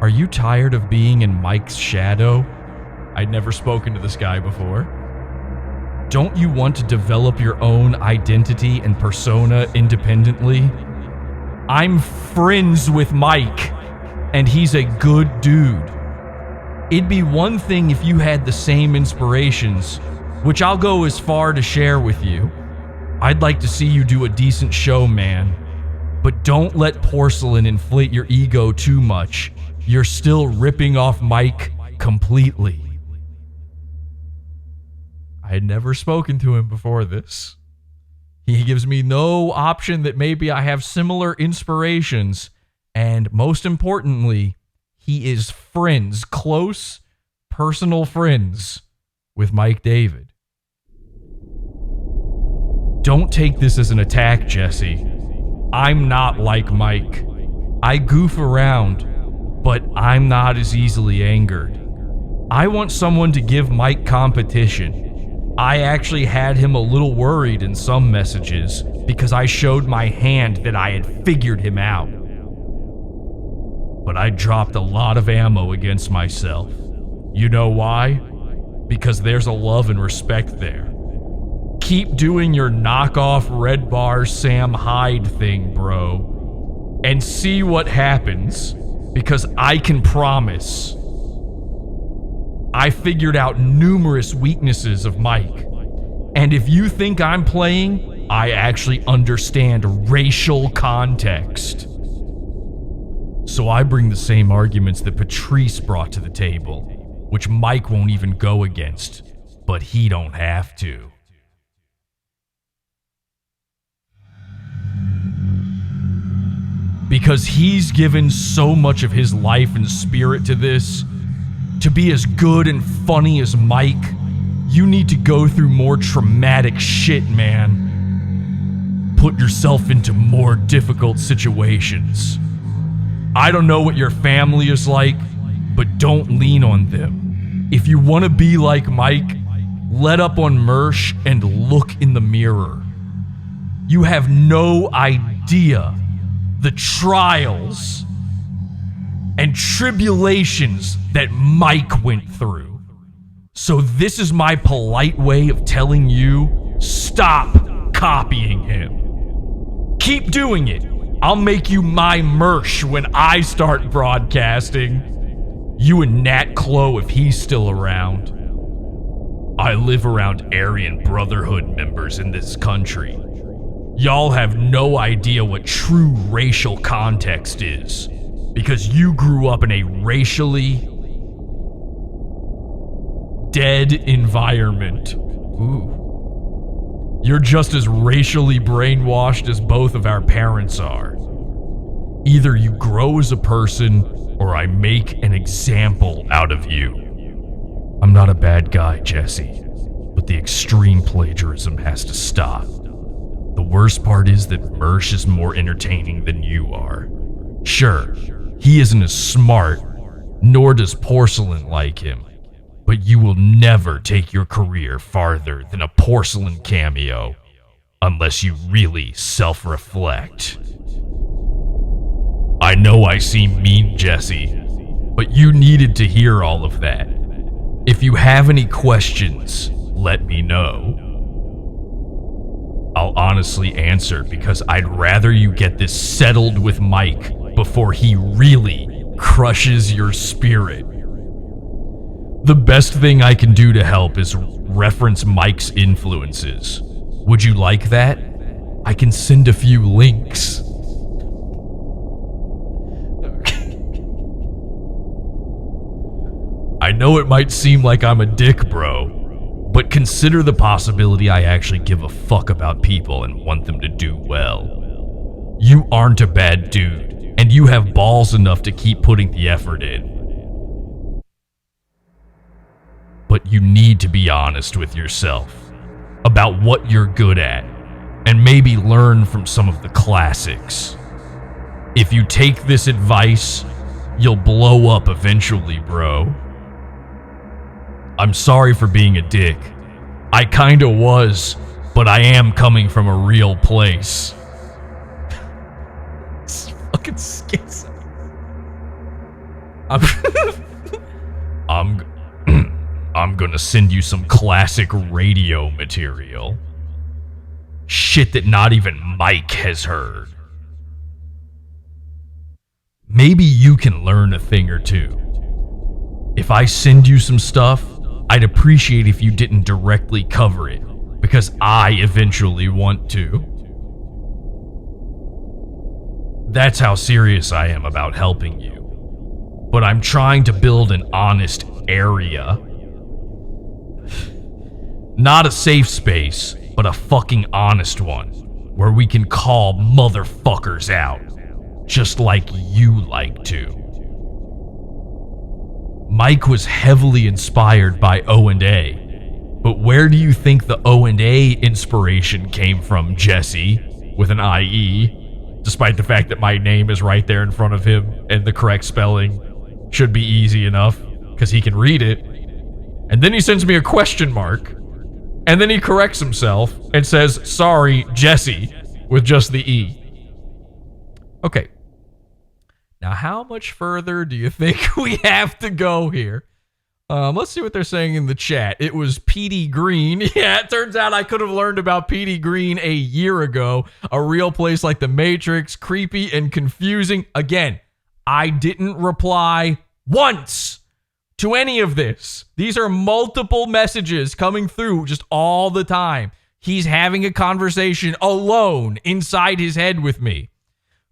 are you tired of being in Mike's shadow? I'd never spoken to this guy before. Don't you want to develop your own identity and persona independently? I'm friends with Mike, and he's a good dude. It'd be one thing if you had the same inspirations, which I'll go as far to share with you. I'd like to see you do a decent show, man. But don't let porcelain inflate your ego too much. You're still ripping off Mike completely. I had never spoken to him before this. He gives me no option that maybe I have similar inspirations. And most importantly, he is friends, close, personal friends with Mike David. Don't take this as an attack, Jesse. I'm not like Mike. I goof around, but I'm not as easily angered. I want someone to give Mike competition. I actually had him a little worried in some messages because I showed my hand that I had figured him out. But I dropped a lot of ammo against myself. You know why? Because there's a love and respect there. Keep doing your knockoff Redbar Sam Hyde thing, bro. And see what happens. Because I can promise. I figured out numerous weaknesses of Mike. And if you think I'm playing, I actually understand racial context. So I bring the same arguments that Patrice brought to the table, which Mike won't even go against, but he don't have to. Because he's given so much of his life and spirit to this. To be as good and funny as Mike, you need to go through more traumatic shit, man. Put yourself into more difficult situations. I don't know what your family is like, but don't lean on them. If you want to be like Mike, let up on Mersh and look in the mirror. You have no idea the trials and tribulations that Mike went through. So this is my polite way of telling you, stop copying him. Keep doing it. I'll make you my merch when I start broadcasting. You and Nat Clo if he's still around. I live around Aryan Brotherhood members in this country. Y'all have no idea what true racial context is because you grew up in a racially dead environment. Ooh. You're just as racially brainwashed as both of our parents are. Either you grow as a person or I make an example out of you. I'm not a bad guy, Jesse, but the extreme plagiarism has to stop. The worst part is that Mersh is more entertaining than you are. Sure, he isn't as smart, nor does Porcelain like him, but you will never take your career farther than a Porcelain cameo unless you really self-reflect. I know I seem mean, Jesse, but you needed to hear all of that. If you have any questions, let me know. I'll honestly answer because I'd rather you get this settled with Mike before he really crushes your spirit. The best thing I can do to help is reference Mike's influences. Would you like that? I can send a few links. I know it might seem like I'm a dick, bro, but consider the possibility I actually give a fuck about people and want them to do well. You aren't a bad dude, and you have balls enough to keep putting the effort in. But you need to be honest with yourself about what you're good at, and maybe learn from some of the classics. If you take this advice, you'll blow up eventually, bro. I'm sorry for being a dick. I kinda was, but I am coming from a real place. It's fucking schizo. I'm gonna send you some classic radio material. Shit that not even Mike has heard. Maybe you can learn a thing or two. If I send you some stuff, I'd appreciate if you didn't directly cover it, because I eventually want to. That's how serious I am about helping you. But I'm trying to build an honest area. Not a safe space, but a fucking honest one, where we can call motherfuckers out, just like you like to. Mike was heavily inspired by O&A, but where do you think the O&A inspiration came from, Jesse, with an IE, despite the fact that my name is right there in front of him and the correct spelling should be easy enough because he can read it. And then he sends me a question mark, and then he corrects himself and says, sorry, Jesse, with just the E. Okay. Now, how much further do you think we have to go here? Let's see what they're saying in the chat. It was PD Green. Yeah, it turns out I could have learned about PD Green a year ago. A real place like the Matrix, creepy and confusing. Again, I didn't reply once to any of this. These are multiple messages coming through just all the time. He's having a conversation alone inside his head with me.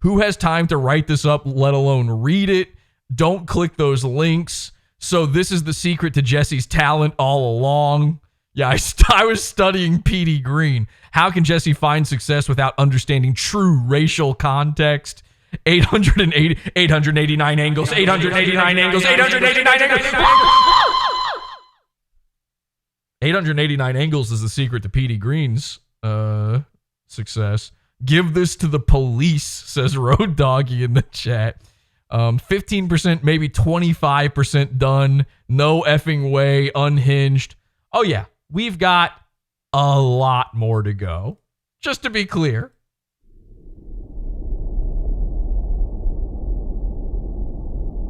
Who has time to write this up, let alone read it? Don't click those links. So this is the secret to Jesse's talent all along. Yeah, I was studying PD Green. How can Jesse find success without understanding true racial context? 889 angles, 889 angles, 889 angles. 889 angles is the secret to PD Green's success. Give this to the police, says Road Doggy in the chat. 15%, maybe 25% done. No effing way. Unhinged. Oh, yeah. We've got a lot more to go. Just to be clear.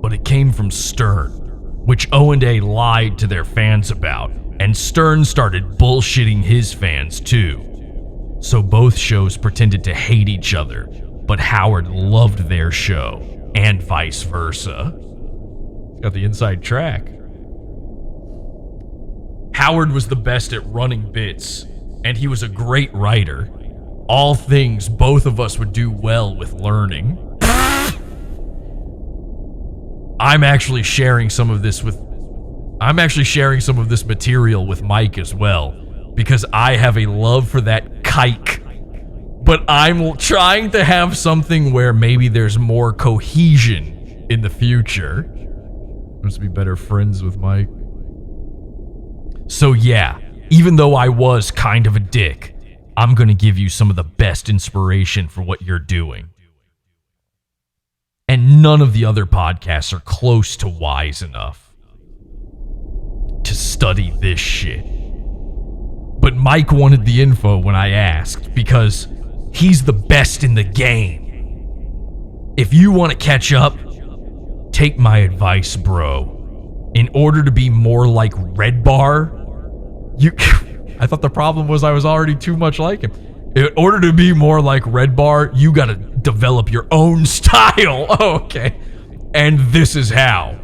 But it came from Stern. which O&A lied to their fans about, and Stern started bullshitting his fans too. So both shows pretended to hate each other, but Howard loved their show, and vice versa. Got the inside track. Howard was the best at running bits, and he was a great writer. All things both of us would do well with learning. I'm actually sharing some of this material with Mike as well, because I have a love for that kike. But I'm trying to have something where maybe there's more cohesion in the future. Must be better friends with Mike. So yeah, even though I was kind of a dick, I'm gonna give you some of the best inspiration for what you're doing. And none of the other podcasts are close to wise enough to study this shit. But Mike wanted the info when I asked, because he's the best in the game. If you want to catch up, take my advice, bro. In order to be more like Redbar, I thought the problem was I was already too much like him. In order to be more like Redbar, you gotta develop your own style. Oh, okay. And this is how.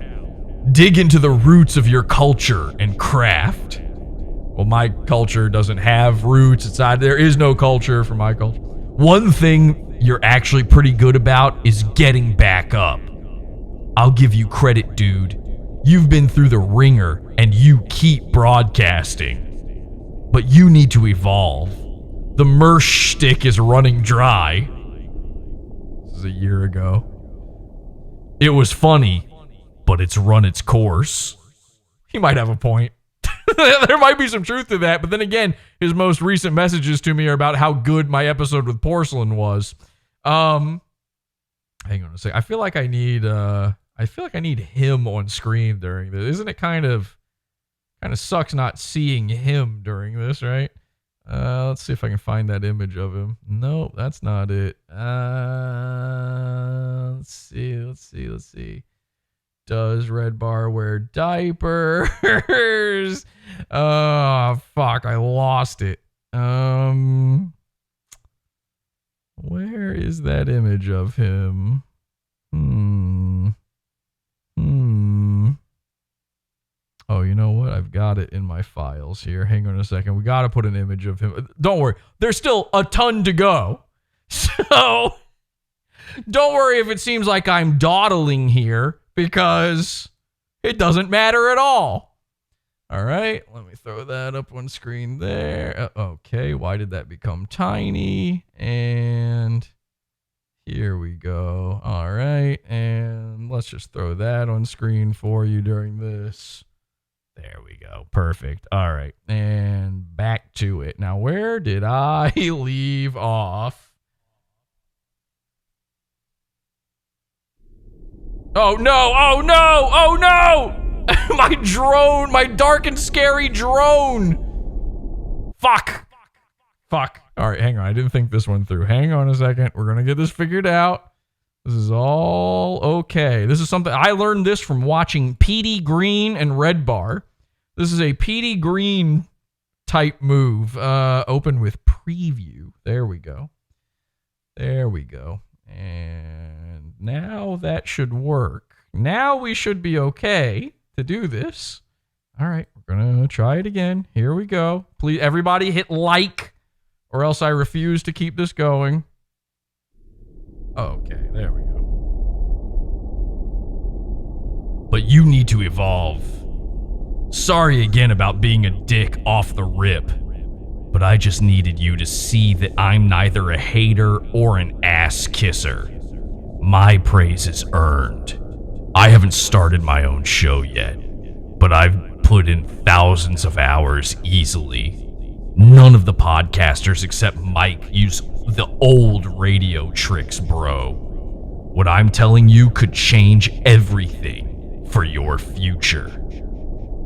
Dig into the roots of your culture and craft. Well, my culture doesn't have roots. There is no culture for my culture. One thing you're actually pretty good about is getting back up. I'll give you credit, dude. You've been through the ringer and you keep broadcasting. But you need to evolve. The Mersh shtick is running dry. This is a year ago. It was funny, but it's run its course. He might have a point. There might be some truth to that, but then again, his most recent messages to me are about how good my episode with Porcelain was. Hang on a second. I feel like I need him on screen during this. Isn't it kind of sucks not seeing him during this, right? Let's see if I can find that image of him. No, that's not it. Let's see. Does Redbar wear diapers? Oh, fuck, I lost it. Where is that image of him? Oh, you know what? I've got it in my files here. Hang on a second. We got to put an image of him. Don't worry. There's still a ton to go. So, don't worry if it seems like I'm dawdling here, because it doesn't matter at all. All right. Let me throw that up on screen there. Okay. Why did that become tiny? And here we go. All right. And let's just throw that on screen for you during this. There we go. Perfect. All right. And back to it. Now, where did I leave off? Oh, no. Oh, no. Oh, no. My drone. My dark and scary drone. Fuck. All right. Hang on. I didn't think this one through. Hang on a second. We're going to get this figured out. This is all okay. This is something I learned this from watching PD Green and Redbar. This is a PD Green type move. Open with preview. There we go. And now that should work. Now we should be okay to do this. All right, we're gonna try it again. Here we go. Please, everybody hit like, or else I refuse to keep this going. Okay, there we go. But you need to evolve. Sorry again about being a dick off the rip, but I just needed you to see that I'm neither a hater or an ass kisser. My praise is earned. I haven't started my own show yet, but I've put in thousands of hours easily. None of the podcasters except Mike use the old radio tricks, bro. What I'm telling you could change everything for your future.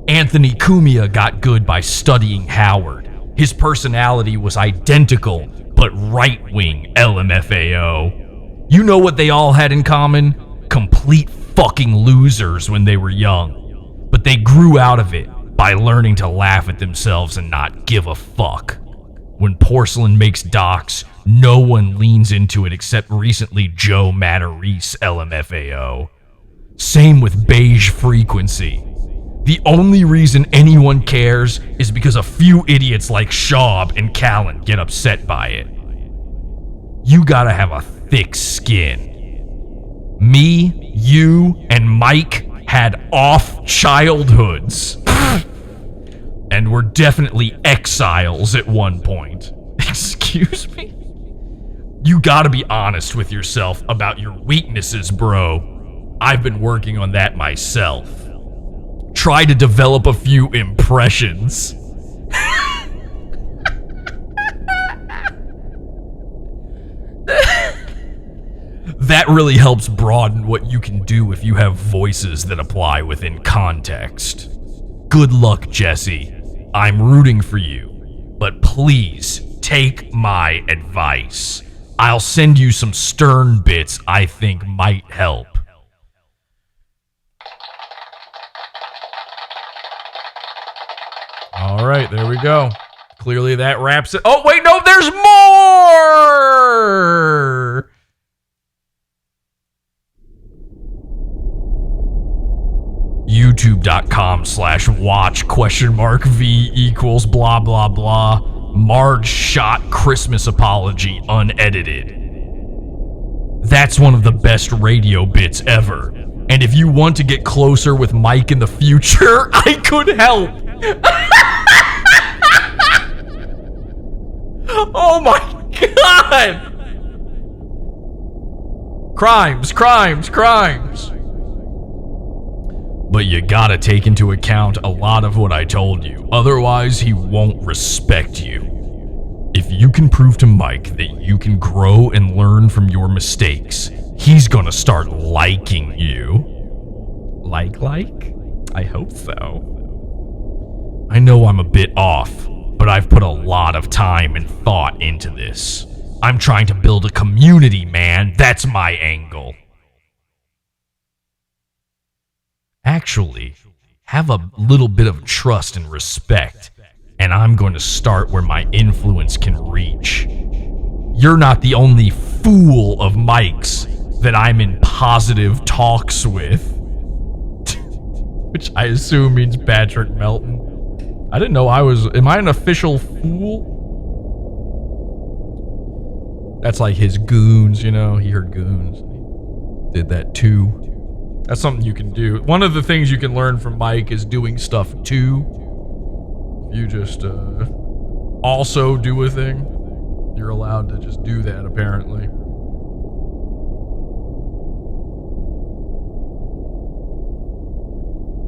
Anthony Cumia got good by studying Howard. His personality was identical, but right-wing LMFAO. You know what they all had in common? Complete fucking losers when they were young. But they grew out of it by learning to laugh at themselves and not give a fuck. When porcelain makes docs, no one leans into it except recently Joe Matarese, LMFAO. Same with beige frequency. The only reason anyone cares is because a few idiots like Schaub and Callan get upset by it. You gotta have a thick skin. Me, you, and Mike had off childhoods. And were definitely exiles at one point. Excuse me? You gotta be honest with yourself about your weaknesses, bro. I've been working on that myself. Try to develop a few impressions. That really helps broaden what you can do if you have voices that apply within context. Good luck, Jesse. I'm rooting for you, but please take my advice. I'll send you some stern bits I think might help. All right, there we go. Clearly that wraps it. Oh, wait, no, there's more! YouTube.com/watch?v = blah blah blah. Marge shot Christmas apology unedited. That's one of the best radio bits ever. And if you want to get closer with Mike in the future, I could help. Oh my god! Crimes, crimes, crimes. But you gotta take into account a lot of what I told you, otherwise he won't respect you. If you can prove to Mike that you can grow and learn from your mistakes, he's gonna start liking you. Like? I hope so. I know I'm a bit off, but I've put a lot of time and thought into this. I'm trying to build a community, man. That's my angle. Actually, have a little bit of trust and respect, and I'm going to start where my influence can reach. You're not the only fool of Mike's that I'm in positive talks with. Which I assume means Patrick Melton. I didn't know am I an official fool? That's like his goons, you know, he heard goons. He did that too. That's something you can do. One of the things you can learn from Mike is doing stuff too. You just also do a thing. You're allowed to just do that, apparently.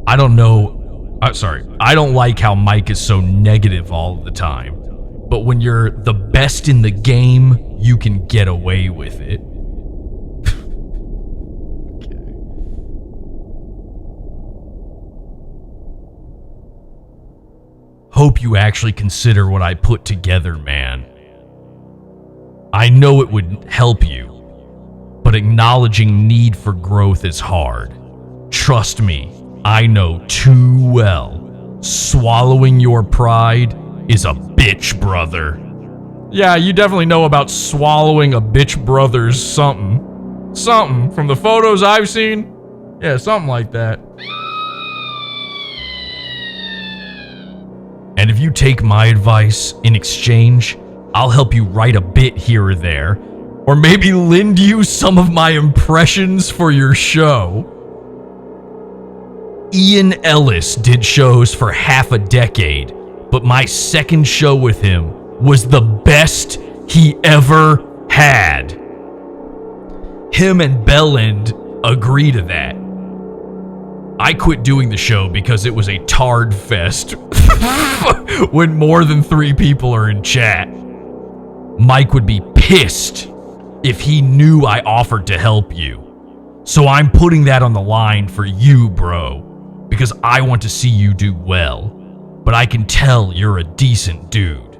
I don't know. I don't like how Mike is so negative all the time. But when you're the best in the game, you can get away with it. Hope you actually consider what I put together, man. I know it would help you, but acknowledging need for growth is hard. Trust me, I know too well. Swallowing your pride is a bitch, brother. Yeah, you definitely know about swallowing a bitch brother's something. Something from the photos I've seen. Yeah, something like that. And if you take my advice in exchange, I'll help you write a bit here or there, or maybe lend you some of my impressions for your show. Ian Ellis did shows for half a decade, but my second show with him was the best he ever had. Him and Belland agree to that. I quit doing the show because it was a tard fest when more than 3 people are in chat. Mike would be pissed if he knew I offered to help you. So I'm putting that on the line for you, bro, because I want to see you do well. But I can tell you're a decent dude.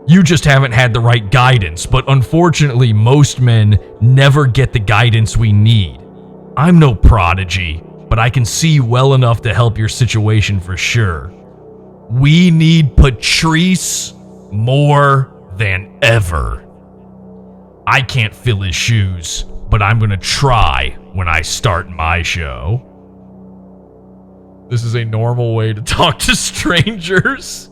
You just haven't had the right guidance, but unfortunately most men never get the guidance we need. I'm no prodigy. but I can see well enough to help your situation for sure. We need Patrice more than ever. I can't fill his shoes, but I'm gonna try when I start my show. This is a normal way to talk to strangers.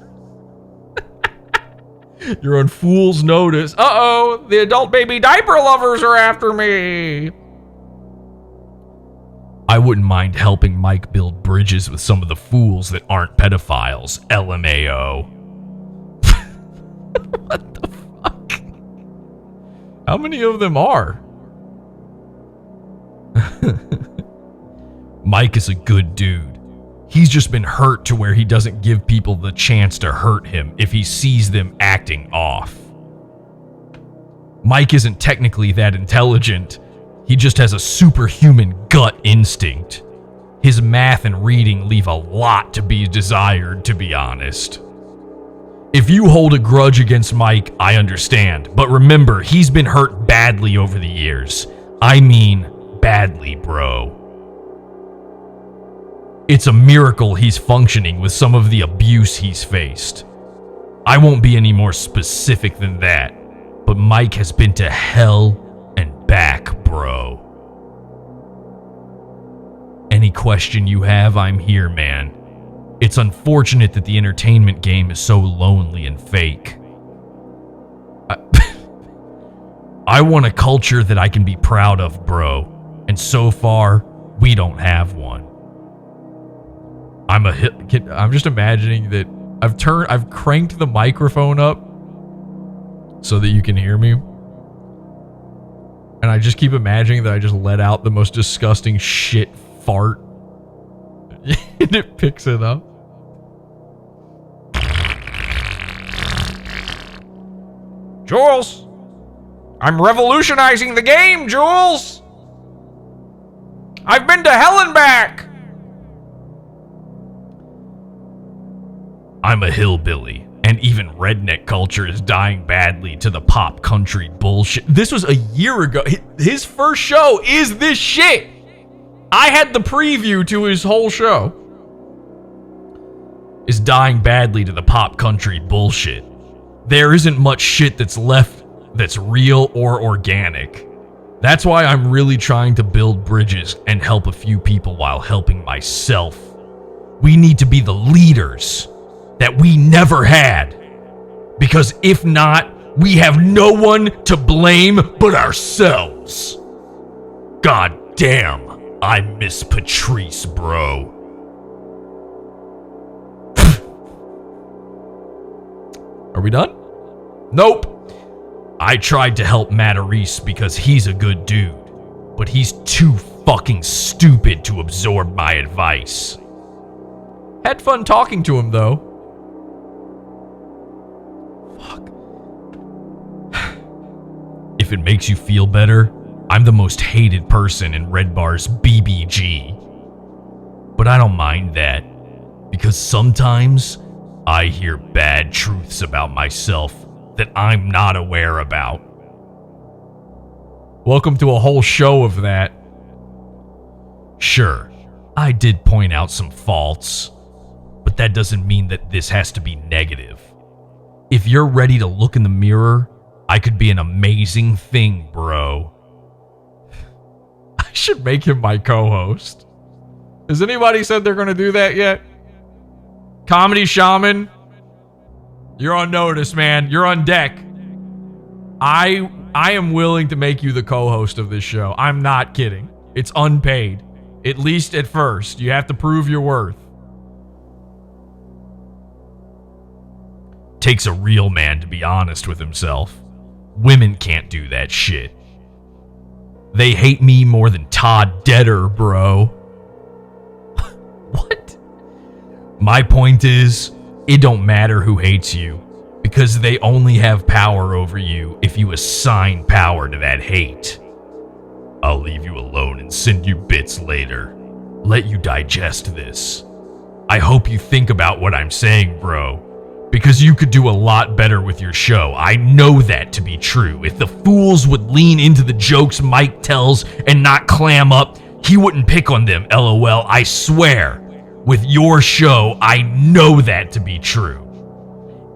You're on fool's notice. Uh-oh, the Adult Baby Diaper Lovers are after me. I wouldn't mind helping Mike build bridges with some of the fools that aren't pedophiles. LMAO. What the fuck? How many of them are? Mike is a good dude. He's just been hurt to where he doesn't give people the chance to hurt him if he sees them acting off. Mike isn't technically that intelligent. He just has a superhuman gut instinct. His math and reading leave a lot to be desired, to be honest. If you hold a grudge against Mike, I understand. But remember, he's been hurt badly over the years. I mean, badly, bro. It's a miracle he's functioning with some of the abuse he's faced. I won't be any more specific than that, but Mike has been to hell and back, bro. Any question you have, I'm here, man. It's unfortunate that the entertainment game is so lonely and fake. I want a culture that I can be proud of, bro, and so far, we don't have one. I'm just imagining that I've cranked the microphone up so that you can hear me. And I just keep imagining that I just let out the most disgusting shit fart. And it picks it up. Jules! I'm revolutionizing the game, Jules! I've been to hell and back! I'm a hillbilly, and even redneck culture is dying badly to the pop country bullshit. This was a year ago. His first show is this shit. I had the preview to his whole show. Is dying badly to the pop country bullshit. There isn't much shit that's left that's real or organic. That's why I'm really trying to build bridges and help a few people while helping myself. We need to be the leaders that we never had. Because if not, we have no one to blame but ourselves. God damn, I miss Patrice, bro. Are we done? Nope. I tried to help Matarese because he's a good dude, but he's too fucking stupid to absorb my advice. Had fun talking to him, though. If it makes you feel better, I'm the most hated person in Redbar's BBG. But I don't mind that, because sometimes I hear bad truths about myself that I'm not aware about. Welcome to a whole show of that. Sure, I did point out some faults, but that doesn't mean that this has to be negative. If you're ready to look in the mirror, I could be an amazing thing, bro. I should make him my co-host. Has anybody said they're going to do that yet? Comedy Shaman, you're on notice, man. You're on deck. I am willing to make you the co-host of this show. I'm not kidding. It's unpaid. At least at first. You have to prove your worth. Takes a real man to be honest with himself. Women can't do that shit. They hate me more than Todd Detter, bro. What? My point is, it don't matter who hates you, because they only have power over you if you assign power to that hate. I'll leave you alone and send you bits later. Let you digest this. I hope you think about what I'm saying, bro. Because you could do a lot better with your show. I know that to be true. If the fools would lean into the jokes Mike tells and not clam up, He wouldn't pick on them, LOL, I swear. With your show, I know that to be true.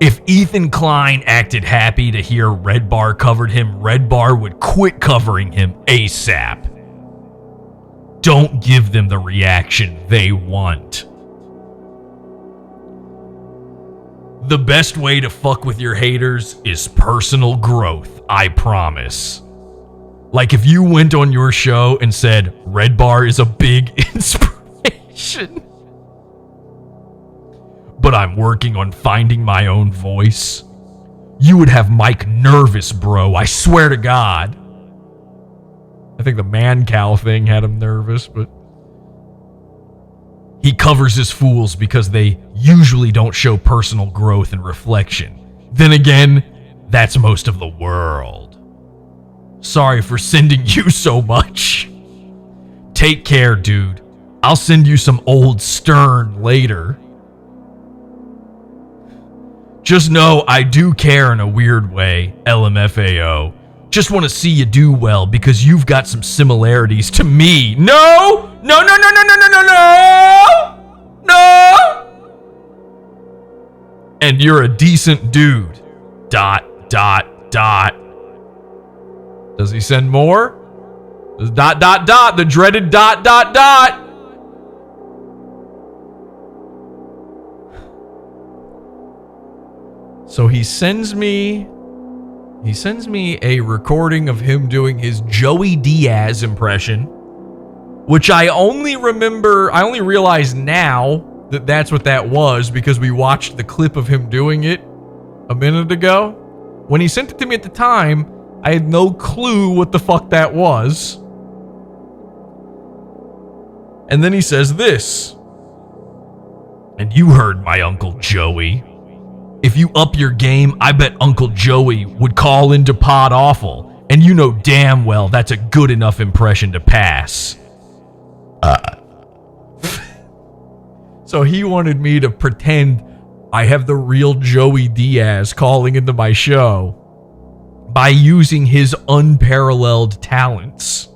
If Ethan Klein acted happy to hear Redbar covered him, Redbar would quit covering him ASAP. Don't give them the reaction they want. The best way to fuck with your haters is personal growth, I promise. Like if you went on your show and said, Redbar is a big inspiration, but I'm working on finding my own voice, you would have Mike nervous, bro. I swear to God. I think the man cow thing had him nervous, but he covers his fools because they usually don't show personal growth and reflection. Then again, that's most of the world. Sorry for sending you so much. Take care, dude. I'll send you some old Stern later. Just know I do care in a weird way, LMFAO. Just want to see you do well because you've got some similarities to me. No! No, no, no, no, no, no, no, no! No! And you're a decent dude. ... Does he send more? Does ... the dreaded ... So he sends me a recording of him doing his Joey Diaz impression, which I only realize now that that's what that was because we watched the clip of him doing it a minute ago. When he sent it to me at the time, I had no clue what the fuck that was. And then he says this. And you heard my Uncle Joey. If you up your game, I bet Uncle Joey would call into Pod Awful, and you know damn well that's a good enough impression to pass. So he wanted me to pretend I have the real Joey Diaz calling into my show by using his unparalleled talents.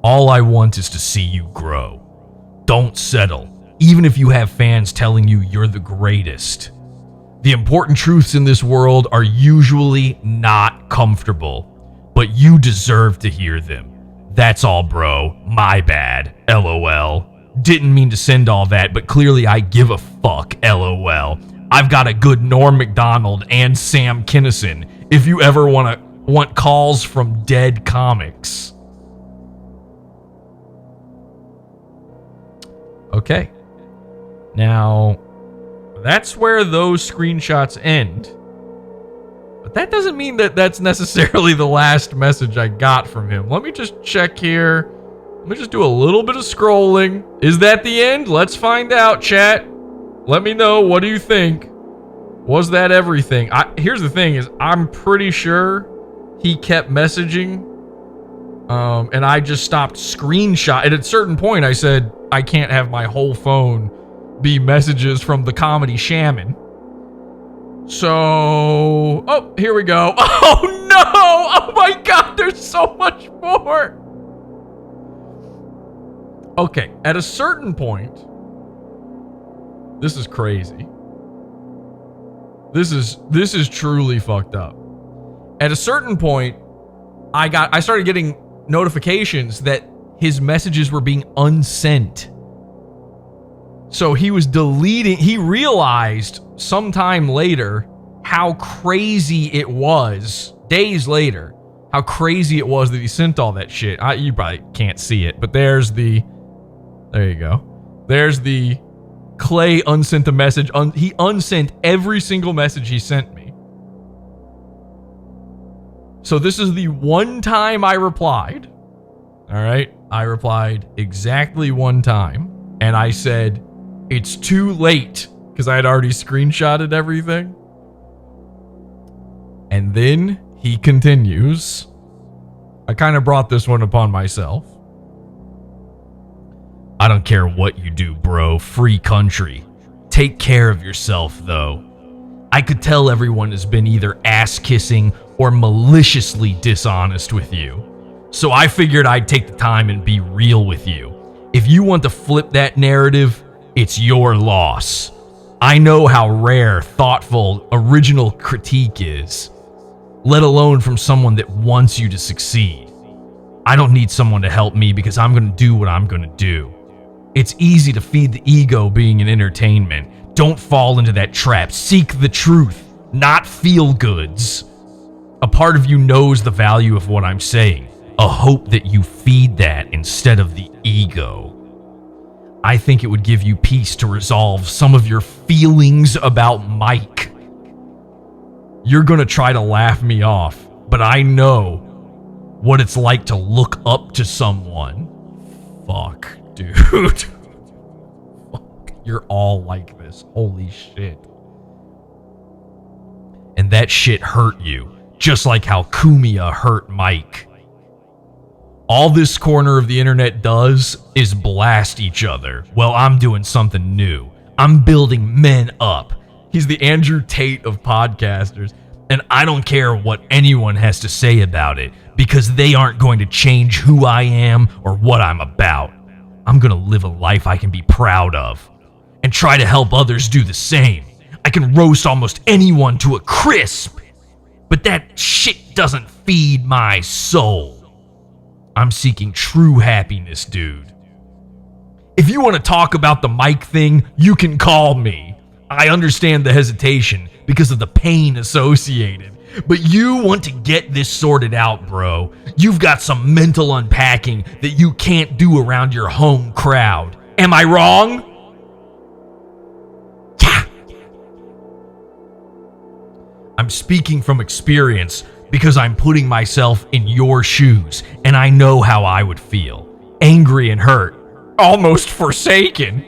All I want is to see you grow. Don't settle. Even if you have fans telling you you're the greatest. The important truths in this world are usually not comfortable, but you deserve to hear them. That's all, bro. My bad. LOL. Didn't mean to send all that, but clearly I give a fuck. LOL. I've got a good Norm Macdonald and Sam Kinison if you ever want calls from dead comics. Okay. Now, that's where those screenshots end. But that doesn't mean that that's necessarily the last message I got from him. Let me just check here. Let me just do a little bit of scrolling. Is that the end? Let's find out, chat. Let me know. What do you think? Was that everything? Here's the thing is, I'm pretty sure he kept messaging. And I just stopped screenshot. And at a certain point, I said, I can't have my whole phone be messages from the Comedy Shaman. So, oh, here we go. Oh no! Oh my God, there's so much more. Okay, at a certain point, this is crazy. This is truly fucked up. At a certain point, I started getting notifications that his messages were being unsent. So he was deleting, he realized sometime later how crazy it was, days later, how crazy it was that he sent all that shit. You probably can't see it, but there you go. There's the Clay unsent a message. He unsent every single message he sent me. So this is the one time I replied. All right. I replied exactly one time. And I said, it's too late, because I had already screenshotted everything. And then he continues. I kind of brought this one upon myself. I don't care what you do, bro. Free country. Take care of yourself, though. I could tell everyone has been either ass-kissing or maliciously dishonest with you. So I figured I'd take the time and be real with you. If you want to flip that narrative, it's your loss. I know how rare, thoughtful, original critique is, let alone from someone that wants you to succeed. I don't need someone to help me because I'm going to do what I'm going to do. It's easy to feed the ego being an entertainment. Don't fall into that trap. Seek the truth, not feel goods. A part of you knows the value of what I'm saying. A hope that you feed that instead of the ego. I think it would give you peace to resolve some of your feelings about Mike. You're gonna try to laugh me off, but I know what it's like to look up to someone. Fuck, dude. Fuck, you're all like this. Holy shit. And that shit hurt you, just like how Kumia hurt Mike. All this corner of the internet does is blast each other. Well, I'm doing something new. I'm building men up. He's the Andrew Tate of podcasters, and I don't care what anyone has to say about it, because they aren't going to change who I am or what I'm about. I'm going to live a life I can be proud of, and try to help others do the same. I can roast almost anyone to a crisp, but that shit doesn't feed my soul. I'm seeking true happiness, dude. If you want to talk about the mic thing, you can call me. I understand the hesitation because of the pain associated. But you want to get this sorted out, bro. You've got some mental unpacking that you can't do around your home crowd. Am I wrong? Yeah. I'm speaking from experience because I'm putting myself in your shoes, and I know how I would feel. Angry and hurt. Almost forsaken.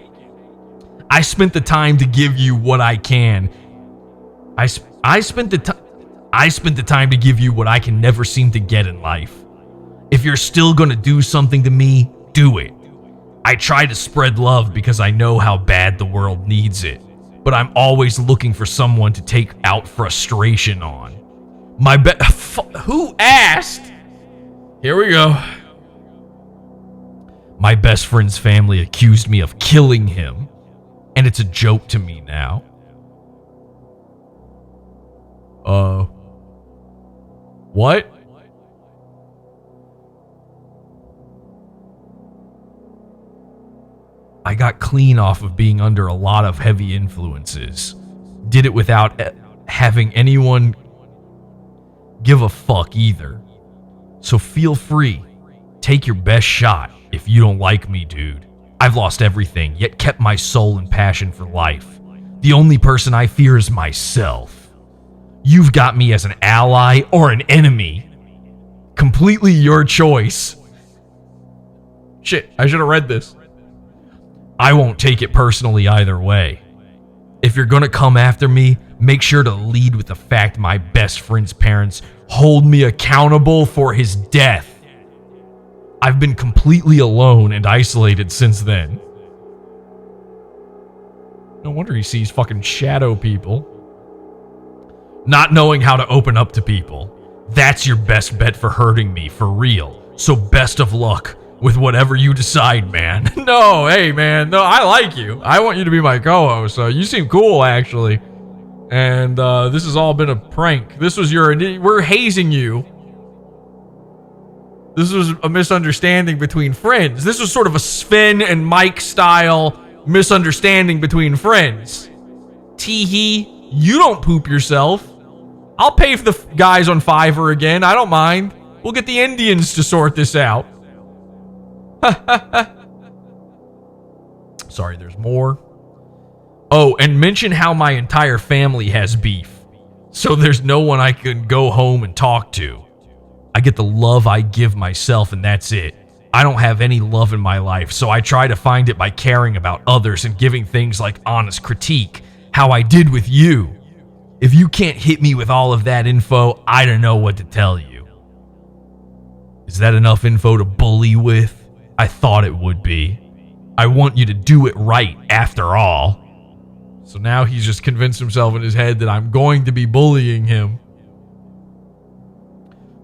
I spent the time to give you what I can. I spent the time to give you what I can never seem to get in life. If you're still gonna do something to me, do it. I try to spread love because I know how bad the world needs it, but I'm always looking for someone to take out frustration on. Who asked? Here we go. My best friend's family accused me of killing him, and it's a joke to me now. What? I got clean off of being under a lot of heavy influences. Did it without having anyone give a fuck either. So feel free. Take your best shot if you don't like me, dude. I've lost everything, yet kept my soul and passion for life. The only person I fear is myself. You've got me as an ally or an enemy. Completely your choice. Shit, I should have read this. I won't take it personally either way. If you're gonna come after me, make sure to lead with the fact my best friend's parents hold me accountable for his death. I've been completely alone and isolated since then. No wonder he sees fucking shadow people. Not knowing how to open up to people. That's your best bet for hurting me, for real. So best of luck with whatever you decide, man. No, hey, man. No, I like you. I want you to be my co-host. You seem cool, actually. And this has all been a prank. This was we're hazing you. This was a misunderstanding between friends. This was sort of a Sven and Mike style misunderstanding between friends. Teehee, you don't poop yourself. I'll pay for the guys on Fiverr again. I don't mind. We'll get the Indians to sort this out. Sorry, there's more. Oh, and mention how my entire family has beef. So there's no one I can go home and talk to. I get the love I give myself, and that's it. I don't have any love in my life, so I try to find it by caring about others and giving things like honest critique, how I did with you. If you can't hit me with all of that info, I don't know what to tell you. Is that enough info to bully with? I thought it would be. I want you to do it right after all. So now he's just convinced himself in his head that I'm going to be bullying him.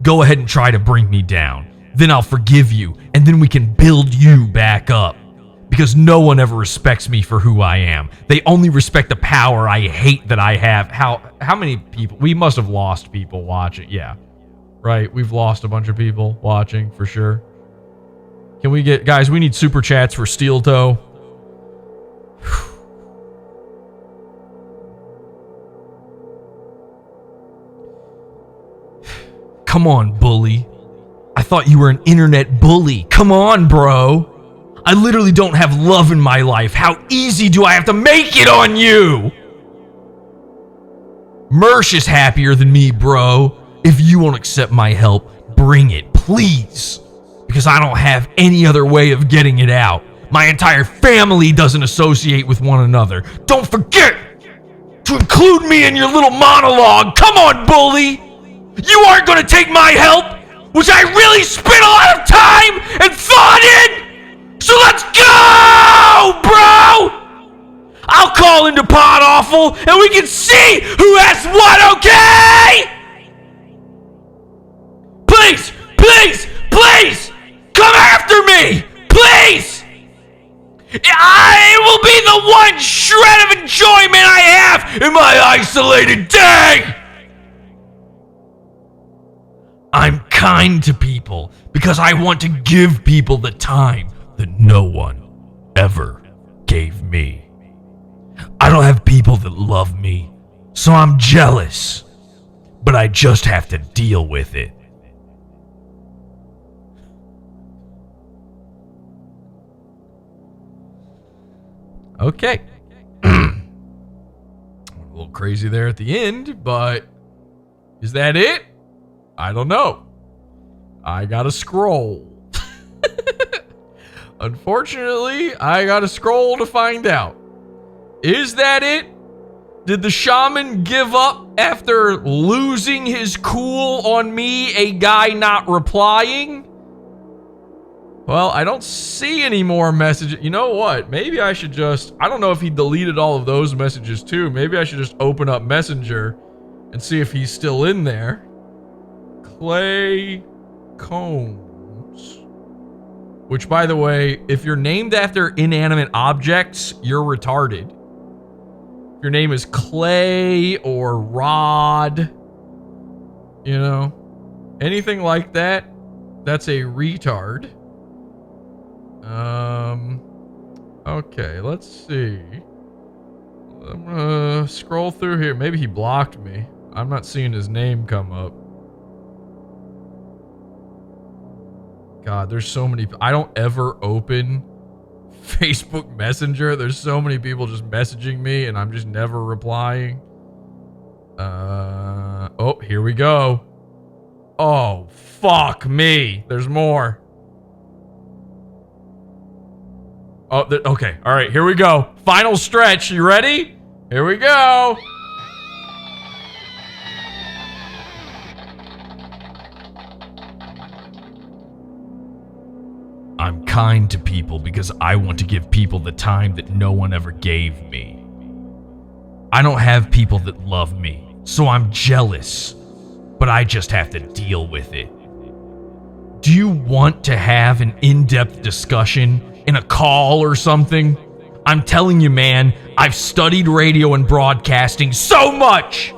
Go ahead and try to bring me down. then I'll forgive you, and then we can build you back up. Because no one ever respects me for who I am. They only respect the power I hate that I have. How many people? We must have lost people watching. Yeah, right. We've lost a bunch of people watching for sure. Can we get, guys, we need super chats for Steel Toe. Come on, bully. I thought you were an internet bully. Come on, bro. I literally don't have love in my life. How easy do I have to make it on you? Mersh is happier than me, bro. If you won't accept my help, bring it, please. Because I don't have any other way of getting it out. My entire family doesn't associate with one another. Don't forget to include me in your little monologue. Come on, bully. You aren't going to take my help, which I really spent a lot of time and thought in. So let's go, bro! I'll call into Pod Awful and we can see who has what, okay? Please, please, please, come after me, please! I will be the one shred of enjoyment I have in my isolated day! I'm kind to people because I want to give people the time that no one ever gave me. I don't have people that love me, so I'm jealous, but I just have to deal with it. Okay. A little crazy there at the end, but is that it? I don't know. I gotta scroll. Unfortunately, I gotta scroll to find out. Is that it? Did the shaman give up after losing his cool on me, a guy not replying? Well, I don't see any more messages. You know what? Maybe I should just... I don't know if he deleted all of those messages too. Maybe I should just open up Messenger and see if he's still in there. Clay Combs. Which, by the way, if you're named after inanimate objects, you're retarded. If your name is Clay or Rod, you know, anything like that, that's a retard. Okay, let's see. I'm gonna scroll through here. Maybe he blocked me. I'm not seeing his name come up. God, there's so many. I don't ever open Facebook Messenger. There's so many people just messaging me and I'm just never replying. Oh, here we go. Oh, fuck me. There's more. Oh, okay. All right, here we go. Final stretch. You ready? Here we go. I'm kind to people because I want to give people the time that no one ever gave me. I don't have people that love me, so I'm jealous, but I just have to deal with it. Do you want to have an in-depth discussion in a call or something? I'm telling you, man, I've studied radio and broadcasting so much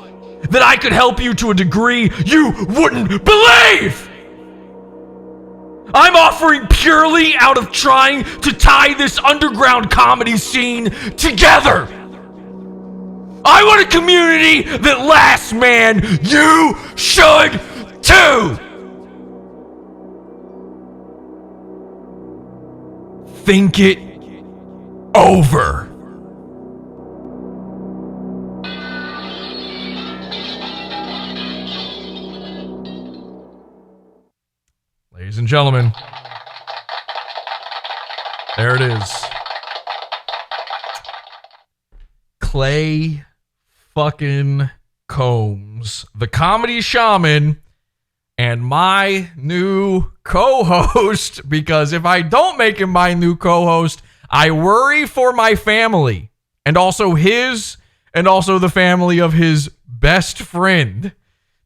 that I could help you to a degree you wouldn't believe! I'm offering purely out of trying to tie this underground comedy scene together. I want a community that lasts, man. You should too. Think it over. Ladies and gentlemen, there it is. Clay fucking Combs, the Comedy Shaman, and my new co-host, because if I don't make him my new co-host, I worry for my family, and also his, and also the family of his best friend.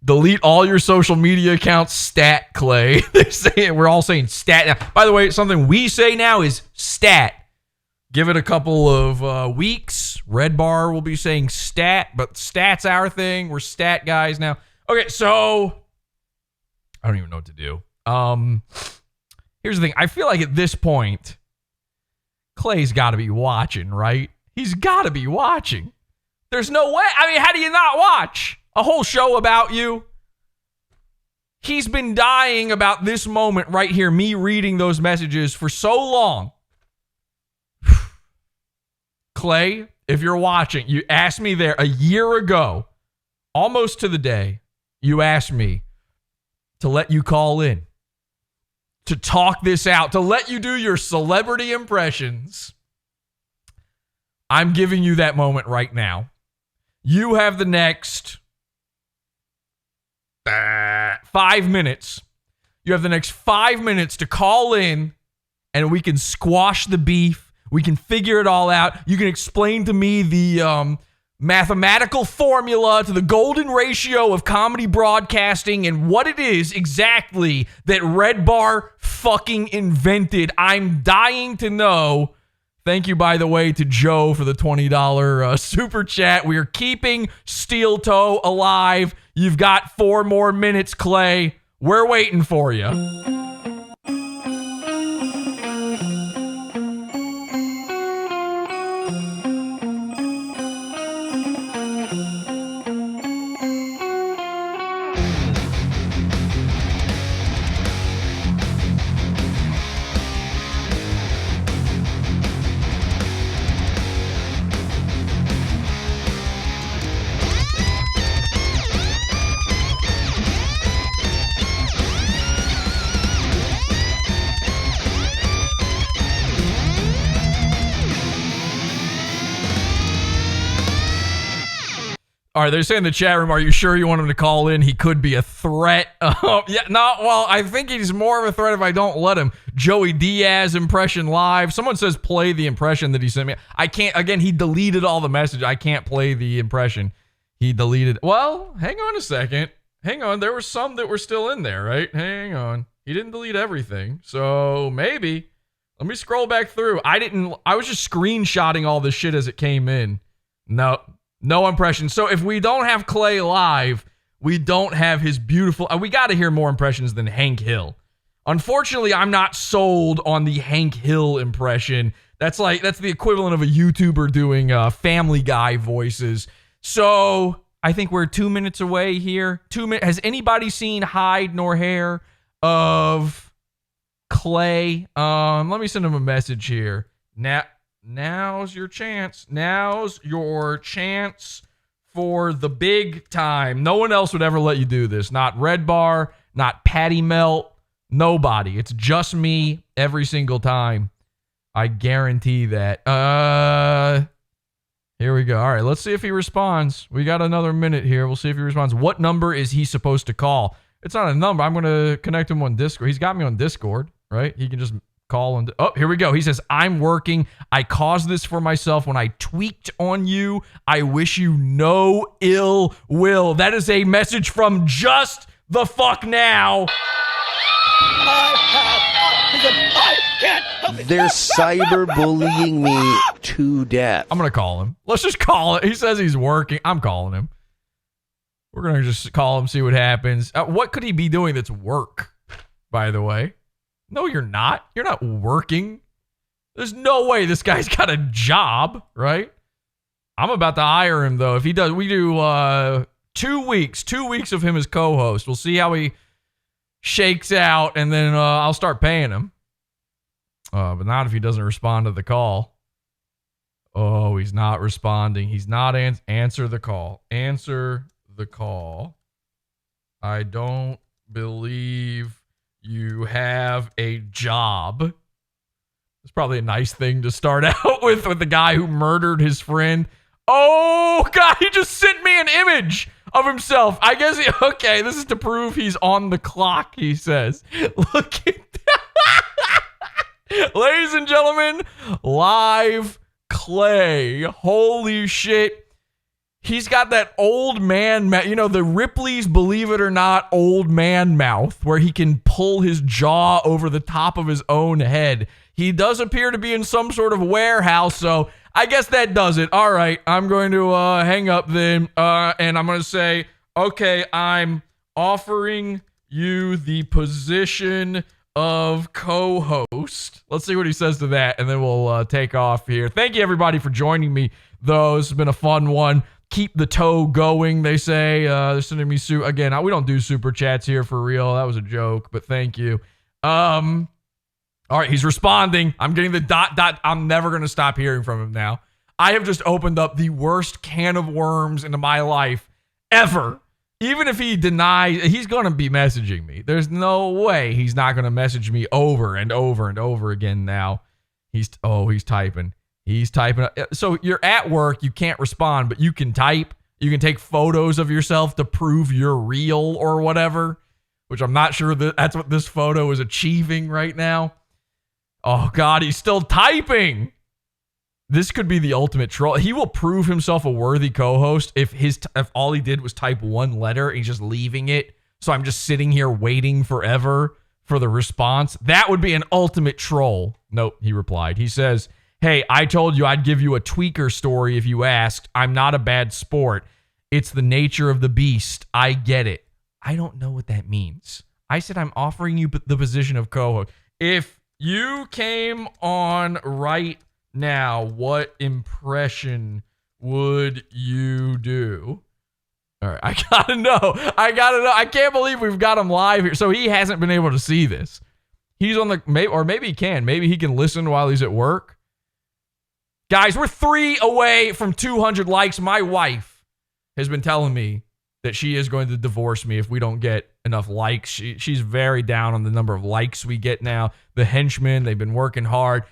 Delete all your social media accounts, stat, Clay. They're saying, we're all saying stat now. By the way, something we say now is stat. Give it a couple of weeks. Redbar will be saying stat, but stat's our thing. We're stat guys now. Okay, so I don't even know what to do. Here's the thing. I feel like at this point, Clay's got to be watching, right? He's got to be watching. There's no way. I mean, how do you not watch a whole show about you? He's been dying about this moment right here, me reading those messages for so long. Clay, if you're watching, you asked me there a year ago, almost to the day, you asked me to let you call in, to talk this out, to let you do your celebrity impressions. I'm giving you that moment right now. You have the next 5 minutes. You have the next 5 minutes to call in, and we can squash the beef. We can figure it all out. You can explain to me the mathematical formula to the golden ratio of comedy broadcasting and what it is exactly that Redbar fucking invented. I'm dying to know. Thank you, by the way, to Joe for the $20 super chat. We are keeping Steel Toe alive. You've got 4 more minutes, Clay. We're waiting for you. All right, they're saying in the chat room, are you sure you want him to call in? He could be a threat. I think he's more of a threat if I don't let him. Joey Diaz impression live. Someone says play the impression that he sent me. I can't, again, he deleted all the message. I can't play the impression. He deleted. Well, hang on a second. Hang on, there were some that were still in there, right? Hang on. He didn't delete everything. So maybe. Let me scroll back through. I was just screenshotting all this shit as it came in. No impressions. So if we don't have Clay live, we don't have his beautiful... we got to hear more impressions than Hank Hill. Unfortunately, I'm not sold on the Hank Hill impression. That's the equivalent of a YouTuber doing Family Guy voices. So I think we're 2 minutes away here. 2 minutes. Has anybody seen hide nor hair of Clay? Let me send him a message here. Now's your chance. Now's your chance for the big time. No one else would ever let you do this. Not Redbar, not Patty Melt, nobody. It's just me every single time. I guarantee that. Here we go. All right, let's see if he responds. We got another minute here. We'll see if he responds. What number is he supposed to call? It's not a number. I'm going to connect him on Discord. He's got me on Discord, right? He can just... call and here we go. He says, I'm working. I caused this for myself when I tweaked on you. I wish you no ill will. That is a message from Just the Fuck Now. They're cyberbullying me to death. I'm going to call him. Let's just call it. He says he's working. I'm calling him. We're going to just call him, see what happens. What could he be doing that's work, by the way? No, you're not. You're not working. There's no way this guy's got a job, right? I'm about to hire him, though. If he does, we do 2 weeks. 2 weeks of him as co-host. We'll see how he shakes out, and then I'll start paying him. But not if he doesn't respond to the call. Oh, he's not responding. He's not answer the call. Answer the call. I don't believe... you have a job. It's probably a nice thing to start out with the guy who murdered his friend. Oh, God, he just sent me an image of himself. I guess, okay, this is to prove he's on the clock, he says. Look at that. Ladies and gentlemen, live Clay. Holy shit. He's got that old man, the Ripley's Believe It or Not old man mouth where he can pull his jaw over the top of his own head. He does appear to be in some sort of warehouse, so I guess that does it. All right, I'm going to hang up then, and I'm going to say, okay, I'm offering you the position of co-host. Let's see what he says to that, and then we'll take off here. Thank you, everybody, for joining me, though. This has been a fun one. Keep the toe going, they say. They're sending me again. We don't do super chats here for real. That was a joke, but thank you. All right, he's responding. I'm getting the dot. I'm never going to stop hearing from him now. I have just opened up the worst can of worms into my life ever. Even if he denies, he's going to be messaging me. There's no way he's not going to message me over and over and over again now. He's typing. He's typing. So you're at work, you can't respond, but you can type. You can take photos of yourself to prove you're real or whatever, which I'm not sure that's what this photo is achieving right now. Oh, God, he's still typing. This could be the ultimate troll. He will prove himself a worthy co-host if all he did was type one letter and he's just leaving it. So I'm just sitting here waiting forever for the response. That would be an ultimate troll. Nope, he replied. He says, hey, I told you I'd give you a tweaker story if you asked. I'm not a bad sport. It's the nature of the beast. I get it. I don't know what that means. I said I'm offering you the position of co-host. If you came on right now, what impression would you do? All right, I gotta know. I can't believe we've got him live here. So he hasn't been able to see this. He's on maybe he can. Maybe he can listen while he's at work. Guys, we're 3 away from 200 likes. My wife has been telling me that she is going to divorce me if we don't get enough likes. She's very down on the number of likes we get now. The henchmen, they've been working hard.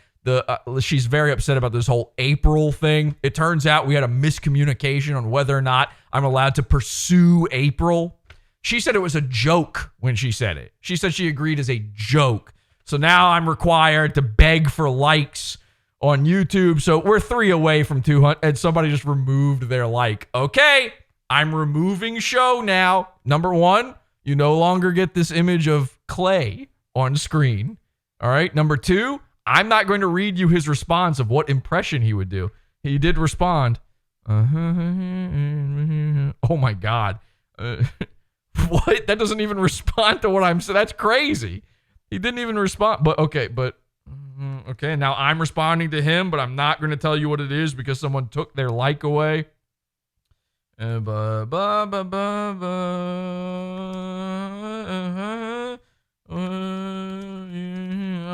She's very upset about this whole April thing. It turns out we had a miscommunication on whether or not I'm allowed to pursue April. She said it was a joke when she said it. She said she agreed as a joke. So now I'm required to beg for likes on YouTube. So we're 3 away from 200, and somebody just removed their like. Okay, I'm removing show now. Number 1, you no longer get this image of Clay on screen. All right. Number 2, I'm not going to read you his response of what impression he would do. He did respond. Oh my God. What? That doesn't even respond to what I'm saying. That's crazy. He didn't even respond. But okay. Now I'm responding to him, but I'm not going to tell you what it is because someone took their like away.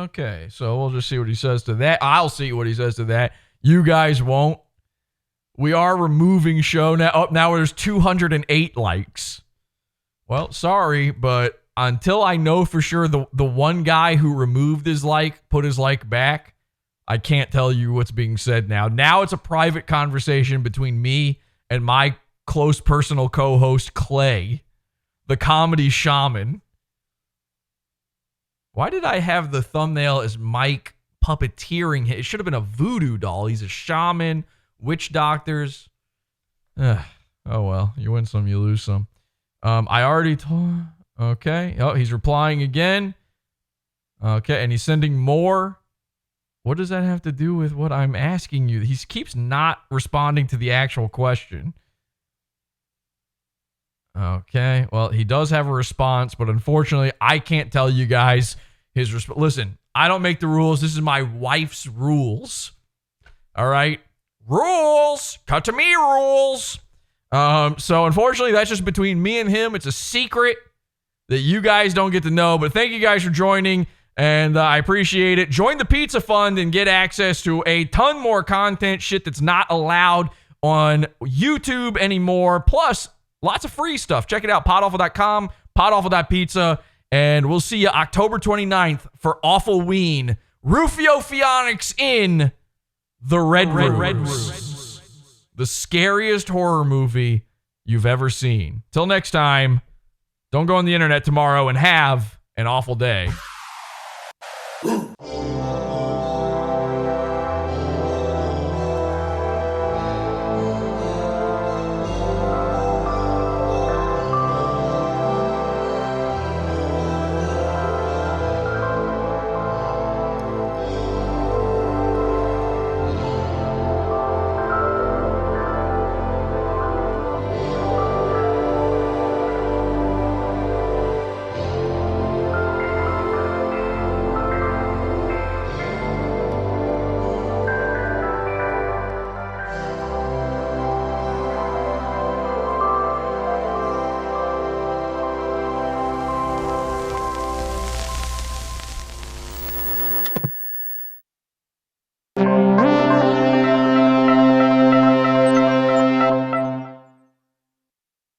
Okay, so we'll just see what he says to that. I'll see what he says to that. You guys won't. We are removing show now. Oh, now there's 208 likes. Well, sorry, but until I know for sure the one guy who removed his like, put his like back, I can't tell you what's being said now. Now it's a private conversation between me and my close personal co-host, Clay, the Comedy Shaman. Why did I have the thumbnail as Mike puppeteering? It should have been a voodoo doll. He's a shaman, witch doctors. Oh, well. You win some, you lose some. I already told... Okay. Oh, he's replying again. Okay, and he's sending more. What does that have to do with what I'm asking you? He keeps not responding to the actual question. Okay, well, he does have a response, but unfortunately, I can't tell you guys his response. Listen, I don't make the rules. This is my wife's rules. All right? Rules! Cut to me, rules! So, unfortunately, that's just between me and him. It's a secret that you guys don't get to know, but thank you guys for joining, and I appreciate it. Join the Pizza Fund and get access to a ton more content, shit that's not allowed on YouTube anymore, plus lots of free stuff. Check it out, podawful.com, podawful.pizza, and we'll see you October 29th for Awfulween. Rufio Fionnix in The Red Room. The scariest horror movie you've ever seen. Till next time, don't go on the internet tomorrow and have an awful day.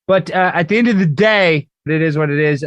But at the end of the day, it is what it is.